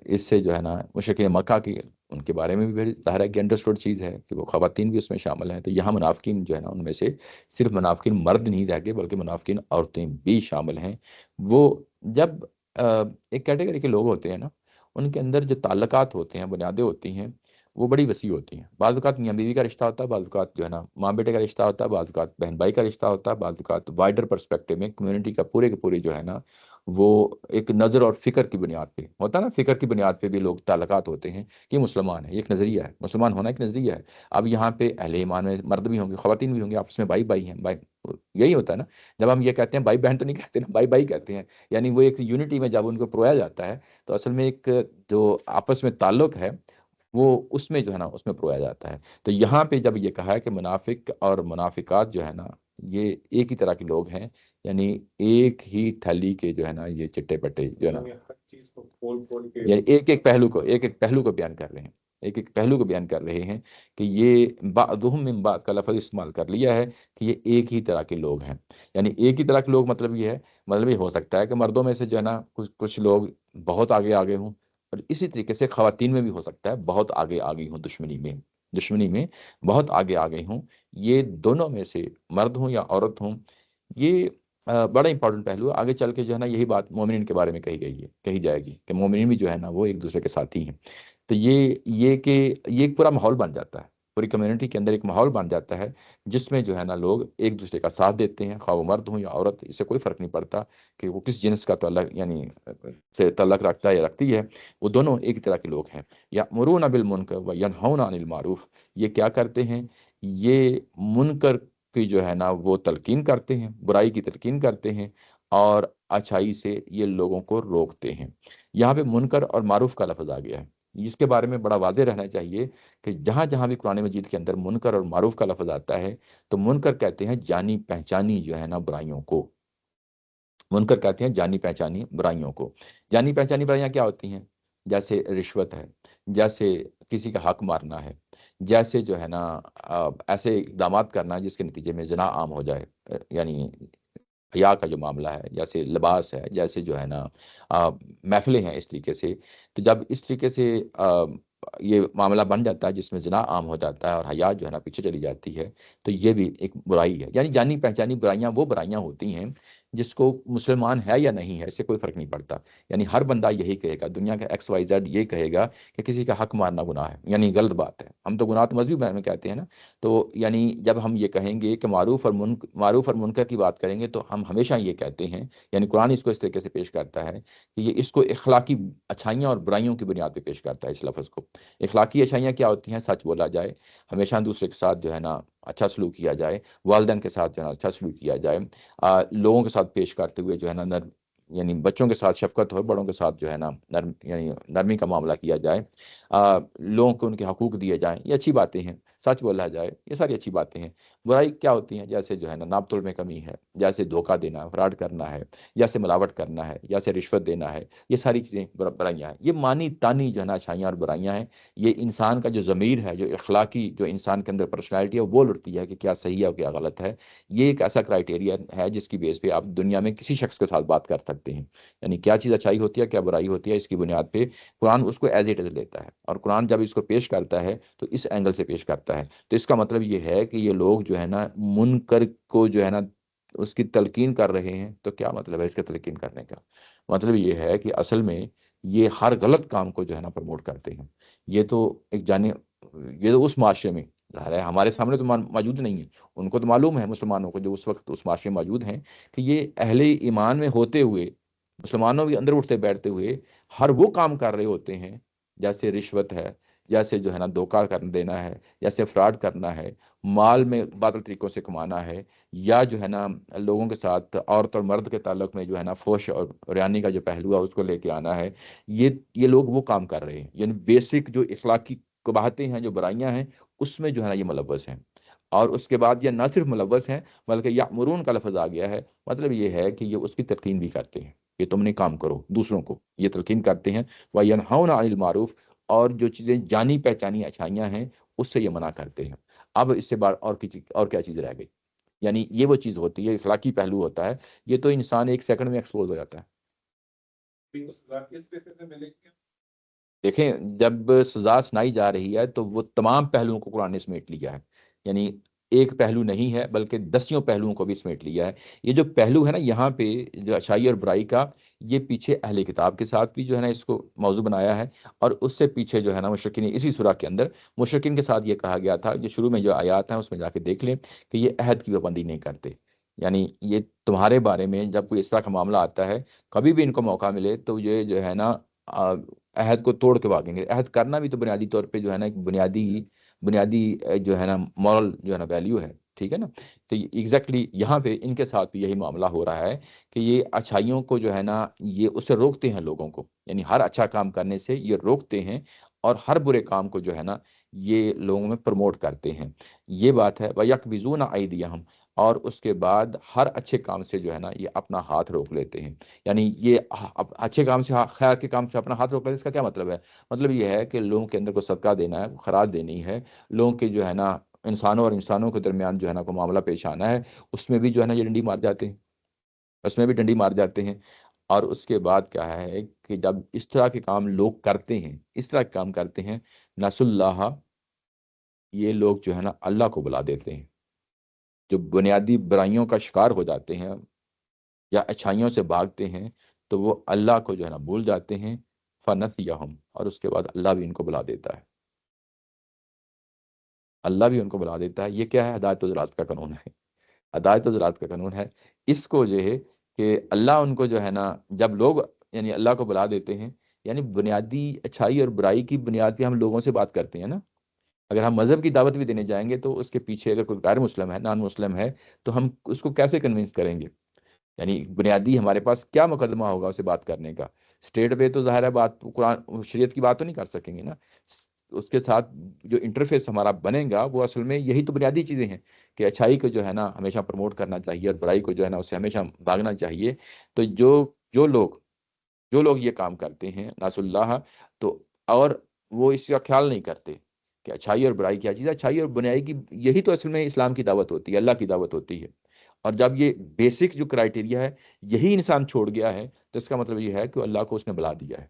اس سے جو ہے نا مشرکین مکہ کی ان کے بارے میں بھی ظاہر ہے کہ انڈرسٹوڈ چیز ہے کہ وہ خواتین بھی اس میں شامل ہیں، تو یہاں منافقین جو ہے نا ان میں سے صرف منافقین مرد نہیں رہ گئے بلکہ منافقین عورتیں بھی شامل ہیں۔ وہ جب ایک کیٹیگری کے لوگ ہوتے ہیں نا، ان کے اندر جو تعلقات ہوتے ہیں، بنیادیں ہوتی ہیں، وہ بڑی وسیع ہوتی ہیں۔ بعض اوقات میاں بیوی کا رشتہ ہوتا ہے، بعض اوقات جو ہے نا ماں بیٹے کا رشتہ ہوتا ہے، بعض اوقات بہن بھائی کا رشتہ ہوتا ہے، بعض اوقات وائڈر پرسپیکٹو میں کمیونٹی کا پورے کے پورے جو ہے نا وہ ایک نظر اور فکر کی بنیاد پہ ہوتا ہے نا، فکر کی بنیاد پہ بھی لوگ تعلقات ہوتے ہیں کہ مسلمان ہے، یہ ایک نظریہ ہے، مسلمان ہونا ایک نظریہ ہے۔ اب یہاں پہ اہل ایمان میں مرد بھی ہوں گے، خواتین بھی ہوں گے، آپس میں بھائی بھائی ہیں، بھائی یہی ہوتا ہے نا۔ جب ہم یہ کہتے ہیں بھائی بہن تو نہیں کہتے نا، بھائی بھائی کہتے ہیں، یعنی وہ ایک یونٹی میں جب ان کو پرویا جاتا ہے تو اصل میں ایک جو آپس میں تعلق ہے وہ اس میں جو ہے نا اس میں پرویا جاتا ہے۔ تو یہاں پہ جب یہ کہا ہے کہ منافق اور منافقات جو ہے نا یہ ایک ہی طرح کے لوگ ہیں، یعنی ایک ہی تھلی کے جو ہے نا یہ چٹے پٹے جو ہے نا، ہر چیز کو کھول کھول کے یعنی ایک ایک پہلو کو بیان کر رہے ہیں، ایک ایک پہلو کو بیان کر رہے ہیں کہ یہ بعضهم من بعض کا لفظ استعمال کر لیا ہے کہ یہ ایک ہی طرح کے لوگ ہیں۔ یعنی ایک ہی طرح کے لوگ مطلب یہ ہے، مطلب یہ ہو سکتا ہے کہ مردوں میں سے جو ہے نا کچھ لوگ بہت آگے آگے ہوں، اور اسی طریقے سے خواتین میں بھی ہو سکتا ہے بہت آگے آگے ہوں، دشمنی میں بہت آگے آگے ہوں۔ یہ دونوں میں سے مرد ہوں یا عورت ہوں، یہ بڑا امپورٹنٹ پہلو ہے۔ آگے چل کے جو ہے نا یہی بات مومنین کے بارے میں کہی جائے گی کہ مومنین بھی جو ہے نا وہ ایک دوسرے کے ساتھی ہیں۔ تو یہ کہ یہ ایک پورا ماحول بن جاتا ہے، پوری کمیونٹی کے اندر ایک ماحول بن جاتا ہے جس میں جو ہے نا لوگ ایک دوسرے کا ساتھ دیتے ہیں، خواہ وہ مرد ہوں یا عورت، اس سے کوئی فرق نہیں پڑتا کہ وہ کس جنس کا تعلق یعنی سے تعلق رکھتا ہے یا رکھتی ہے، وہ دونوں ایک ہی طرح کے لوگ ہیں۔ یأمرون بالمنکر و ینہون عن المعروف، یہ کیا کرتے ہیں؟ یہ منکر کی جو ہے نا وہ تلقین کرتے ہیں، برائی کی تلقین کرتے ہیں، اور اچھائی سے یہ لوگوں کو روکتے ہیں۔ یہاں پہ منکر اور معروف کا لفظ آ گیا ہے، اس کے بارے میں بڑا واضح رہنا چاہیے کہ جہاں جہاں بھی قرآن مجید کے اندر منکر اور معروف کا لفظ آتا ہے تو منکر کہتے ہیں جانی پہچانی جو ہے نا برائیوں کو، منکر کہتے ہیں جانی پہچانی برائیوں کو۔ جانی پہچانی برائیاں کیا ہوتی ہیں؟ جیسے رشوت ہے، جیسے کسی کا حق مارنا ہے، جیسے جو ہے نا ایسے اقدامات کرنا جس کے نتیجے میں زنا عام ہو جائے، یعنی حیا کا جو معاملہ ہے، جیسے لباس ہے، جیسے جو ہے نا محفلیں ہیں اس طریقے سے۔ تو جب اس طریقے سے یہ معاملہ بن جاتا ہے جس میں زنا عام ہو جاتا ہے اور حیا جو ہے نا پیچھے چلی جاتی ہے، تو یہ بھی ایک برائی ہے۔ یعنی جانی پہچانی برائیاں وہ برائیاں ہوتی ہیں جس کو مسلمان ہے یا نہیں ہے اس سے کوئی فرق نہیں پڑتا، یعنی ہر بندہ یہی کہے گا، دنیا کا ایکس وائی زیڈ یہ کہے گا کہ کسی کا حق مارنا گناہ ہے، یعنی غلط بات ہے۔ ہم تو گناہ تو مذہبی بیان میں کہتے ہیں نا، تو یعنی جب ہم یہ کہیں گے کہ معروف اور منکر کی بات کریں گے تو ہم ہمیشہ یہ کہتے ہیں، یعنی قرآن اس کو اس طریقے سے پیش کرتا ہے کہ یہ اس کو اخلاقی اچھائیاں اور برائیوں کی بنیاد پہ پیش کرتا ہے اس لفظ کو۔ اخلاقی اچھائیاں کیا ہوتی ہیں؟ سچ بولا جائے، ہمیشہ دوسرے کے ساتھ جو ہے نا اچھا سلوک کیا جائے، والدین کے ساتھ جو ہے نا اچھا سلوک کیا جائے، لوگوں کے ساتھ پیش کرتے ہوئے جو ہے نا نرم، یعنی بچوں کے ساتھ شفقت ہو، بڑوں کے ساتھ جو ہے نا نرم، یعنی نرمی کا معاملہ کیا جائے، لوگوں کو ان کے حقوق دیے جائیں، یہ اچھی باتیں ہیں۔ سچ بولا جائے، یہ ساری اچھی باتیں ہیں۔ برائی کیا ہوتی ہیں؟ جیسے جو ہے نا ناپ تول میں کمی ہے، جیسے دھوکہ دینا، فراڈ کرنا ہے، جیسے ملاوٹ کرنا ہے، جیسے رشوت دینا ہے، یہ ساری چیزیں برائیاں ہیں۔ یہ مانی تانی جو ہے نا اچھائیاں اور برائیاں ہیں۔ یہ انسان کا جو ضمیر ہے، جو اخلاقی جو انسان کے اندر پرسنالٹی ہے وہ بول اٹھتی ہے کہ کیا صحیح ہے اور کیا غلط ہے۔ یہ ایک ایسا کرائٹیریا ہے جس کی بیس پہ آپ دنیا میں کسی شخص کے ساتھ بات کر سکتے ہیں، یعنی کیا چیز اچھائی ہوتی ہے کیا برائی ہوتی ہے، اس کی بنیاد پہ قرآن اس کو ایز اٹ از لیتا ہے، اور قرآن جب اس کو پیش کرتا ہے تو اس اینگل سے پیش کرتا ہے۔ تو اس کا مطلب یہ ہے کہ یہ لوگ جو ہے نا منکر کو جو ہے نا اس کی تلقین کر رہے ہیں، تو کیا مطلب ہے اس کے تلقین کرنے کا؟ مطلب یہ ہے کہ اصل میں یہ ہر غلط کام کو جو ہے نا پروموٹ کرتے ہیں۔ یہ تو ایک یہ تو اس معاشرے میں ظاہر ہے، ہمارے سامنے تو موجود نہیں ہے، ان کو تو معلوم ہے مسلمانوں کو جو اس وقت اس معاشرے میں موجود ہیں کہ یہ اہل ایمان میں ہوتے ہوئے، مسلمانوں کے اندر اٹھتے بیٹھتے ہوئے ہر وہ کام کر رہے ہوتے ہیں، جیسے رشوت ہے، جیسے جو ہے نا دھوکہ کر دینا ہے، جیسے فراڈ کرنا ہے، مال میں باطل طریقوں سے کمانا ہے، یا جو ہے نا لوگوں کے ساتھ عورت اور مرد کے تعلق میں جو ہے نا فحش اور ریانی کا جو پہلو ہے اس کو لے کے آنا ہے۔ یہ لوگ وہ کام کر رہے ہیں، یعنی بیسک جو اخلاقی قباحتیں ہیں، جو برائیاں ہیں، اس میں جو ہے نا یہ ملوث ہیں۔ اور اس کے بعد یہ نہ صرف ملوث ہیں بلکہ یأمرون کا لفظ آ گیا ہے، مطلب یہ ہے کہ یہ اس کی تلقین بھی کرتے ہیں کہ تم نے کام کرو، دوسروں کو یہ تلقین کرتے ہیں۔ وَيَنْهَوْنَ عَنِ الْمَعْرُوفِ، اور جو چیزیں جانی پہچانی اچھائیاں ہیں اس سے یہ منع کرتے ہیں۔ اب اس سے بعد اور کیا چیز رہ گئی؟ یعنی یہ وہ چیز ہوتی ہے، اخلاقی پہلو ہوتا ہے، یہ تو انسان ایک سیکنڈ میں ایکسپوز ہو جاتا ہے۔ بھی اس سزا کس بیسس پہ ملے گی؟ دیکھیں جب سزا سنائی جا رہی ہے تو وہ تمام پہلوؤں کو قرآن نے سمیٹ لیا ہے، یعنی ایک پہلو نہیں ہے بلکہ دسیوں پہلوؤں کو بھی سمیٹ لیا ہے۔ یہ جو پہلو ہے نا یہاں پہ جو اچھائی اور برائی کا، یہ پیچھے اہل کتاب کے ساتھ بھی جو ہے نا اس کو موضوع بنایا ہے، اور اس سے پیچھے جو ہے نا مشرکین، اسی سورہ کے اندر مشرکین کے ساتھ یہ کہا گیا تھا، جو شروع میں جو آیات ہیں اس میں جا کے دیکھ لیں کہ یہ عہد کی پابندی نہیں کرتے، یعنی یہ تمہارے بارے میں جب کوئی اس طرح کا معاملہ آتا ہے کبھی بھی ان کو موقع ملے تو یہ جو ہے نا عہد کو توڑ کے بھاگیں گے۔ عہد کرنا بھی تو بنیادی طور پہ جو ہے نا ایک بنیادی جو ہے نا مورل جو ہے نا ویلیو ہے، ٹھیک ہے نا؟ تو ایگزیکٹلی یہاں پہ ان کے ساتھ بھی یہی معاملہ ہو رہا ہے کہ یہ اچھائیوں کو جو ہے نا یہ اس سے روکتے ہیں لوگوں کو، یعنی ہر اچھا کام کرنے سے یہ روکتے ہیں، اور ہر برے کام کو جو ہے نا یہ لوگوں میں پروموٹ کرتے ہیں۔ یہ بات ہے وَيَقْبِضُونَ أَيْدِيَهُمْ، اور اس کے بعد ہر اچھے کام سے جو ہے نا یہ اپنا ہاتھ روک لیتے ہیں۔ یعنی یہ اچھے کام سے، خیر کے کام سے اپنا ہاتھ روک لیتے، اس کا کیا مطلب ہے؟ مطلب یہ ہے کہ لوگوں کے اندر کو صدقہ دینا ہے، خراج دینی ہے، لوگوں کے جو ہے نا انسانوں اور انسانوں کے درمیان جو ہے نا کو معاملہ پیش آنا ہے، اس میں بھی جو ہے نا یہ ڈنڈی مار جاتے ہیں، اس میں بھی ڈنڈی مار جاتے ہیں۔ اور اس کے بعد کیا ہے کہ جب اس طرح کے کام لوگ کرتے ہیں، اس طرح کے کام کرتے ہیں، نس اللہ، یہ لوگ جو ہے نا اللہ کو بلا دیتے ہیں۔ جو بنیادی برائیوں کا شکار ہو جاتے ہیں یا اچھائیوں سے بھاگتے ہیں تو وہ اللہ کو جو ہے نا بھول جاتے ہیں، فنسیہم، اور اس کے بعد اللہ بھی ان کو بلا دیتا ہے، اللہ بھی ان کو بلا دیتا ہے۔ یہ کیا ہے؟ ہدایت و ذرات کا قانون ہے، ہدایت و ذرات کا قانون ہے۔ اس کو جو ہے کہ اللہ ان کو جو ہے نا جب لوگ یعنی اللہ کو بلا دیتے ہیں، یعنی بنیادی اچھائی اور برائی کی بنیاد پہ ہم لوگوں سے بات کرتے ہیں نا، اگر ہم مذہب کی دعوت بھی دینے جائیں گے تو اس کے پیچھے اگر کوئی غیر مسلم ہے، نان مسلم ہے، تو ہم اس کو کیسے کنونس کریں گے؟ یعنی بنیادی ہمارے پاس کیا مقدمہ ہوگا اسے بات کرنے کا؟ اسٹیٹ وے تو ظاہر ہے بات قرآن شریعت کی بات تو نہیں کر سکیں گے نا، اس کے ساتھ جو انٹرفیس ہمارا بنے گا وہ اصل میں یہی تو بنیادی چیزیں ہیں کہ اچھائی کو جو ہے نا ہمیشہ پروموٹ کرنا چاہیے اور برائی کو جو ہے نا اسے ہمیشہ بھاگنا چاہیے۔ تو جو لوگ یہ کام کرتے ہیں ناس اللہ، تو اور وہ اس کا خیال نہیں کرتے کہ اچھائی اور برائی کیا چیز ہے، اچھائی اور برائی کی یہی تو اصل میں اسلام کی دعوت ہوتی ہے، اللہ کی دعوت ہوتی ہے۔ اور جب یہ بیسک جو کرائٹیریا ہے یہی انسان چھوڑ گیا ہے تو اس کا مطلب یہ ہے کہ اللہ کو اس نے بلا دیا ہے،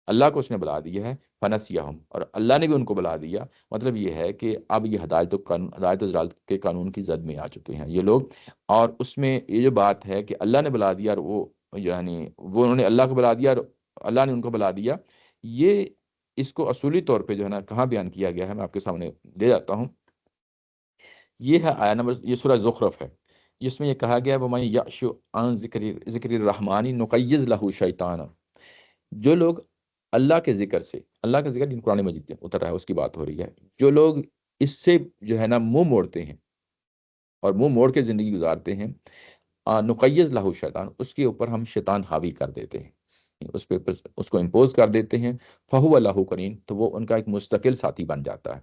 اللہ کو اس نے بلا دیا ہے، فنسیہم، اور اللہ نے بھی ان کو بلا دیا۔ مطلب یہ ہے کہ اب یہ ہدایت و ضلالت کے قانون کی زد میں آ چکے ہیں یہ لوگ۔ اور اس میں یہ جو بات ہے کہ اللہ نے بلا دیا اور وہ یعنی وہ انہوں نے اللہ کو بلا دیا اور اللہ نے ان کو بلا دیا، یہ اس کو اصولی طور پہ جو ہے نا کہاں بیان کیا گیا ہے، میں آپ کے سامنے دے جاتا ہوں۔ یہ ہے آیا نمبر، یہ سورہ زخرف ہے، جس میں یہ کہا گیا وَمَن يَعْشُ عَن ذِكْرِ الرَّحْمَنِ نُقَيِّضْ لَهُ شَيْطَانًا۔ جو لوگ اللہ کے ذکر سے، اللہ کا ذکر جن قرآن مجید میں اتر رہا ہے اس کی بات ہو رہی ہے، جو لوگ اس سے جو ہے نا منہ موڑتے ہیں اور منہ موڑ کے زندگی گزارتے ہیں، نقیض لہو شیطان، اس کے اوپر ہم شیطان حاوی کر دیتے ہیں، اس پہ اس کو امپوز کر دیتے ہیں، فہو لہو قرین، تو وہ ان کا ایک مستقل ساتھی بن جاتا ہے۔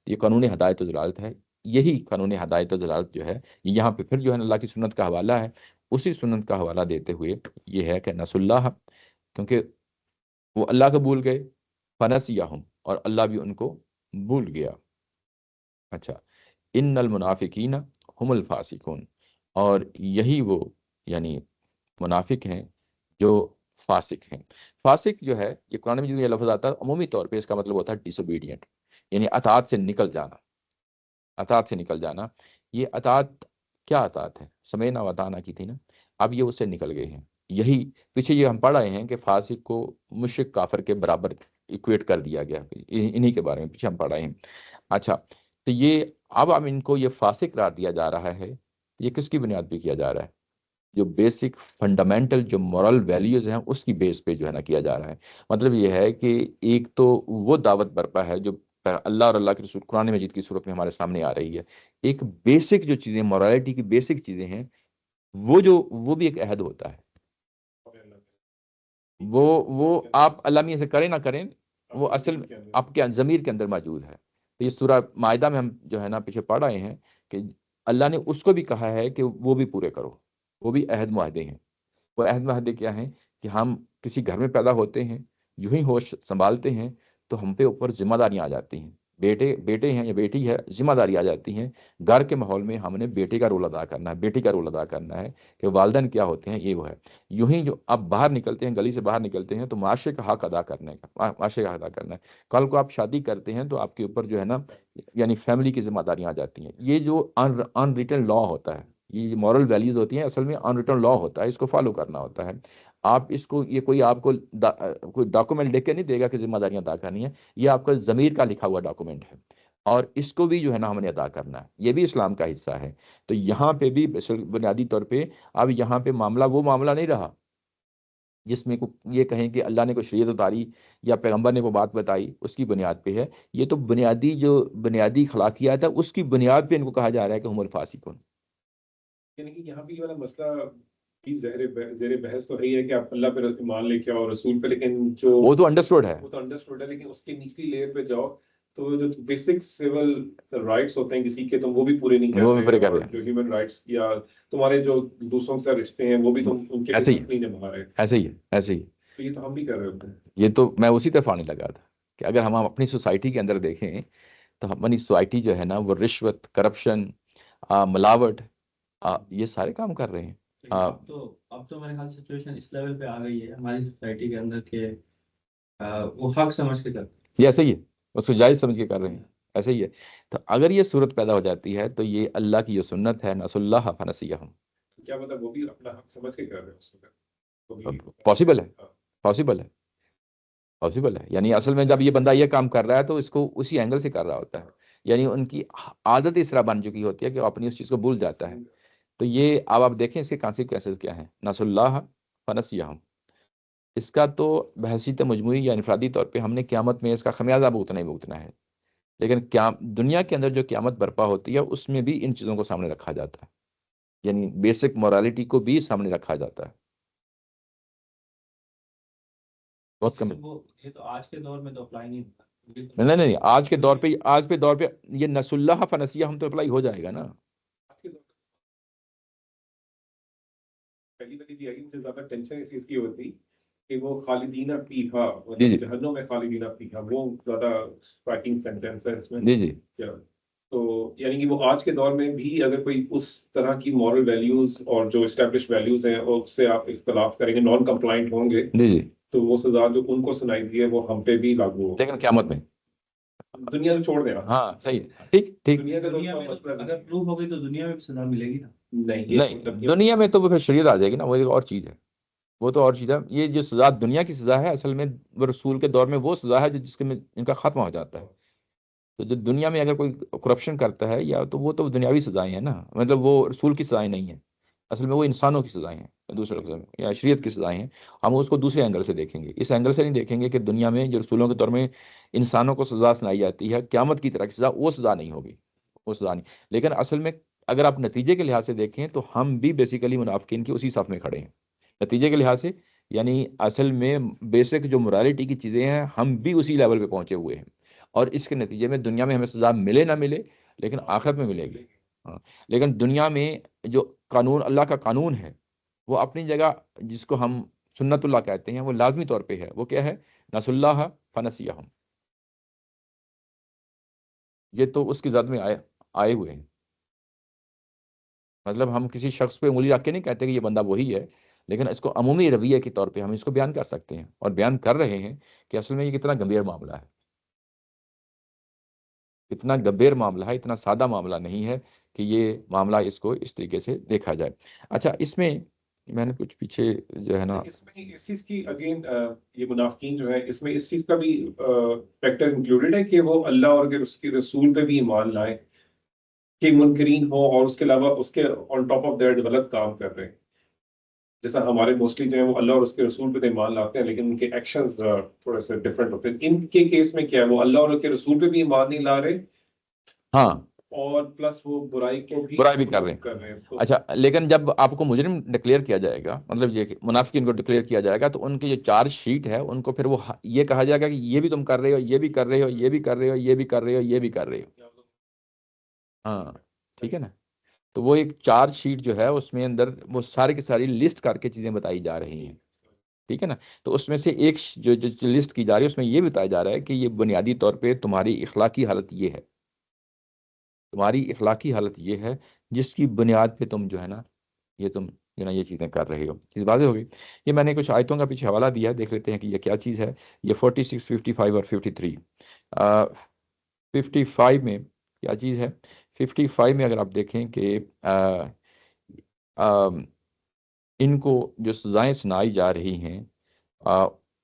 یہ قانون ہدایت و ضلالت ہے، یہی قانون ہدایت و ضلالت جو ہے یہاں پہ پھر جو ہے نا اللہ کی سنت کا حوالہ ہے، اسی سنت کا حوالہ دیتے ہوئے یہ ہے کہ نس اللہ، کیونکہ وہ اللہ کو بھول گئے، فنسیہم، اور اللہ بھی ان کو بھول گیا۔ اچھا، ان المنافقین هم الفاسقون، اور یہی وہ یعنی منافق ہیں جو فاسق ہیں۔ فاسق جو ہے یہ قرآن میں جو یہ لفظ آتا ہے عمومی طور پہ اس کا مطلب ہوتا ہے ڈس اوبیڈینٹ، یعنی اطاعت سے نکل جانا، اطاعت سے نکل جانا۔ یہ اطاعت کیا اطاعت ہے؟ سمینا و اطعنا کی تھی نا، اب یہ اس سے نکل گئے ہیں۔ یہی پیچھے یہ ہم پڑھ رہے ہیں کہ فاسق کو مشرک کافر کے برابر ایکویٹ کر دیا گیا، انہی کے بارے میں پیچھے ہم پڑھ رہے ہیں۔ اچھا، تو یہ اب ہم ان کو یہ فاسق قرار دیا جا رہا ہے، یہ کس کی بنیاد پہ کیا جا رہا ہے؟ جو بیسک فنڈامنٹل جو مورل ویلیوز ہیں اس کی بیس پہ جو ہے نا کیا جا رہا ہے۔ مطلب یہ ہے کہ ایک تو وہ دعوت برپا ہے جو اللہ اور اللہ کے رسول قرآن مجید کی صورت میں ہمارے سامنے آ رہی ہے، ایک بیسک جو چیزیں مورالٹی کی بیسک چیزیں ہیں، وہ بھی ایک عہد ہوتا ہے، وہ آپ علامہ سے کریں نہ کریں، وہ اصل آپ کے ضمیر کے اندر موجود ہے۔ تو یہ سورہ مائدہ میں ہم جو ہے نا پیچھے پڑھ رہے ہیں کہ اللہ نے اس کو بھی کہا ہے کہ وہ بھی پورے کرو، وہ بھی عہد معاہدے ہیں۔ وہ عہد معاہدے کیا ہیں کہ ہم کسی گھر میں پیدا ہوتے ہیں، یوں ہی ہوش سنبھالتے ہیں تو ہم پہ اوپر ذمہ داریاں آ جاتی ہیں، بیٹے ہیں یا بیٹی ہے، ذمہ داری آ جاتی ہیں۔ گھر کے ماحول میں ہم نے بیٹے کا رول ادا کرنا ہے، بیٹی کا رول ادا کرنا ہے کہ والدین کیا ہوتے ہیں، یہ وہ ہے۔ یوں ہی جو آپ باہر نکلتے ہیں، گلی سے باہر نکلتے ہیں تو معاشرے کا حق ادا کرنے کا، معاشرے کا حق ادا کرنا ہے۔ کل کو آپ شادی کرتے ہیں تو آپ کے اوپر جو ہے نا یعنی فیملی کی ذمہ داریاں آ جاتی ہیں۔ یہ جو ان ریٹن لا ہوتا ہے، یہ مورل ویلیوز ہوتی ہیں، اصل میں ان ریٹن لا ہوتا ہے، اس کو فالو کرنا ہوتا ہے۔ آپ اس کو، یہ کوئی آپ کو کوئی ڈاکومنٹ لکھ کے نہیں دے گا کہ ذمہ داریاں ادا کرنی ہے، یہ آپ کا ضمیر کا لکھا ہوا ڈاکومنٹ ہے، اور اس کو بھی جو ہے نا ہم نے ادا کرنا ہے، یہ بھی اسلام کا حصہ ہے۔ تو یہاں پہ بھی بنیادی طور پہ اب یہاں پہ معاملہ وہ معاملہ نہیں رہا جس میں یہ کہیں کہ اللہ نے کوئی شریعت اتاری یا پیغمبر نے کوئی بات بتائی اس کی بنیاد پہ ہے۔ یہ تو بنیادی جو بنیادی اخلاقیات ہے اس کی بنیاد پہ ان کو کہا جا رہا ہے کہ ہم الفاسقون۔ یعنی کہ یہاں پہ یہ والا مسئلہ بھی زیر بحث تو ہے کہ آپ اللہ پہ ایمان لے کے اور رسول پہ، لیکن جو وہ تو انڈرسٹوڈ ہے، وہ تو انڈرسٹوڈ ہے، لیکن اس کی نچلی لیئر پہ جاؤ تو جو بیسک سول رائٹس ہوتے ہیں کسی کے تم وہ بھی پورے نہیں وہ بھی کر پورے رہے، کر اور رہے ہیں۔ جو ہیومن رائٹس یا تمہارے جو دوسروں کے ساتھ رشتے ہیں وہ بھی تم ان کے ایسے ہی نہیں نبھا رہے۔ ایسے ہی ہے، ایسے ہی۔ تو یہ تو ہم بھی کر رہے ہوتے ہیں۔ یہ تو میں اسی طرف آنے لگا تھا کہ اگر ہم اپنی سوسائٹی کے اندر دیکھیں تو ہماری سوسائٹی جو ہے نا وہ رشوت، کرپشن، ملاوٹ، یہ سارے کام کر رہے ہیں۔ اب تو میرے خیال سچویشن اس لیول پہ آ گئی ہے ہماری سوسائٹی کے اندر کہ وہ حق سمجھ کے کرتے ہیں۔ یہ ایسے ہی ہے، اس کو جائز سمجھ کے کر رہے ہیں، ایسے ہی ہے۔ تو اگر یہ صورت پیدا ہو جاتی ہے تو یہ اللہ کی یہ سنت ہے، نسوا اللہ فنسیہم۔ کیا مطلب وہ بھی اپنا حق سمجھ کے کر رہے ہیں اس وقت؟ وہ بھی پاسبل ہے، پاسبل ہے، پاسبل ہے۔ یعنی اصل میں جب یہ بندہ یہ کام کر رہا ہے تو اس کو اسی اینگل سے کر رہا ہوتا ہے، یعنی ان کی عادت اس طرح بن چکی ہوتی ہے کہ وہ اپنی اس چیز کو بھول جاتا ہے۔ تو یہ اب آپ دیکھیں اس کے کانسیکوینسز کیا ہیں، نسوا اللہ فنسیہم۔ اس کا تو بحیثیت مجموعی یا انفرادی طور پہ ہم نے قیامت میں اس کا خمیازہ بھگتنا ہی بھگتنا ہے، لیکن دنیا کے اندر جو قیامت برپا ہوتی ہے اس میں بھی ان چیزوں کو سامنے رکھا جاتا ہے، یعنی بیسک مورالٹی کو بھی سامنے رکھا جاتا ہے۔ بہت کم۔ یہ تو آج کے دور میں تو اپلائی نہیں ہوتا۔ نہیں، آج کے دور پہ یہ نسوا اللہ فنسیہم تو اپلائی ہو جائے گا نا۔ پہلی باری بھی آئی، مجھے زیادہ ٹینشن اس چیز کی ہوتی کہ وہ خالدینہ فیہا، جی جہنم میں خالدینہ فیہا، وہ زیادہ اسٹرائکنگ سینٹینس ہے اس میں۔ جی جی۔ تو یعنی کہ وہ آج کے دور میں بھی اگر کوئی اس طرح کی مورل ویلیوز اور جو اسٹیبلش ویلیوز ہیں اس سے آپ اختلاف کریں گے، نان کمپلائنٹ ہوں گے، جی جی، تو وہ سزا جو ان کو سنائی دی ہے وہ ہم پہ بھی لاگو ہو، لیکن قیامت میں دنیا میں چھوڑ دینا۔ ہاں صحیح ہے، ٹھیک۔ دنیا کا دنیا میں اگر پروف ہو گئی تو دنیا میں بھی سزا ملے گی نا؟ نہیں، دنیا میں تو وہ پھر شریعت آ جائے گی نا، وہ ایک اور چیز ہے، وہ تو اور چیز ہے۔ یہ جو سزا دنیا کی سزا ہے اصل میں وہ رسول کے دور میں وہ سزا ہے جس کے میں ان کا ختم ہو جاتا ہے۔ تو جو دنیا میں اگر کوئی کرپشن کرتا ہے یا تو وہ تو دنیاوی سزائیں ہیں نا، مطلب وہ رسول کی سزائیں نہیں ہیں، اصل میں وہ انسانوں کی سزائیں ہیں، دوسرے یا شریعت کی سزائیں ہیں۔ ہم اس کو دوسرے اینگل سے دیکھیں گے، اس اینگل سے نہیں دیکھیں گے کہ دنیا میں جو رسولوں کے دور میں انسانوں کو سزا سنائی جاتی ہے قیامت کی طرح کی سزا، وہ سزا نہیں ہوگی، وہ سزا نہیں۔ لیکن اصل میں اگر آپ نتیجے کے لحاظ سے دیکھیں تو ہم بھی بیسیکلی منافقین کی اسی صف میں کھڑے ہیں نتیجے کے لحاظ سے، یعنی اصل میں بیسک جو morality کی چیزیں ہیں ہم بھی اسی لیول پہ پہنچے ہوئے ہیں، اور اس کے نتیجے میں دنیا میں ہمیں سزا ملے نہ ملے لیکن آخرت میں ملے گی۔ ہاں، لیکن دنیا میں جو قانون اللہ کا قانون ہے وہ اپنی جگہ، جس کو ہم سنت اللہ کہتے ہیں، وہ لازمی طور پہ ہے۔ وہ کیا ہے؟ نسوا اللہ فنسیہم۔ یہ تو اس کی زد میں آئے ہوئے ہیں، مطلب ہم کسی شخص پہ انگلی رکھ کے نہیں کہتے کہ یہ بندہ وہی ہے، لیکن اس کو عمومی رویے کے طور پہ ہم اس کو بیان کر سکتے ہیں اور بیان کر رہے ہیں کہ اصل میں یہ کتنا گمبھیر معاملہ ہے، اتنا گمبھیر معاملہ ہے، اتنا سادہ معاملہ نہیں ہے کہ یہ معاملہ اس کو اس طریقے سے دیکھا جائے۔ اچھا، اس میں میں نے کچھ پیچھے جو ہے نا اس میں اس چیز کی اگین یہ منافقین جو ہے اس میں اس چیز کا بھی فیکٹر انکلوڈیڈ ہے کہ وہ اللہ اور اس کے رسول پہ بھی ایمان لائیں، کہ منکرین ہو اور اس کے علاوہ اس کے آن ٹاپ آف دیٹ غلط کام کر رہے ہیں، جیسا ہمارے موسٹلی جو ہے وہ اللہ اور اس کے رسول پہ ایمان لاتے ہیں لیکن ان کے ایکشنز تھوڑے سے ڈفرینٹ ہوتے ہیں۔ ان کے کیس میں کیا ہے، وہ اللہ اور اس کے رسول پہ بھی ایمان نہیں لا رہے؟ ہاں، اور پلس وہ برائی کو بھی برائی بھی کر رہے ہیں. کر رہے ہیں. تو اچھا لیکن جب آپ کو مجرم ڈکلیئر کیا جائے گا، مطلب یہ کہ منافقین کو ڈکلیئر کیا جائے گا، تو ان کی جو چارج شیٹ ہے ان کو پھر وہ یہ کہا جائے گا کہ یہ بھی تم کر رہے ہو، یہ بھی کر رہے ہو، یہ بھی کر رہے ہو، یہ بھی کر رہے ہو، یہ بھی کر رہے ہو. ہاں ٹھیک ہے نا. تو وہ ایک چارج شیٹ جو ہے اس میں اندر وہ ساری کی ساری لسٹ کر کے چیزیں بتائی جا رہی ہیں. ٹھیک ہے نا. تو اس میں سے ایک جو لسٹ کی جا رہی ہے اس میں یہ بتایا جا رہا ہے کہ یہ بنیادی طور پہ تمہاری اخلاقی حالت یہ ہے، تمہاری اخلاقی حالت یہ ہے جس کی بنیاد پہ تم جو ہے نا یہ تم جو نا یہ چیزیں کر رہے ہو. چیز واضح ہو گئی. یہ میں نے کچھ آیتوں کا پیچھے حوالہ دیا ہے، دیکھ لیتے ہیں کہ یہ کیا چیز ہے. یہ 46 55 اور 53. 55 میں کیا چیز ہے؟ 55 میں اگر آپ دیکھیں کہ ان کو جو سزائیں سنائی جا رہی ہیں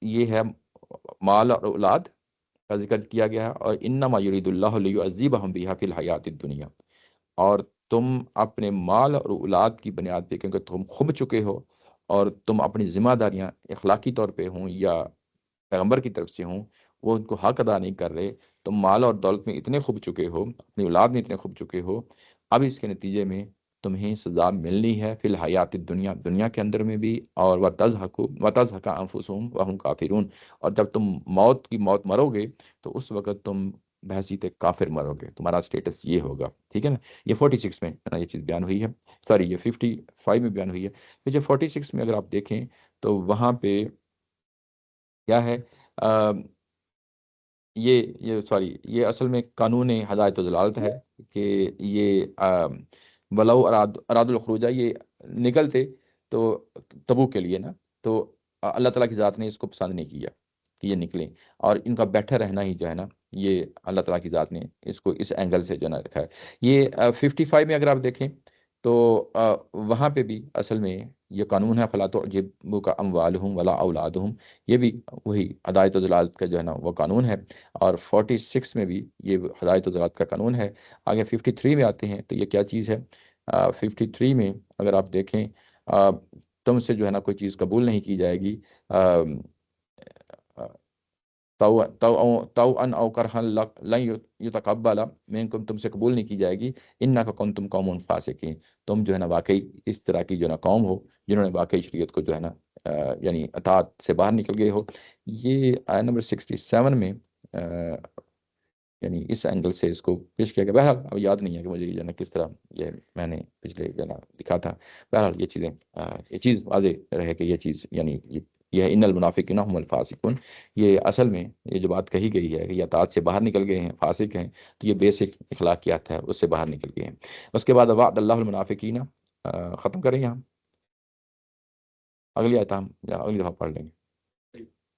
یہ ہے مال اور اولاد کا ذکر کیا گیا ہے، اور انما یرید اللہ لیعذبہم بہا فی الحیات الدنیا. اور تم اپنے مال اور اولاد کی بنیاد پہ کیونکہ تم کھب چکے ہو اور تم اپنی ذمہ داریاں اخلاقی طور پہ ہوں یا پیغمبر کی طرف سے ہوں وہ ان کو حق ادا نہیں کر رہے، تم مال اور دولت میں اتنے کھب چکے ہو، اپنی اولاد میں اتنے کھب چکے ہو، اب اس کے نتیجے میں تمہیں سزا ملنی ہے فی الحیات الدنیا، دنیا کے اندر میں بھی، اور وَتَزْهَقَ أَنفُسُهُمْ وَهُمْ کافرون. اور جب تم موت مرو گے تو اس وقت تم بحیثیت کافر مرو گے، تمہارا سٹیٹس یہ ہوگا. ٹھیک ہے نا. یہ 46 میں یہ چیز بیان ہوئی ہے، سوری یہ 55 میں بیان ہوئی ہے. پھر جب 46 میں اگر آپ دیکھیں تو وہاں پہ کیا ہے، یہ سوری یہ اصل میں قانون ہدایت و ضلالت ہے کہ یہ ولو اراد الخروجہ یہ نکلتے تو تبوک کے لیے نا، تو اللہ تعالیٰ کی ذات نے اس کو پسند نہیں کیا کہ یہ نکلیں، اور ان کا بیٹھا رہنا ہی جو ہے نا یہ اللہ تعالیٰ کی ذات نے اس کو اس اینگل سے جو ہے نا رکھا ہے. یہ 55 میں اگر آپ دیکھیں تو وہاں پہ بھی اصل میں یہ قانون ہے فلا تعجبک اموالہم ولا اولادہم، یہ بھی وہی ہدایت و ضلالت کا جو ہے نا وہ قانون ہے. اور 46 میں بھی یہ ہدایت و ضلالت کا قانون ہے. آگے 53 میں آتے ہیں تو یہ کیا چیز ہے. 53 میں اگر آپ دیکھیں تم سے جو ہے نا کوئی چیز قبول نہیں کی جائے گی تو ان او کرہن لن یتقبل منکم، تم سے قبول نہیں کی جائے گی. انک کنتم قوم فاسقین، تم جو ہے نا واقعی اس طرح کی جو ہے نا قوم ہو جنہوں نے واقعی شریعت کو جو ہے نا یعنی اطاعت سے باہر نکل گئے ہو. یہ آیت نمبر 67 میں یعنی اس اینگل سے اس کو پیش کیا گیا. بہرحال اب یاد نہیں ہے کہ مجھے جو ہے نا کس طرح یہ میں نے پچھلے جو ہے نا لکھا تھا. بہرحال یہ چیزیں یہ چیز واضح رہے کہ یہ چیز یعنی یہ ہے ان المنافقین هم الفاسقون. یہ اصل میں یہ جو بات کہی گئی ہے کہ یہ اطاعت سے باہر نکل گئے ہیں، فاسق ہیں، تو یہ بیسک اخلاقیات ہے اس سے باہر نکل گئے ہیں. اس کے بعد وعد اللہ المنافقین ختم کریں یہاں، اگلی آیت ہم اگلی دفعہ پڑھ لیں گے.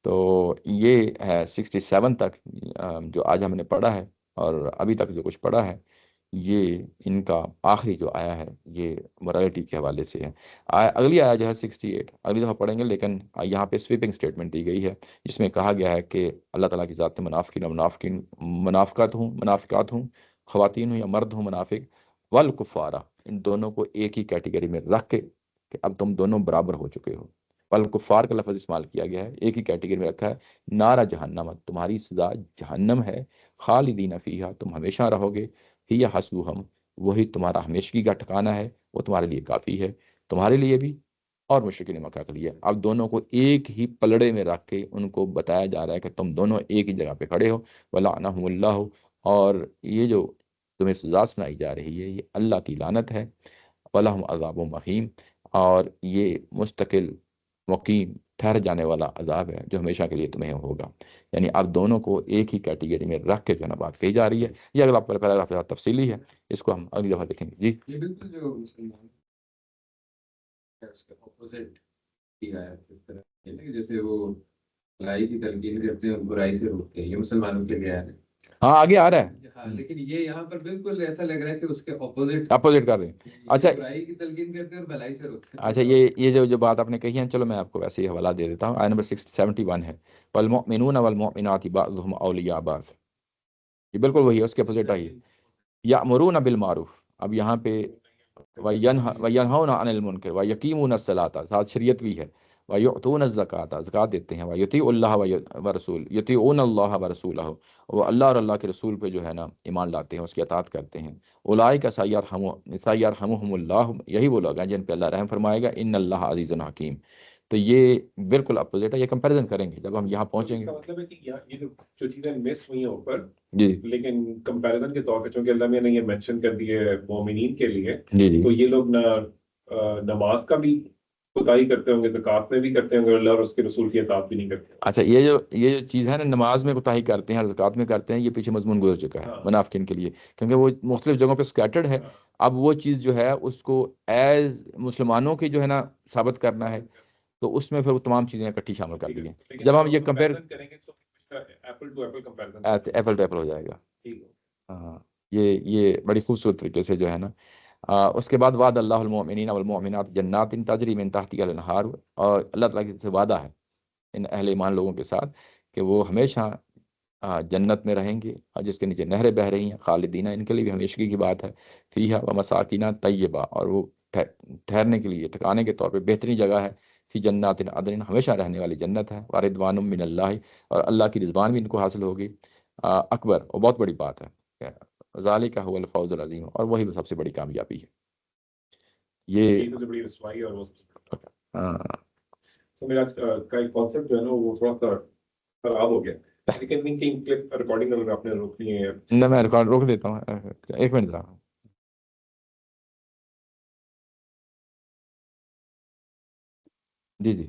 تو یہ ہے 67 تک جو آج ہم نے پڑھا ہے، اور ابھی تک جو کچھ پڑھا ہے یہ ان کا آخری جو آیا ہے یہ morality کے حوالے سے ہے. اگلی آیا جو ہے 68 اگلی دفعہ پڑھیں گے، لیکن یہاں پہ سویپنگ سٹیٹمنٹ دی گئی ہے جس میں کہا گیا ہے کہ اللہ تعالیٰ کی ذات میں منافقات ہوں، خواتین ہوں یا مرد ہوں منافق، والکفارہ، ان دونوں کو ایک ہی کیٹیگری میں رکھ کے کہ اب تم دونوں برابر ہو چکے ہو. والکفار کا لفظ استعمال کیا گیا ہے، ایک ہی کیٹیگری میں رکھا ہے. نارا جہنم، تمہاری سزا جہنم ہے، خالدین فیہا، تم ہمیشہ رہو گے، ہی حسبہم، وہی تمہارا ہمیشگی کا ٹھکانہ ہے، وہ تمہارے لیے کافی ہے، تمہارے لیے بھی اور مشرکین مکہ کے لیے. اب دونوں کو ایک ہی پلڑے میں رکھ کے ان کو بتایا جا رہا ہے کہ تم دونوں ایک ہی جگہ پہ کھڑے ہو. وَلَعْنَهُمُ اللَّهُ، اور یہ جو تمہیں سزا سنائی جا رہی ہے یہ اللہ کی لعنت ہے. وَلَهُمْ عَذَابٌ مُقِيمٌ، اور یہ مستقل مقیم ٹھہر جانے والا عذاب ہے جو ہمیشہ کے لیے تمہیں ہوگا. یعنی اب دونوں کو ایک ہی کیٹیگری میں رکھ کے جو ہے نا بات کہی جا رہی ہے. یہ اگلا پیراگراف تفصیلی ہے، اس کو ہم اگلی دفعہ دیکھیں گے. جی یہ بالکل جو مسلمان ہے اس کے اپوزٹ کیا ہے، اس طرح ہے نا کہ جیسے وہ بھلائی کی تلقین کرتے ہیں اور برائی سے روکتے ہیں، یہ مسلمانوں کے لیے ہے. ہاں آگے آ رہا ہے. ہاں لیکن یہ یہاں پر بالکل ایسا لگ رہا ہے کہ اس کے اپوزٹ کر رہے ہیں. اچھا برائی کی تلقین کرتے ہیں اور بھلائی سے روکتے ہیں. اچھا یہ جو بات آپ نے کہی ہے، چلو میں آپ کو ویسے ہی حوالہ دے دیتا ہوں. آیت نمبر 71 ہے، والمؤمنون والمؤمنات بعضهم اولیاء بعض، یہ بالکل وہی ہے، اس کے اپوزٹ آئی ہے. یأمرون بالمعروف، اب یہاں پہ وینہون عن المنکر ویقیمون الصلاۃ، ساتھ شریعت بھی ہے. وَيُؤْتُونَ الزَّكَاةَ زکوٰۃ دیتے ہیں، وَيُطِیعُ اللَّهَ وَرَسُولَهُ يُطِیعُونَ اللَّهَ وَرَسُولَهُ وہ اللہ اور اللہ کے رسول پہ جو ہے نا ایمان لاتے ہیں، اس کی اطاعت کرتے ہیں۔ اولئک سیرحمھم اللہ، یہی وہ لوگ ہیں جن پہ اللہ رحم فرمائے گا، ان اللہ عزیز حکیم۔ تو یہ بالکل اپوزٹ ہے، یہ کمپیریزن کریں گے جب ہم یہاں تو پہنچیں اس گے۔ کا مطلب ہے کہ یہ جو چیزیں مس ہوئی ہیں اوپر، جی لیکن کمپیریزن کے طور پہ چونکہ اللہ میں نے یہ مینشن کر دی ہے مومنین کے لیے، جی جی تو یہ لوگ نہ نماز کا بھی کوتاہی کرتے ہوں گے، زکوٰۃ میں بھی کرتے ہوں گے، اللہ اور اس کے رسول کی اطاعت بھی نہیں کرتے۔ اچھا، یہ جو چیز ہے نا، نماز میں کوتاہی کرتے ہیں اور زکوٰۃ میں کرتے ہیں، یہ پیچھے مضمون گزر چکا ہے ہاں منافقین کے لیے، کیونکہ وہ مختلف جگہوں پہ اسکیٹرڈ ہے۔ ہاں، اب وہ چیز جو ہے اس کو ایز مسلمانوں کی جو ہے نا ثابت کرنا ہے، تو اس میں پھر وہ تمام چیزیں اکٹھی شامل کر ٹھیک ہے، دی ہیں۔ لیکن جب جب ہم ہم یہ کمپیئر کمپیریزن کریں گے تو apple to apple comparison, apple to apple ہو جائے گا۔ ٹھیک ہے۔ ہاں، یہ بڑی خوبصورت طریقے سے جو ہے نا اس کے بعد وعد اللہ المؤمنین والمؤمنات جنات تجری من تحتها الانہار، اور اللہ تعالیٰ کی طرف سے وعدہ ہے ان اہل ایمان لوگوں کے ساتھ کہ وہ ہمیشہ جنت میں رہیں گے، اور جس کے نیچے نہریں بہہ رہی ہیں، خالدین، ان کے لیے بھی ہمیشگی کی بات ہے، فیہا ومساکین طیبہ، اور وہ ٹھہرنے کے لیے، ٹھکانے کے طور پہ بہترین جگہ ہے، فی جنات عدن، ہمیشہ رہنے والی جنت ہے، ورضوان من اللہ، اور اللہ کی رضوان بھی ان کو حاصل ہوگی، اکبر، اور بہت بڑی بات ہے، ذالک هو الفوز العظیم، اور وہی سب سے بڑی کامیابی ہے یہ۔ یہ سب سے بڑی رسوائی اور وہ سب سے بڑی۔ ہاں تو میرا کا ایک کانسیپٹ جو ہے نا وہ تھوڑا سا خراب ہو گیا، لیکن کہیں کلپ ریکارڈنگ اگر آپ نے روکنی ہے۔ نہ، میں ریکارڈ روک دیتا ہوں، ایک منٹ ذرا۔ جی جی